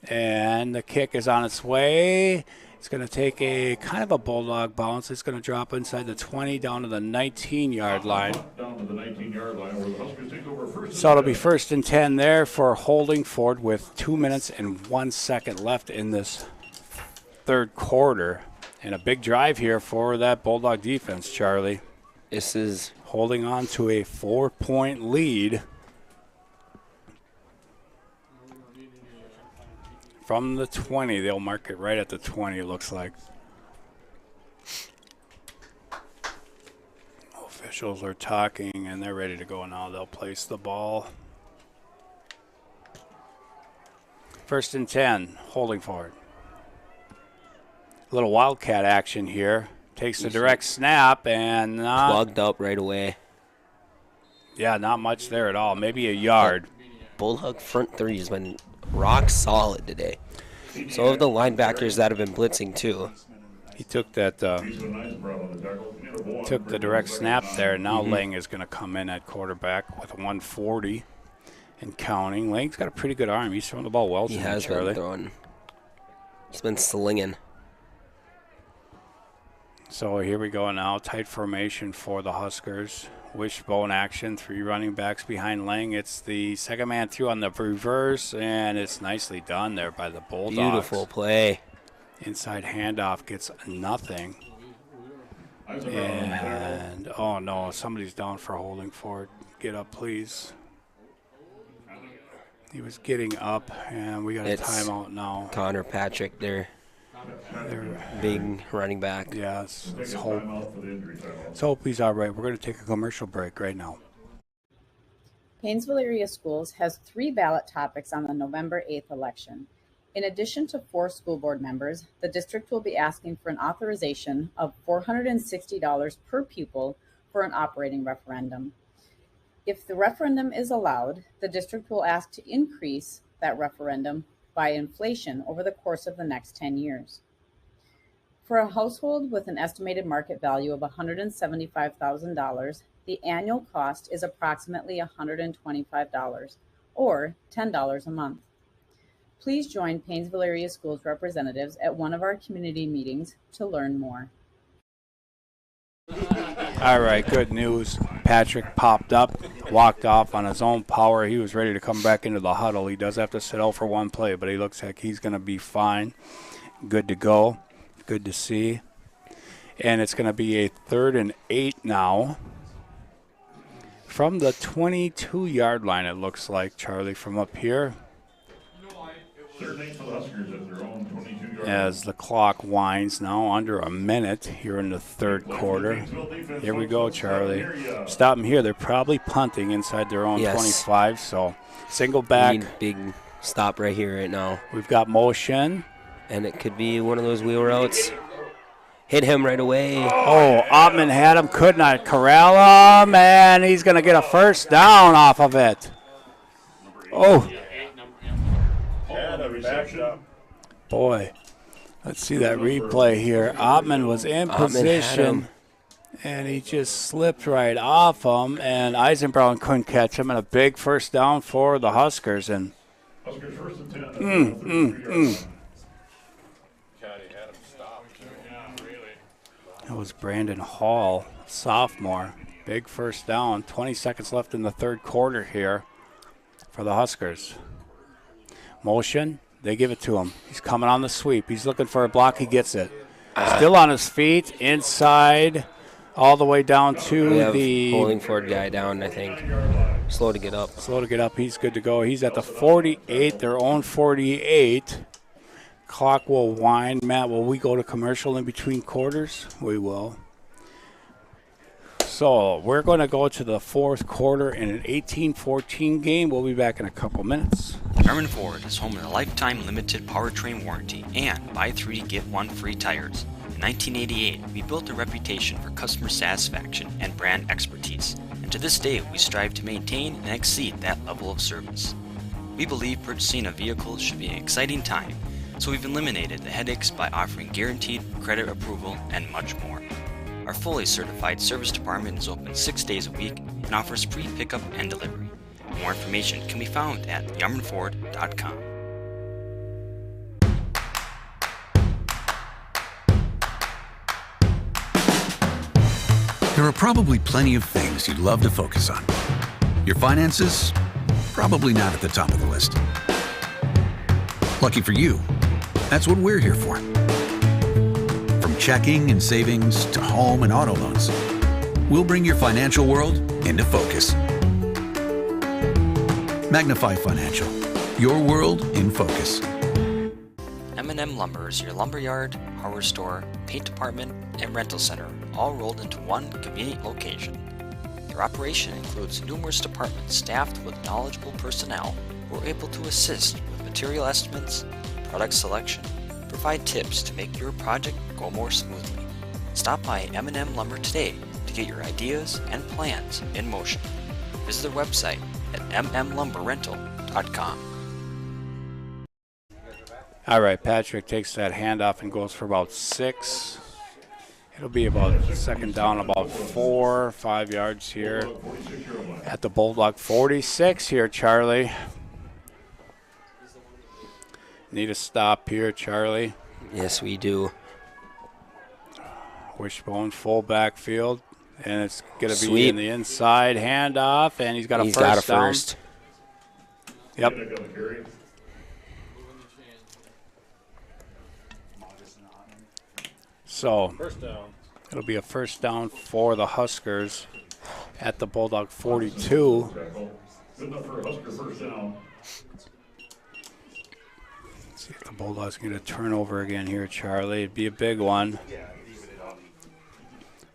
[SPEAKER 1] And the kick is on its way. It's going to take a kind of a bulldog bounce. It's going to drop inside the 20 down to the 19-yard line.
[SPEAKER 9] Down to the 19-yard line where the Huskers take over first.
[SPEAKER 1] So it'll be 1st and 10 there for Holdingford with 2 minutes and 1 second left in this third quarter. And a big drive here for that Bulldog defense, Charlie.
[SPEAKER 2] This is
[SPEAKER 1] holding on to a 4-point lead. From the 20, they'll mark it right at the 20, it looks like. Officials are talking, and they're ready to go now. They'll place the ball. 1st and 10, Holdingford. A little wildcat action here. Takes the direct snap and
[SPEAKER 2] plugged up right away.
[SPEAKER 1] Yeah, not much there at all. Maybe a yard.
[SPEAKER 2] Bulldog front 3 has been rock solid today. So have the linebackers that have been blitzing too.
[SPEAKER 1] He took that took the direct snap there, and now Lang is going to come in at quarterback with 140 and counting. Lang's got a pretty good arm. He's throwing the ball well.
[SPEAKER 2] He has been throwing. He's been slinging.
[SPEAKER 1] So here we go now. Tight formation for the Huskers. Wishbone action. 3 running backs behind Lang. It's the second man through on the reverse, and it's nicely done there by the Bulldogs.
[SPEAKER 2] Beautiful play.
[SPEAKER 1] Inside handoff gets nothing. And, oh no, somebody's down for Holdingford. Get up, please. He was getting up, and we got a timeout now.
[SPEAKER 2] Connor Patrick, their big running back.
[SPEAKER 1] Yeah, let's hope. Let's hope he's all right. We're going to take a commercial break right now.
[SPEAKER 10] Paynesville Area Schools has 3 ballot topics on the November 8th election. In addition to 4 school board members, the district will be asking for an authorization of $460 per pupil for an operating referendum. If the referendum is allowed, the district will ask to increase that referendum by inflation over the course of the next 10 years. For a household with an estimated market value of $175,000, the annual cost is approximately $125, or $10 a month. Please join Paynesville Area Schools representatives at one of our community meetings to learn more.
[SPEAKER 1] All right, good news. Patrick popped up, walked off on his own power. He was ready to come back into the huddle. He does have to sit out for one play, but he looks like he's going to be fine. Good to go. Good to see. And it's going to be a 3rd and 8 now. From the 22-yard line, it looks like, Charlie, from up here. As the clock winds now, under a minute here in the 3rd quarter. Here we go, Charlie. Stop them here. They're probably punting inside their own 25, so single back.
[SPEAKER 2] Big stop right here right now.
[SPEAKER 1] We've got motion.
[SPEAKER 2] And it could be one of those wheel routes. Hit him right away.
[SPEAKER 1] Oh, Ottman had him, could not corral him, and he's going to get a first down off of it. Oh. Boy, let's see that replay here. Ottman was in position, and he just slipped right off him, and Eisenbrown couldn't catch him, and a big first down for the Huskers. And That was Brandon Hall, sophomore. Big first down. 20 seconds left in the 3rd quarter here for the Huskers. Motion. They give it to him. He's coming on the sweep. He's looking for a block. He gets it. Still on his feet, inside, all the way down to the
[SPEAKER 2] Holdingford guy down, I think. Slow to get up.
[SPEAKER 1] Slow to get up. He's good to go. He's at the 48, their own 48. Clock will wind. Matt, will we go to commercial in between quarters? We will. So we're going to go to the 4th quarter in an 18-14 game. We'll be back in a couple minutes.
[SPEAKER 3] Herman Ford is home of the lifetime limited powertrain warranty and buy 3 get 1 free tires. In 1988, we built a reputation for customer satisfaction and brand expertise, and to this day we strive to maintain and exceed that level of service. We believe purchasing a vehicle should be an exciting time, so we've eliminated the headaches by offering guaranteed credit approval and much more. Our fully certified service department is open 6 days a week and offers free pickup and delivery. More information can be found at yarmanford.com.
[SPEAKER 4] There are probably plenty of things you'd love to focus on. Your finances? Probably not at the top of the list. Lucky for you, that's what we're here for. From checking and savings to home and auto loans, we'll bring your financial world into focus. Magnify Financial, your world in focus.
[SPEAKER 3] M&M Lumber is your lumberyard, hardware store, paint department, and rental center, all rolled into one convenient location. Their operation includes numerous departments staffed with knowledgeable personnel who are able to assist with material estimates, product selection, provide tips to make your project go more smoothly. Stop by M&M Lumber today to get your ideas and plans in motion. Visit their website at mmlumberrental.com.
[SPEAKER 1] All right, Patrick takes that handoff and goes for about 6. It'll be about 2nd down, about 4 or 5 yards here at the Bulldog 46 here, Charlie. Need a stop here, Charlie.
[SPEAKER 2] Yes, we do.
[SPEAKER 1] Wishbone full backfield, and it's going to be in the inside handoff, and he's got a first down. Yep. So
[SPEAKER 8] First down.
[SPEAKER 1] it'll be a first down for the Huskers at the Bulldog 42.
[SPEAKER 9] Good enough for a Husker first down.
[SPEAKER 1] See if the Bulldogs can get a turnover again here, Charlie. It'd be a big one.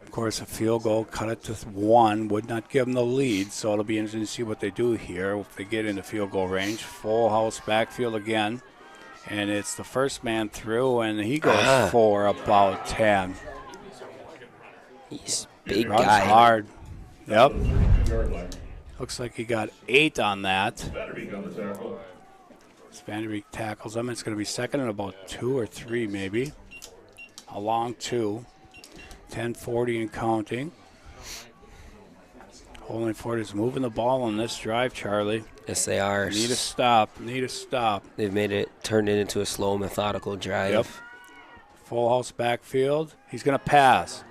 [SPEAKER 1] Of course, a field goal, cut it to 1, would not give them the lead, so it'll be interesting to see what they do here if they get into field goal range. Full house backfield again, and it's the first man through, and he goes for about 10.
[SPEAKER 2] He's a big
[SPEAKER 1] Runs
[SPEAKER 2] guy.
[SPEAKER 1] hard. Yep. Looks like he got 8 on that.
[SPEAKER 9] Vanderbeek on the tackle.
[SPEAKER 1] Vanderbeek tackles him. It's going to be second and about 2 or 3 maybe. A long 2. 10:40 and counting. Holdingford is moving the ball on this drive, Charlie.
[SPEAKER 2] Yes, they are.
[SPEAKER 1] Need a stop. Need a stop.
[SPEAKER 2] They've turned it into a slow, methodical drive.
[SPEAKER 1] Yep. Full house backfield. He's going to pass.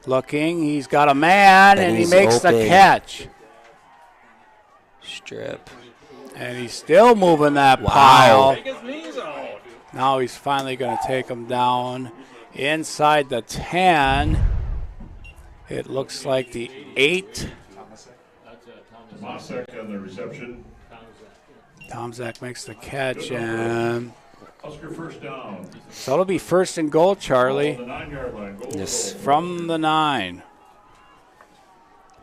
[SPEAKER 1] Looking. He's got a man, and he makes the catch.
[SPEAKER 2] Strip.
[SPEAKER 1] And he's still moving that pile. Now he's finally going to take him down inside the 10. It looks like the 8.
[SPEAKER 9] Mosek on the reception.
[SPEAKER 1] Tomzak makes the catch, and
[SPEAKER 9] Husker first down.
[SPEAKER 1] so it'll be first and goal, Charlie.
[SPEAKER 9] The 9-yard line. Goal.
[SPEAKER 2] Yes.
[SPEAKER 1] From the 9.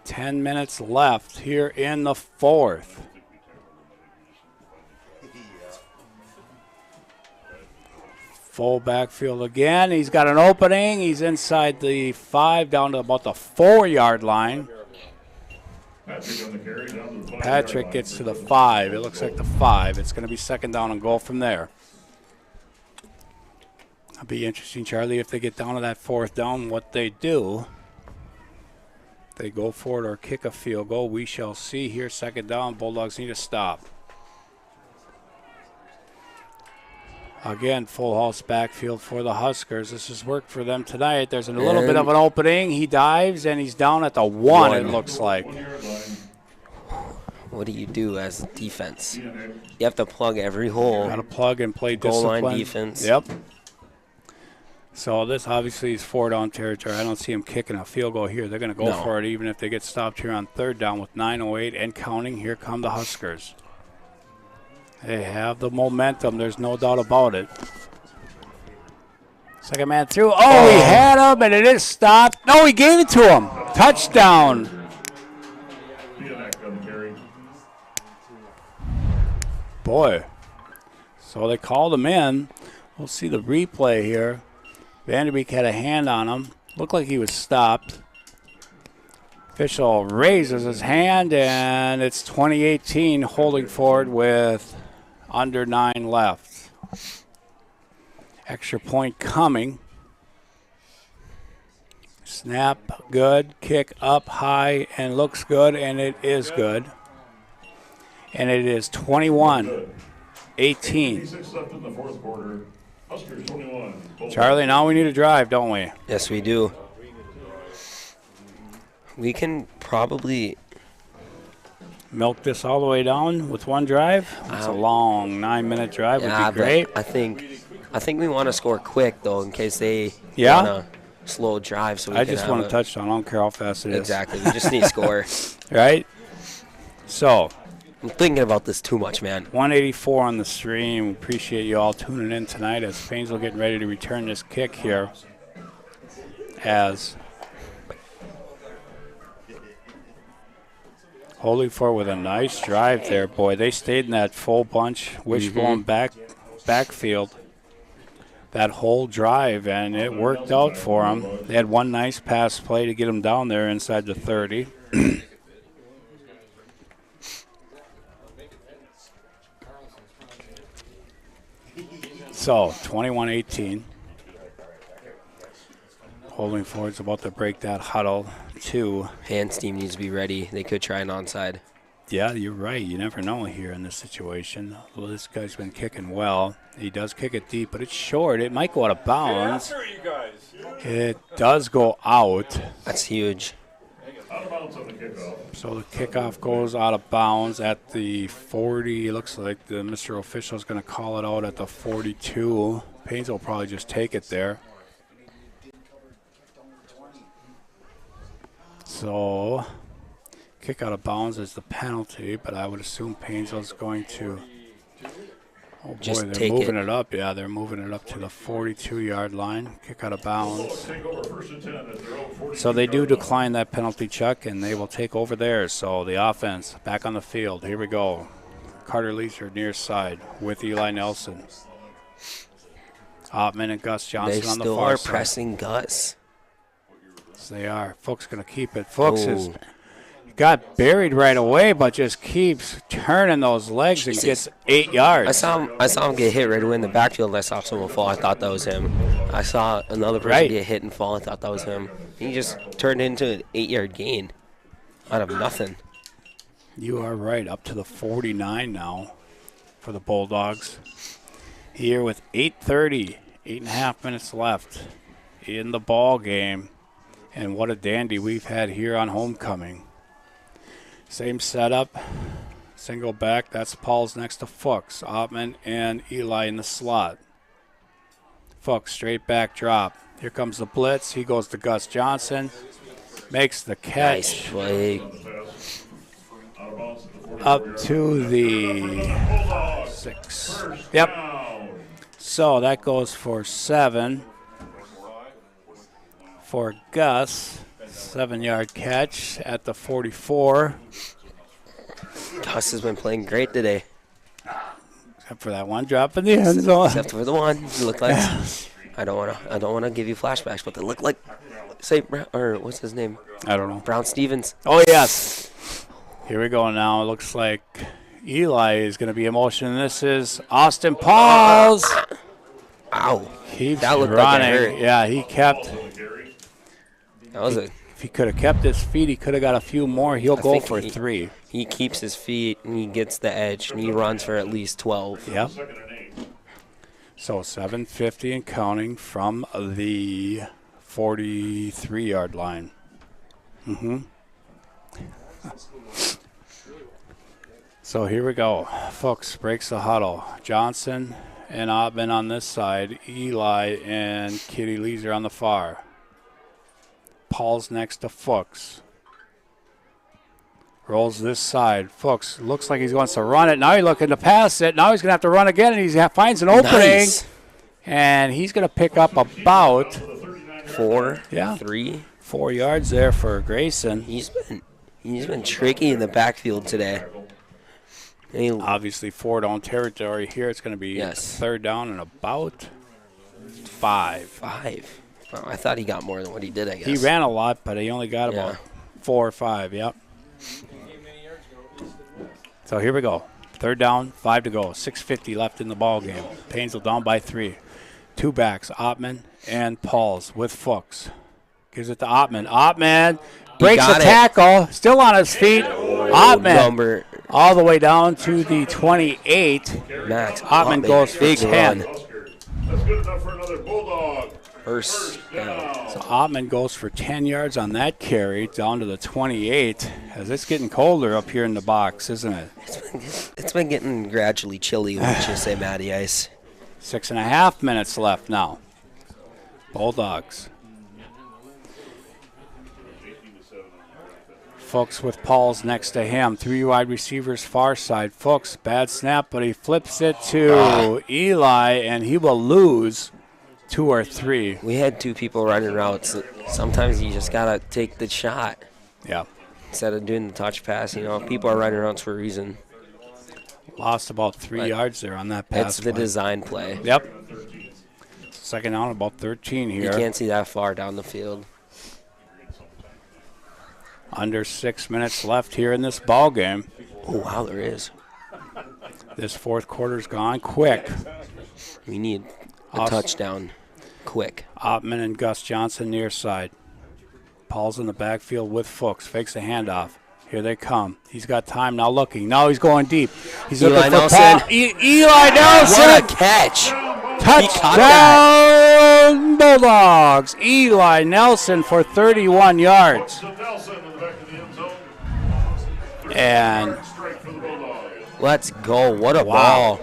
[SPEAKER 1] 10 minutes left here in the 4th. Full backfield again. He's got an opening. He's inside the 5 down to about the 4-yard line.
[SPEAKER 9] Patrick on the carry down to the 5-yard
[SPEAKER 1] Patrick
[SPEAKER 9] line.
[SPEAKER 1] gets to the 5. It looks like the 5. It's going to be second down and goal from there. It'll be interesting, Charlie, if they get down to that 4th down, what they do. If they go for it or kick a field goal, we shall see here. Second down, Bulldogs need to stop. Again, full house backfield for the Huskers. This has worked for them tonight. There's a little bit of an opening. He dives, and he's down at the 1, it looks like.
[SPEAKER 2] What do you do as defense? You have to plug every hole.
[SPEAKER 1] Got to plug and play
[SPEAKER 2] Goal
[SPEAKER 1] discipline.
[SPEAKER 2] line defense.
[SPEAKER 1] Yep. So this obviously is 4-down territory. I don't see them kicking a field goal here. They're going to go for it even if they get stopped here on 3rd down with 9:08 and counting. Here come the Huskers. They have the momentum. There's no doubt about it. Second man through. Oh, he had him, and it is stopped. No, he gave it to him. Touchdown. Boy. So they called him in. We'll see the replay here. Vanderbeek had a hand on him. Looked like he was stopped. Official raises his hand, and it's 2018 Holdingford with under 9 left. Extra point coming. Snap good, kick up high, and looks good, and it is good. And it is 21-18.
[SPEAKER 9] 86 left in the 4th quarter. Huskers 21.
[SPEAKER 1] Charlie, now we need a drive, don't we?
[SPEAKER 2] Yes, we do. We can probably
[SPEAKER 1] milk this all the way down with one drive. It's a long 9-minute drive. Would be great.
[SPEAKER 2] I think we want to score quick though, in case they want a slow drive. So
[SPEAKER 1] I just want a touchdown. I don't care how fast it is.
[SPEAKER 2] Exactly. We just need to score.
[SPEAKER 1] Right. So
[SPEAKER 2] I'm thinking about this too much, man.
[SPEAKER 1] 184 on the stream. Appreciate you all tuning in tonight as Paynesville getting ready to return this kick here. As Holdingford with a nice drive there, boy. They stayed in that full bunch, wishbone backfield that whole drive, and it worked out for them. They had one nice pass play to get them down there inside the 30. So, 21-18. Holdingford's about to break that huddle, too.
[SPEAKER 2] Hands team needs to be ready. They could try an onside.
[SPEAKER 1] Yeah, you're right. You never know here in this situation. Well, this guy's been kicking well. He does kick it deep, but it's short. It might go out of bounds. It does go out.
[SPEAKER 2] That's huge.
[SPEAKER 9] Out of bounds on the kickoff.
[SPEAKER 1] So the kickoff goes out of bounds at the 40. It looks like the Mr. Official is going to call it out at the 42. Paynesville will probably just take it there. So, kick out of bounds is the penalty, but I would assume Paynesville's going to. Oh boy,
[SPEAKER 2] Just
[SPEAKER 1] they're
[SPEAKER 2] take
[SPEAKER 1] moving
[SPEAKER 2] it.
[SPEAKER 1] it up. Yeah, they're moving it up to the 42-yard line. Kick out of bounds. So they do decline that penalty, Chuck, and they will take over theirs. So the offense back on the field. Here we go. Carter Leeser near side with Eli Nelson. Ottman and Gus Johnson
[SPEAKER 2] They
[SPEAKER 1] on the
[SPEAKER 2] still
[SPEAKER 1] far
[SPEAKER 2] are
[SPEAKER 1] side.
[SPEAKER 2] pressing Gus.
[SPEAKER 1] Yes, they are. Fuchs going to keep it. Fuchs is got buried right away, but just keeps turning those legs and gets 8 yards.
[SPEAKER 2] I saw him get hit right away in the backfield. I saw someone fall. I thought that was him. I saw another person get hit and fall. I thought that was him. He just turned into an 8-yard gain out of nothing.
[SPEAKER 1] You are right. Up to the 49 now for the Bulldogs. Here with 8:30, 8.5 minutes left in the ball game. And what a dandy we've had here on homecoming. Same setup, single back. That's Paul's next to Fuchs. Ottman and Eli in the slot. Fuchs straight back drop. Here comes the blitz. He goes to Gus Johnson. Makes the catch.
[SPEAKER 2] Nice play.
[SPEAKER 1] Up to the 6. Yep. So that goes for 7 for Gus. 7-yard catch at the 44.
[SPEAKER 2] Gus has been playing great today.
[SPEAKER 1] Except for that one drop in the end zone.
[SPEAKER 2] Except for the one. It looked like I don't wanna give you flashbacks, but it looked like or what's his name?
[SPEAKER 1] I don't know.
[SPEAKER 2] Brown Stevens.
[SPEAKER 1] Oh yes. Here we go now. It looks like Eli is going to be in motion. This is Austin Pauls.
[SPEAKER 2] Ow.
[SPEAKER 1] Keeps
[SPEAKER 2] That looked
[SPEAKER 1] running.
[SPEAKER 2] like it hurt.
[SPEAKER 1] Yeah, he kept.
[SPEAKER 2] That was
[SPEAKER 1] If he could have kept his feet, he could have got a few more. He'll go for 3.
[SPEAKER 2] He keeps his feet and he gets the edge and he runs for at least 12.
[SPEAKER 1] Yep. So 7:50 and counting from the 43-yard line. So here we go. Fuchs breaks the huddle. Johnson and Ottman on this side. Eli and Kitty Leeser on the far. Paul's next to Fuchs. Rolls this side. Fuchs looks like he wants to run it. Now he's looking to pass it. Now he's going to have to run again, and he finds an opening.
[SPEAKER 2] Nice.
[SPEAKER 1] And he's going to pick up about
[SPEAKER 2] 4,
[SPEAKER 1] Yeah.
[SPEAKER 2] 3.
[SPEAKER 1] 4 yards there for Grayson.
[SPEAKER 2] He's been tricky in the backfield today.
[SPEAKER 1] Obviously 4-down territory here. It's going to be 3rd down and about 5.
[SPEAKER 2] 5. Well, I thought he got more than what he did, I guess.
[SPEAKER 1] He ran a lot, but he only got about 4 or 5. Yep. So here we go. 3rd down, 5 to go. 6:50 left in the ball game. Paynesville down by 3. 2 backs, Ottman and Pauls with Fuchs. Gives it to Ottman. Ottman breaks the tackle. Still on his feet. Ottman all the way down to the 28.
[SPEAKER 2] Max
[SPEAKER 1] Ottman goes for 10.
[SPEAKER 9] That's good enough for another Bulldog.
[SPEAKER 2] First down.
[SPEAKER 1] So Ottman goes for 10 yards on that carry down to the 28. As it's getting colder up here in the box, isn't it?
[SPEAKER 2] It's been getting gradually chilly, wouldn't you say, Matty Ice?
[SPEAKER 1] 6.5 minutes left now. Bulldogs. Fuchs with Pauls next to him. 3 wide receivers far side. Fuchs, bad snap, but he flips it to Eli, and he will lose 2 or 3.
[SPEAKER 2] We had 2 people running routes. Sometimes you just got to take the shot.
[SPEAKER 1] Yeah.
[SPEAKER 2] Instead of doing the touch pass, people are running routes for a reason.
[SPEAKER 1] Lost about 3 yards there on that pass.
[SPEAKER 2] It's the design play.
[SPEAKER 1] Yep. 2nd down, about 13 here.
[SPEAKER 2] You can't see that far down the field.
[SPEAKER 1] Under 6 minutes left here in this ball game.
[SPEAKER 2] Oh, wow, there is.
[SPEAKER 1] This 4th quarter's gone quick.
[SPEAKER 2] We need a touchdown quick.
[SPEAKER 1] Ottman and Gus Johnson near side. Paul's in the backfield with Fuchs. Fakes the handoff. Here they come. He's got time now looking. Now he's going deep. He's
[SPEAKER 2] Eli
[SPEAKER 1] looking for
[SPEAKER 2] Nelson.
[SPEAKER 1] Paul. Eli Nelson.
[SPEAKER 2] What a catch.
[SPEAKER 1] Touchdown Bulldogs. Eli Nelson for 31 yards. And
[SPEAKER 2] let's go. What a ball.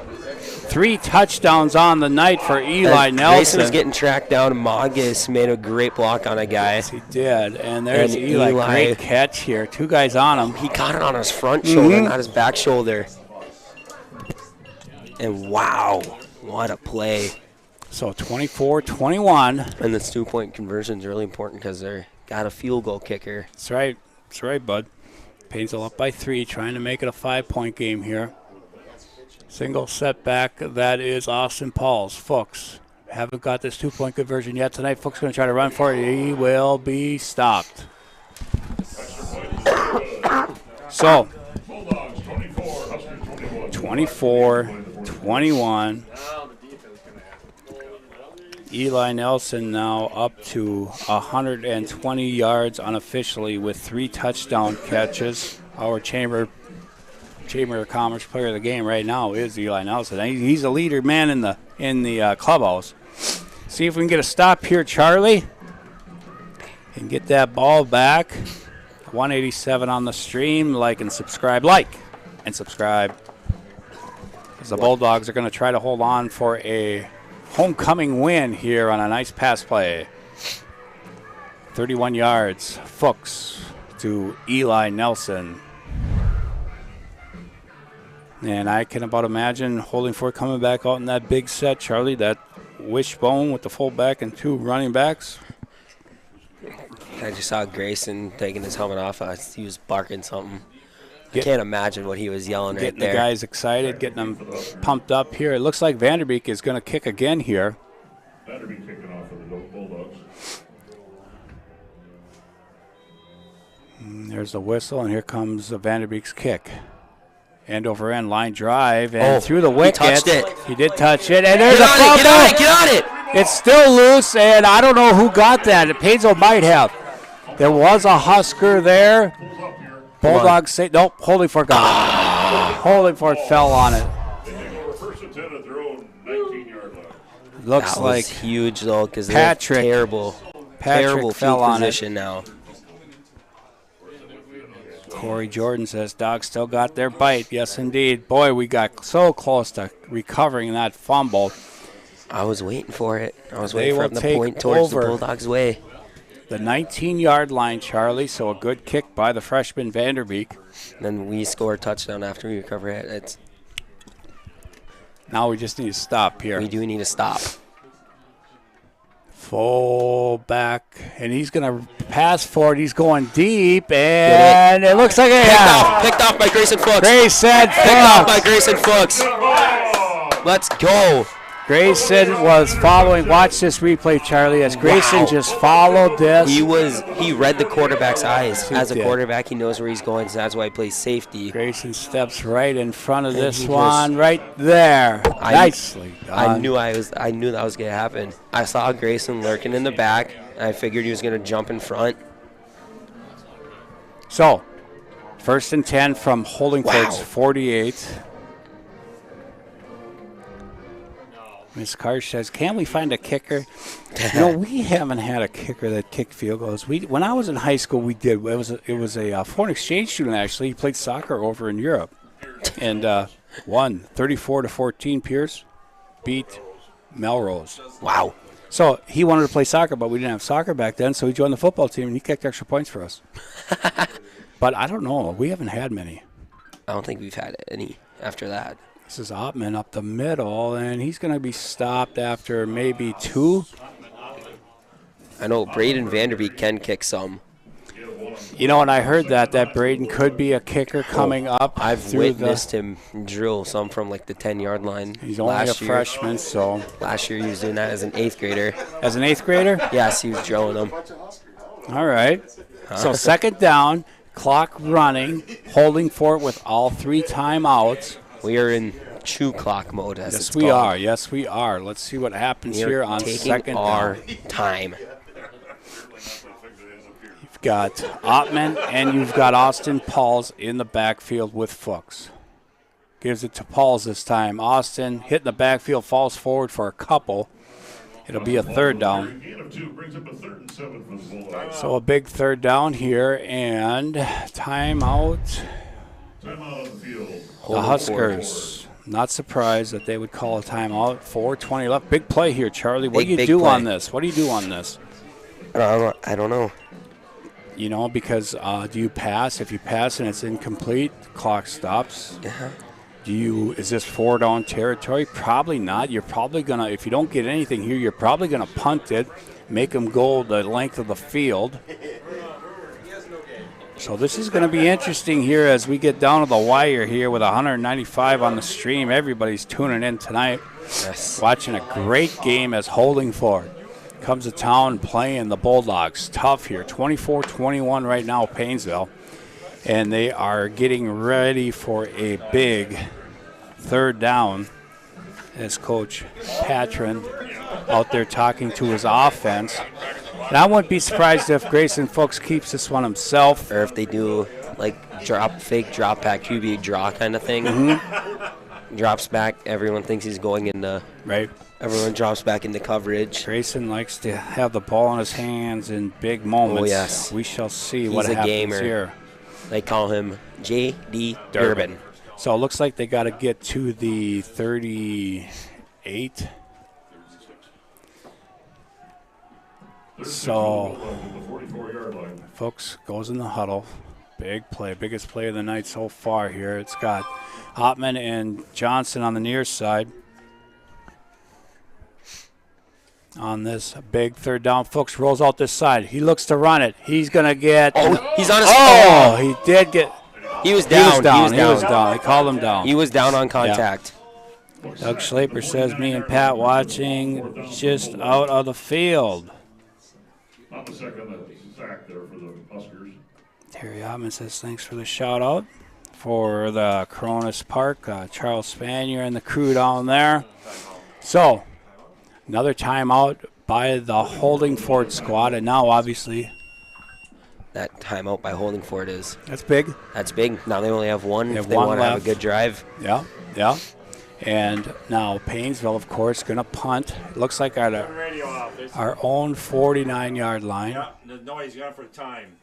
[SPEAKER 1] 3 touchdowns on the night for Eli Nelson.
[SPEAKER 2] Grayson was getting tracked down. Magus made a great block on a guy.
[SPEAKER 1] Yes, he did. And there's Eli. Great catch here. 2 guys on him.
[SPEAKER 2] He caught it on his front shoulder, not his back shoulder. And wow, what a play.
[SPEAKER 1] So 24-21.
[SPEAKER 2] And this 2-point conversion is really important because they got a field goal kicker.
[SPEAKER 1] That's right. That's right, bud. Paynesville up by 3, trying to make it a 5-point game here. Single setback, that is Austin Pauls. Fuchs haven't got this 2-point conversion yet tonight. Fuchs going to try to run for it. He will be stopped. So, 24-21. Eli Nelson now up to 120 yards unofficially with 3 touchdown catches. Our Chamber of Commerce player of the game right now is Eli Nelson. He's a leader man in the clubhouse. See if we can get a stop here, Charlie, and get that ball back. 187 on the stream. Like and subscribe. As the Bulldogs are going to try to hold on for a homecoming win here on a nice pass play. 31 yards. Fuchs to Eli Nelson. And I can about imagine Holdingford coming back out in that big set, Charlie, that wishbone with the fullback and 2 running backs.
[SPEAKER 2] I just saw Grayson taking his helmet off. He was barking something. I can't imagine what he was yelling right there.
[SPEAKER 1] Getting the guys excited, getting them pumped up here. It looks like Vanderbeek is going to kick again here.
[SPEAKER 9] Vanderbeek kicking off for the Bulldogs.
[SPEAKER 1] There's the whistle, and here comes Vanderbeek's kick. End over end line drive, and through the wicket.
[SPEAKER 2] He touched it.
[SPEAKER 1] He did touch it, and there's a fumble.
[SPEAKER 2] Get on it!
[SPEAKER 1] It's still loose, and I don't know who got that. Paynesville might have. There was a Husker there. Bulldogs say, nope, Holdingford got it. Holdingford fell on it.
[SPEAKER 9] First attempt at their own 19-yard line.
[SPEAKER 1] Looks
[SPEAKER 2] that
[SPEAKER 1] like
[SPEAKER 2] was huge, though, because they're terrible
[SPEAKER 1] fell
[SPEAKER 2] field
[SPEAKER 1] on
[SPEAKER 2] position now.
[SPEAKER 1] Corey Jordan says, Dogs still got their bite. Yes, indeed. Boy, we got so close to recovering that fumble.
[SPEAKER 2] I was waiting for it. I was waiting for him to point
[SPEAKER 1] towards
[SPEAKER 2] the Bulldogs' way.
[SPEAKER 1] The 19-yard line, Charlie, so a good kick by the freshman Vanderbeek.
[SPEAKER 2] Then we score a touchdown after we recover it.
[SPEAKER 1] Now we just need to stop here.
[SPEAKER 2] We do need to stop.
[SPEAKER 1] Full back, and he's going to pass for it. He's going deep, and it looks like
[SPEAKER 2] Picked off by Grayson Fuchs.
[SPEAKER 1] Picked
[SPEAKER 2] off by Grayson Fuchs. Let's go.
[SPEAKER 1] Grayson was following. Watch this replay, Charlie, as Grayson just followed this.
[SPEAKER 2] He read the quarterback's eyes. As a quarterback, he knows where he's going, so that's why he plays safety.
[SPEAKER 1] Grayson steps right in front of this one, right there. Nicely done.
[SPEAKER 2] I knew that was going to happen. I saw Grayson lurking in the back. I figured he was going to jump in front.
[SPEAKER 1] So, 1st and 10 from Holdingford's 48. Ms. Karsh says, can we find a kicker? We haven't had a kicker that kicked field goals. When I was in high school, we did. It was a foreign exchange student, actually. He played soccer over in Europe and won 34-14. Pierce beat Melrose.
[SPEAKER 2] Wow.
[SPEAKER 1] So he wanted to play soccer, but we didn't have soccer back then, so he joined the football team, and he kicked extra points for us. But I don't know. We haven't had many.
[SPEAKER 2] I don't think we've had any after that.
[SPEAKER 1] This is Ottman up the middle, and he's going to be stopped after maybe 2.
[SPEAKER 2] I know Braden Vanderbeek can kick some.
[SPEAKER 1] And I heard that Braden could be a kicker coming up.
[SPEAKER 2] I've witnessed him drill some from like the 10-yard line.
[SPEAKER 1] He's only a freshman, so.
[SPEAKER 2] Last year he was doing that as an 8th grader.
[SPEAKER 1] As an 8th grader?
[SPEAKER 2] Yes, he was drilling them.
[SPEAKER 1] All right. So 2nd down, clock running, holding for it with all 3 timeouts.
[SPEAKER 2] We are in chew clock mode, as it's called.
[SPEAKER 1] Yes, we are. Let's see what happens here on 2nd down.
[SPEAKER 2] Our time.
[SPEAKER 1] You've got Ottman and you've got Austin Pauls in the backfield with Fuchs. Gives it to Pauls this time. Austin hitting the backfield, falls forward for a couple. It'll be a 3rd down. So a big 3rd down here, and timeout.
[SPEAKER 9] Timeout on the field.
[SPEAKER 1] The Huskers. Not surprised that they would call a timeout. 4:20 left. Big play here, Charlie. What do you
[SPEAKER 2] Big
[SPEAKER 1] do
[SPEAKER 2] play.
[SPEAKER 1] on this? What do you do on this?
[SPEAKER 2] I don't know.
[SPEAKER 1] You know, because do you pass? If you pass and it's incomplete, the clock stops.
[SPEAKER 2] Uh-huh.
[SPEAKER 1] Is this 4-down territory? Probably not. You're probably going to, if you don't get anything here, you're probably going to punt it, make them go the length of the field. So this is going to be interesting here as we get down to the wire here with 195 on the stream. Everybody's tuning in tonight.
[SPEAKER 2] Yes.
[SPEAKER 1] Watching a great game as Holdingford comes to town playing the Bulldogs. Tough here. 24-21 right now, Paynesville. And they are getting ready for a big third down as Coach Patron out there talking to his offense. And I wouldn't be surprised if Grayson Fuchs keeps this one himself.
[SPEAKER 2] Or if they do like fake drop back QB draw kind of thing.
[SPEAKER 1] Mm-hmm.
[SPEAKER 2] Drops back, everyone thinks he's going into
[SPEAKER 1] right.
[SPEAKER 2] Everyone drops back into coverage.
[SPEAKER 1] Grayson likes to have the ball in his hands in big moments.
[SPEAKER 2] Oh, yes.
[SPEAKER 1] We shall see
[SPEAKER 2] He's
[SPEAKER 1] what
[SPEAKER 2] a
[SPEAKER 1] happens
[SPEAKER 2] gamer.
[SPEAKER 1] here.
[SPEAKER 2] They call him J.D. Durbin.
[SPEAKER 1] So it looks like they got to get to the 38. So folks goes in the huddle. Big play, biggest play of the night so far here. It's got Hopman and Johnson on the near side. On this big third down, Fuchs rolls out this side. He looks to run it. He's going to get.
[SPEAKER 2] Oh, he's on his.
[SPEAKER 1] Oh, he did get.
[SPEAKER 2] He was down.
[SPEAKER 1] He was down. They called him down.
[SPEAKER 2] He was down on contact.
[SPEAKER 1] Yeah. Doug Schlaper says, me and Pat watching just out of the field.
[SPEAKER 9] Not the second sack there for the Huskers.
[SPEAKER 1] Terry Hopman says, thanks for the shout out for the Coronas Park. Charles Spanier and the crew down there. So, another timeout by the Holdingford squad. And now, obviously,
[SPEAKER 2] that timeout by Holdingford is.
[SPEAKER 1] That's big.
[SPEAKER 2] That's big. Now they only have one if they
[SPEAKER 1] one
[SPEAKER 2] want to have a
[SPEAKER 1] left.
[SPEAKER 2] good drive.
[SPEAKER 1] Yeah, yeah. And now Paynesville, of course, going to punt. It looks like our own 49-yard line.
[SPEAKER 12] Yeah, the noise gone for time.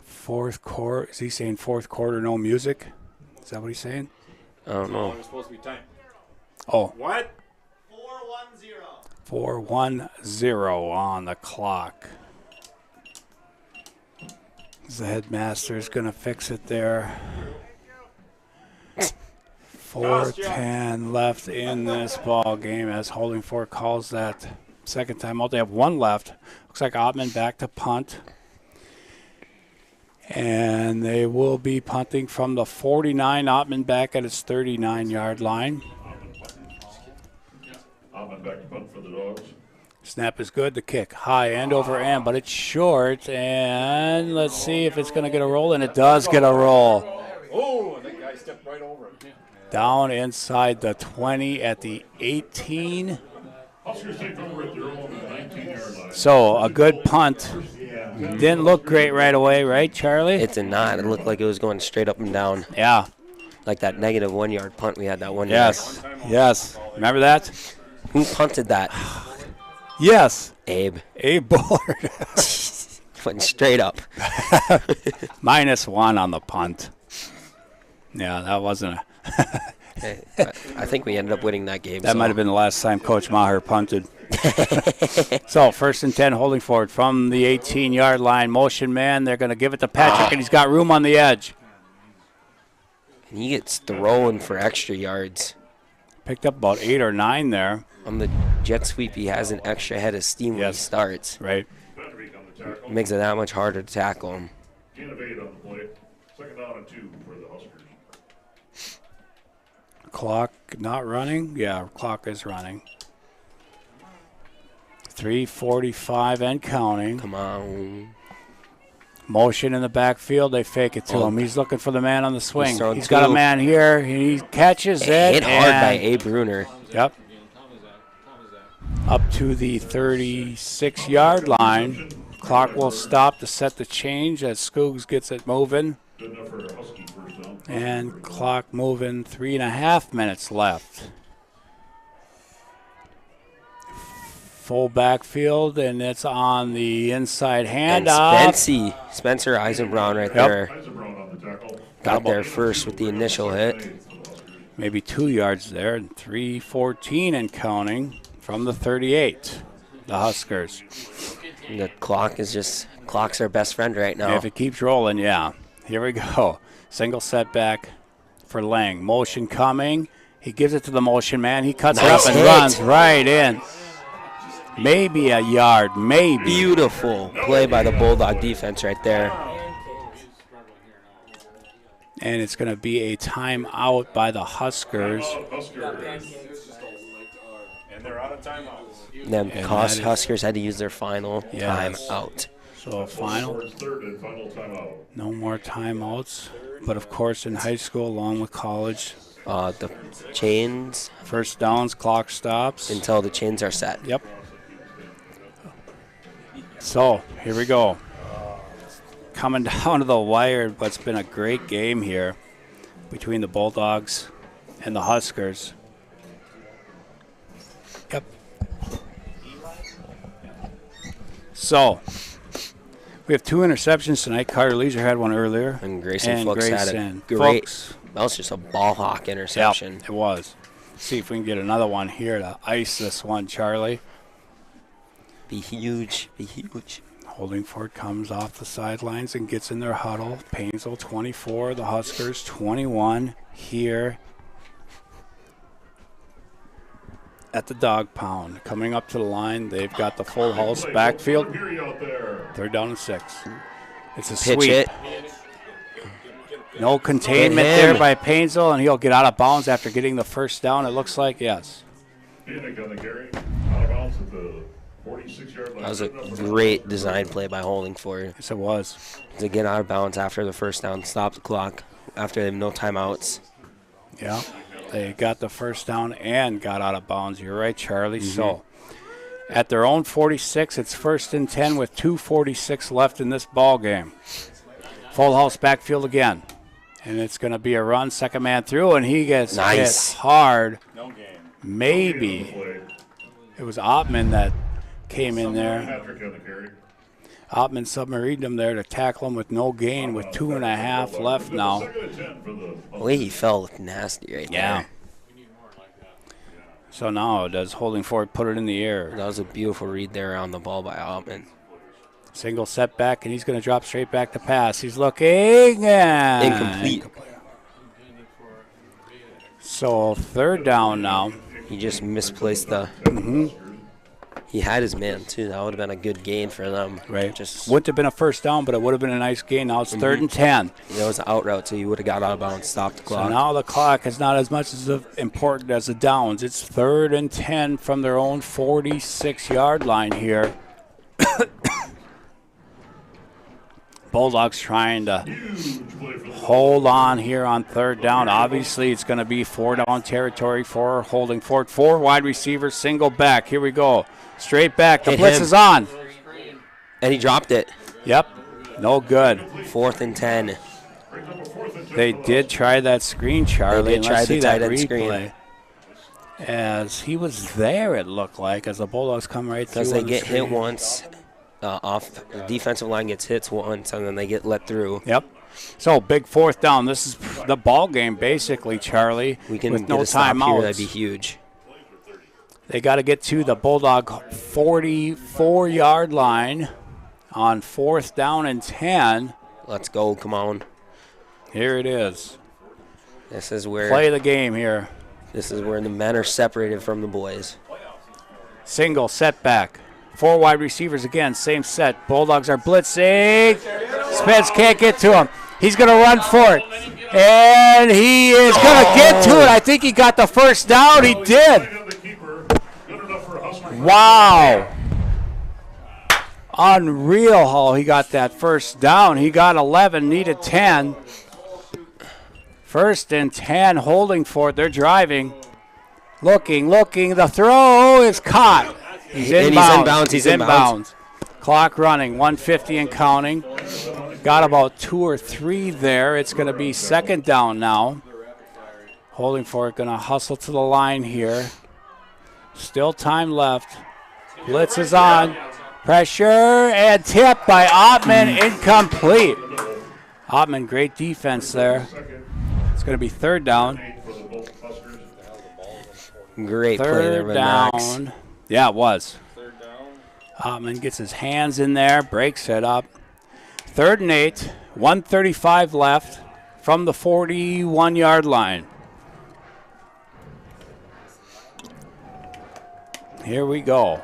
[SPEAKER 1] Fourth quarter. Is he saying fourth quarter, no music? Is that what he's saying?
[SPEAKER 2] I don't know.
[SPEAKER 12] It was supposed to be time.
[SPEAKER 1] Oh.
[SPEAKER 12] What?
[SPEAKER 1] 4-1-0 on the clock. The headmaster's going to fix it there. 4:10 left in this ball game as Holdingford calls that second time out. They have one left. Looks like Ottman back to punt. And they will be punting from the 49. Ottman back at his 39-yard line.
[SPEAKER 9] Ottman back to punt for the Dogs.
[SPEAKER 1] Snap is good. The kick high end over end, but it's short. And let's see if it's going to get a roll. And it does get a roll.
[SPEAKER 12] Oh, that guy stepped right over it.
[SPEAKER 1] Down inside the 20 at the 18.
[SPEAKER 9] Huskers take over at their own 19-yard line.
[SPEAKER 1] So a good punt. Didn't look great right away, right, Charlie?
[SPEAKER 2] It did not. It looked like it was going straight up and down.
[SPEAKER 1] Yeah.
[SPEAKER 2] Like that negative 1 yard punt we had that one
[SPEAKER 1] Yes. Yes. Remember that?
[SPEAKER 2] Who punted that?
[SPEAKER 1] Yes.
[SPEAKER 2] Abe.
[SPEAKER 1] Abe Bullard.
[SPEAKER 2] Went straight up.
[SPEAKER 1] -1 on the punt. Yeah, that wasn't a.
[SPEAKER 2] I think we ended up winning that game.
[SPEAKER 1] That might have been the last time Coach Maher punted. So, 1st and 10, Holdingford from the 18-yard line. Motion man. They're going to give it to Patrick, and he's got room on the edge.
[SPEAKER 2] And he gets thrown for extra yards.
[SPEAKER 1] Picked up about 8 or 9 there.
[SPEAKER 2] On the jet sweep, he has an extra head of steam when he starts.
[SPEAKER 1] Right.
[SPEAKER 2] It makes it that much harder to tackle him.
[SPEAKER 9] Gain of 8 on the play. 2nd down and 2 for the Huskers.
[SPEAKER 1] Clock not running? Yeah, clock is running. 3:45 and counting.
[SPEAKER 2] Come on.
[SPEAKER 1] Motion in the backfield. They fake it to him. He's looking for the man on the swing. He's
[SPEAKER 2] two.
[SPEAKER 1] got a man here. He catches it.
[SPEAKER 2] Hit hard by Abe Bruner.
[SPEAKER 1] Yep. Up to the 36-yard line. Clock will stop to set the change as Skoogs gets it moving.
[SPEAKER 9] Good enough for a Husky first down.
[SPEAKER 1] And clock moving, 3.5 minutes left. Full backfield, and it's on the inside handoff.
[SPEAKER 2] And Spencer Eisenbrown right there.
[SPEAKER 9] Eisenbrown on the tackle.
[SPEAKER 2] Got there first with the initial hit.
[SPEAKER 1] Maybe 2 yards there, and 3:14 and counting from the 38. The Huskers.
[SPEAKER 2] And the clock's our best friend right now.
[SPEAKER 1] If it keeps rolling, yeah. Here we go. Single setback for Lang. Motion coming. He gives it to the motion man. He cuts it up and runs right in. Maybe a yard, maybe.
[SPEAKER 2] Beautiful play by the Bulldog defense right there.
[SPEAKER 1] And it's going to be a timeout by the Huskers.
[SPEAKER 12] And they're out of timeouts.
[SPEAKER 2] Then Huskers had to use their final timeout.
[SPEAKER 1] So final. No more timeouts. But of course, in high school, along with college,
[SPEAKER 2] the chains.
[SPEAKER 1] First downs, clock stops.
[SPEAKER 2] Until the chains are set.
[SPEAKER 1] Yep. So, here we go. Coming down to the wire, but it's been a great game here between the Bulldogs and the Huskers. Yep. So, we have 2 interceptions tonight. Carter Leisure had one earlier.
[SPEAKER 2] And Grayson Fuchs had a great. That was just a ball hawk interception.
[SPEAKER 1] Yep, it was. Let's see if we can get another one here to ice this one, Charlie.
[SPEAKER 2] Be huge. Be huge.
[SPEAKER 1] Holdingford comes off the sidelines and gets in their huddle. Paynesville 24, the Huskers 21 here at the dog pound. Coming up to the line, they've got the full house backfield. 3rd down and 6. It's a sweep.
[SPEAKER 2] It.
[SPEAKER 1] No containment there by Paynesville, and he'll get out of bounds after getting the first down, it looks like, yes.
[SPEAKER 2] That was a great design play by Holdingford.
[SPEAKER 1] Yes, it was.
[SPEAKER 2] To get out of bounds after the first down, stop the clock after they have no timeouts.
[SPEAKER 1] Yeah, they got the first down and got out of bounds. You're right, Charlie. Mm-hmm. So at their own 46, it's 1st and 10 with 2:46 left in this ball game. Full house backfield again. And it's going to be a run, second man through, and he gets hit hard.
[SPEAKER 12] No game.
[SPEAKER 1] Maybe it was Ottman that came in there. Ottman submarined him there to tackle him with no gain with 2.5 left now.
[SPEAKER 2] The way he fell looked nasty right there.
[SPEAKER 1] So now does Holdingford put it in the air?
[SPEAKER 2] That was a beautiful read there on the ball by Ottman.
[SPEAKER 1] Single setback, and he's going to drop straight back to pass. He's looking and
[SPEAKER 2] incomplete.
[SPEAKER 1] So 3rd down now.
[SPEAKER 2] He just misplaced the. He had his man too. That would have been a good gain for them.
[SPEAKER 1] Right. Just wouldn't have been a first down, but it would have been a nice gain. Now it's 3rd and 10.
[SPEAKER 2] Yeah, it was an out route, so you would have got out of bounds, stopped the clock.
[SPEAKER 1] So now the clock is not as much as important as the downs. It's 3rd and 10 from their own 46-yard line here. Bulldogs trying to hold on here on 3rd down. Obviously, it's going to be 4-down territory for Holdingford. 4 wide receivers, single back. Here we go. Straight back. The blitz is on.
[SPEAKER 2] And he dropped it.
[SPEAKER 1] Yep. No good.
[SPEAKER 2] 4th and 10.
[SPEAKER 1] They did try that screen, Charlie.
[SPEAKER 2] They did try the tight end screen.
[SPEAKER 1] As he was there, it looked like, as the Bulldogs come right through.
[SPEAKER 2] Because they get hit once. Off the defensive line gets hits once, and then they get let through.
[SPEAKER 1] Yep. So big 4th down. This is the ball game, basically, Charlie.
[SPEAKER 2] We can
[SPEAKER 1] with
[SPEAKER 2] get
[SPEAKER 1] no
[SPEAKER 2] a stop
[SPEAKER 1] timeouts.
[SPEAKER 2] here. That'd be huge.
[SPEAKER 1] They got to get to the Bulldog 44-yard line on 4th down and 10.
[SPEAKER 2] Let's go. Come on.
[SPEAKER 1] Here it is.
[SPEAKER 2] This is where
[SPEAKER 1] play the game here.
[SPEAKER 2] This is where the men are separated from the boys.
[SPEAKER 1] Single setback. 4 wide receivers again, same set. Bulldogs are blitzing. Spence can't get to him. He's going to run for it. And he is going to get to it. I think he got the first down. He did. Wow. Unreal how he got that first down. He got 11, needed 10. 1st and 10, Holdingford. They're driving. Looking. The throw is caught. He's inbounds.
[SPEAKER 2] He's inbounds.
[SPEAKER 1] Clock running, 150 and counting. Got about 2 or 3 there. It's going to be 2nd down now. Holdingford going to hustle to the line here. Still time left. Blitz is on. Pressure and tip by Ottman, incomplete. Ottman, great defense there. It's going to be third down.
[SPEAKER 2] Great play there by Max.
[SPEAKER 1] Third down. Yeah, it was. Ottman gets his hands in there, breaks it up. 3rd and 8, 1:35 left from the 41-yard line. Here we go.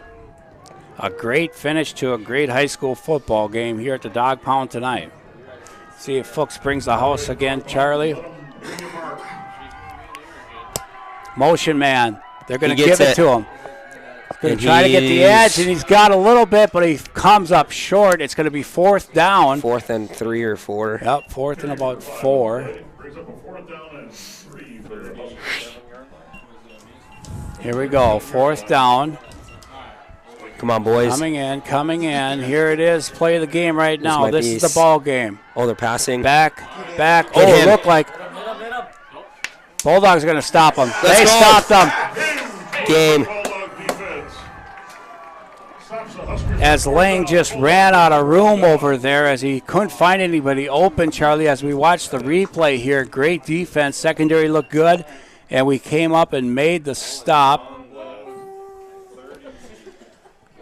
[SPEAKER 1] A great finish to a great high school football game here at the Dog Pound tonight. See if Fuchs brings the house again, Charlie. Motion man. They're going to give it to him. He's going to try to get the edge, and he's got a little bit, but he comes up short. It's going to be 4th down.
[SPEAKER 2] 4th and 3 or 4.
[SPEAKER 1] Yep, 4th and about 4. Here we go, 4th down.
[SPEAKER 2] Come on, boys.
[SPEAKER 1] Coming in. Here it is. Play the game right now. This is the ball game.
[SPEAKER 2] Oh, they're passing.
[SPEAKER 1] Back. Oh, it looked like Bulldogs are going to stop them. They stopped them.
[SPEAKER 2] Game.
[SPEAKER 1] As Lang just ran out of room over there as he couldn't find anybody open, Charlie, as we watch the replay here. Great defense. Secondary looked good, and we came up and made the stop.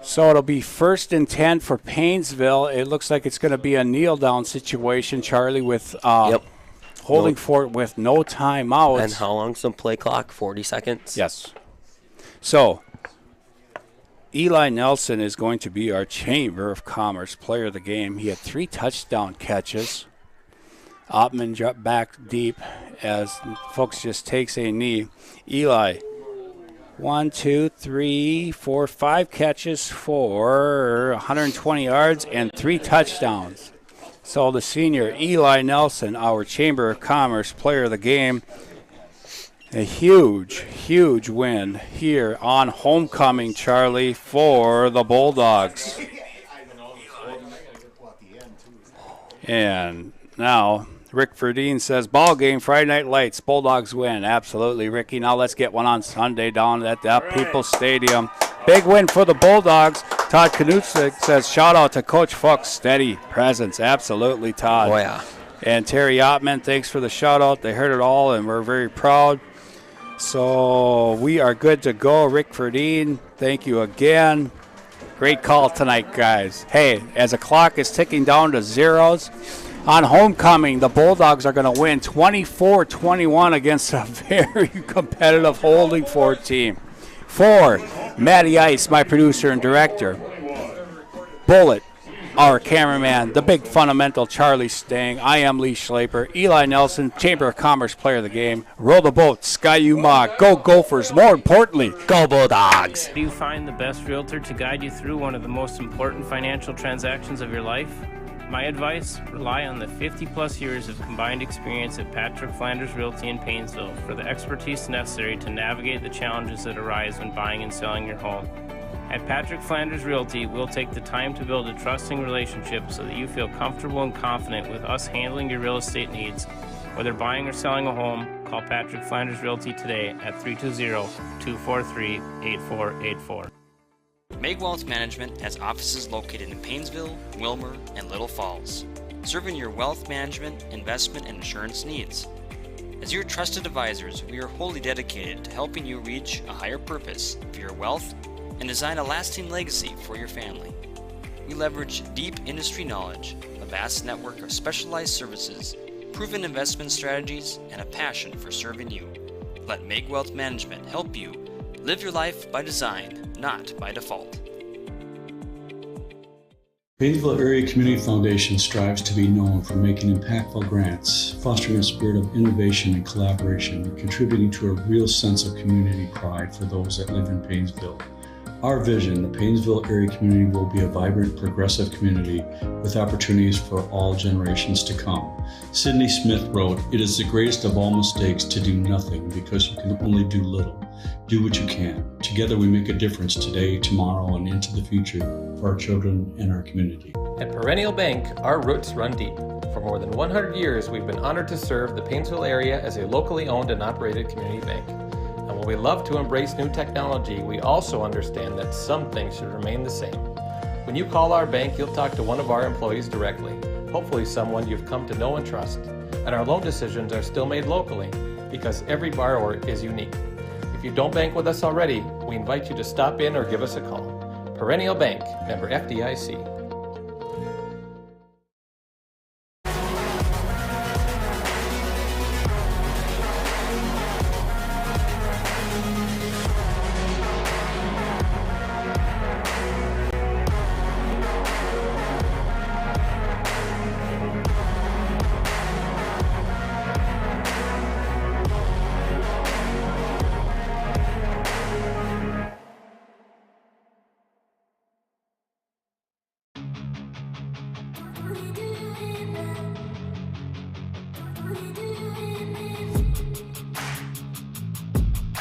[SPEAKER 1] So it'll be 1st and 10 for Paynesville. It looks like it's going to be a kneel-down situation, Charlie, with Holdingford with no timeouts.
[SPEAKER 2] And how long's the play clock? 40 seconds?
[SPEAKER 1] Yes. So Eli Nelson is going to be our Chamber of Commerce player of the game. He had 3 touchdown catches. Ottman dropped back deep as Fuchs just takes a knee. Eli, 1, 2, 3, 4, 5 catches for 120 yards and 3 touchdowns. So the senior Eli Nelson, our Chamber of Commerce player of the game. A huge win here on homecoming, Charlie, for the Bulldogs. And now Rick Verdeen says, ball game, Friday Night Lights, Bulldogs win. Absolutely, Ricky. Now let's get one on Sunday down at that People's Stadium. Big win for the Bulldogs. Todd Knutzik says, shout out to Coach Fuchs, steady presence. Absolutely, Todd.
[SPEAKER 2] Oh, yeah.
[SPEAKER 1] And Terry Ottman, thanks for the shout out. They heard it all, and we're very proud. So we are good to go. Rick Verdeen, thank you again. Great call tonight, guys. Hey, as the clock is ticking down to zeros, on homecoming, the Bulldogs are going to win 24-21 against a very competitive Holdingford team. For Matty Ice, my producer and director, Bullet, our cameraman, the big fundamental Charlie Stang, I am Lee Schlaper, Eli Nelson, Chamber of Commerce player of the game, row the boat, Sky U-Ma, go Gophers, more importantly, go Bulldogs.
[SPEAKER 5] Do you find the best realtor to guide you through one of the most important financial transactions of your life? My advice, rely on the 50-plus years of combined experience at Patrick Flanders Realty in Paynesville for the expertise necessary to navigate the challenges that arise when buying and selling your home. At Patrick Flanders Realty, we'll take the time to build a trusting relationship so that you feel comfortable and confident with us handling your real estate needs. Whether buying or selling a home, call Patrick Flanders Realty today at 320-243-8484.
[SPEAKER 3] Meg Wealth Management has offices located in Paynesville, Wilmer, and Little Falls, serving your wealth management, investment, and insurance needs. As your trusted advisors, we are wholly dedicated to helping you reach a higher purpose for your wealth and design a lasting legacy for your family. We leverage deep industry knowledge, a vast network of specialized services, proven investment strategies, and a passion for serving you. Let Meg Wealth Management help you live your life by design, not by default.
[SPEAKER 6] Paynesville Area Community Foundation strives to be known for making impactful grants, fostering a spirit of innovation and collaboration, and contributing to a real sense of community pride for those that live in Paynesville. Our vision, the Paynesville area community will be a vibrant, progressive community with opportunities for all generations to come. Sidney Smith wrote, "It is the greatest of all mistakes to do nothing because you can only do little. Do what you can. Together we make a difference today, tomorrow, and into the future for our children and our community."
[SPEAKER 7] At Perennial Bank, our roots run deep. For more than 100 years, we've been honored to serve the Paynesville area as a locally owned and operated community bank. And while we love to embrace new technology, we also understand that some things should remain the same. When you call our bank, you'll talk to one of our employees directly. hopefully someone you've come to know and trust. And our loan decisions are still made locally because every borrower is unique. If you don't bank with us already, we invite you to stop in or give us a call. Perennial Bank, member FDIC.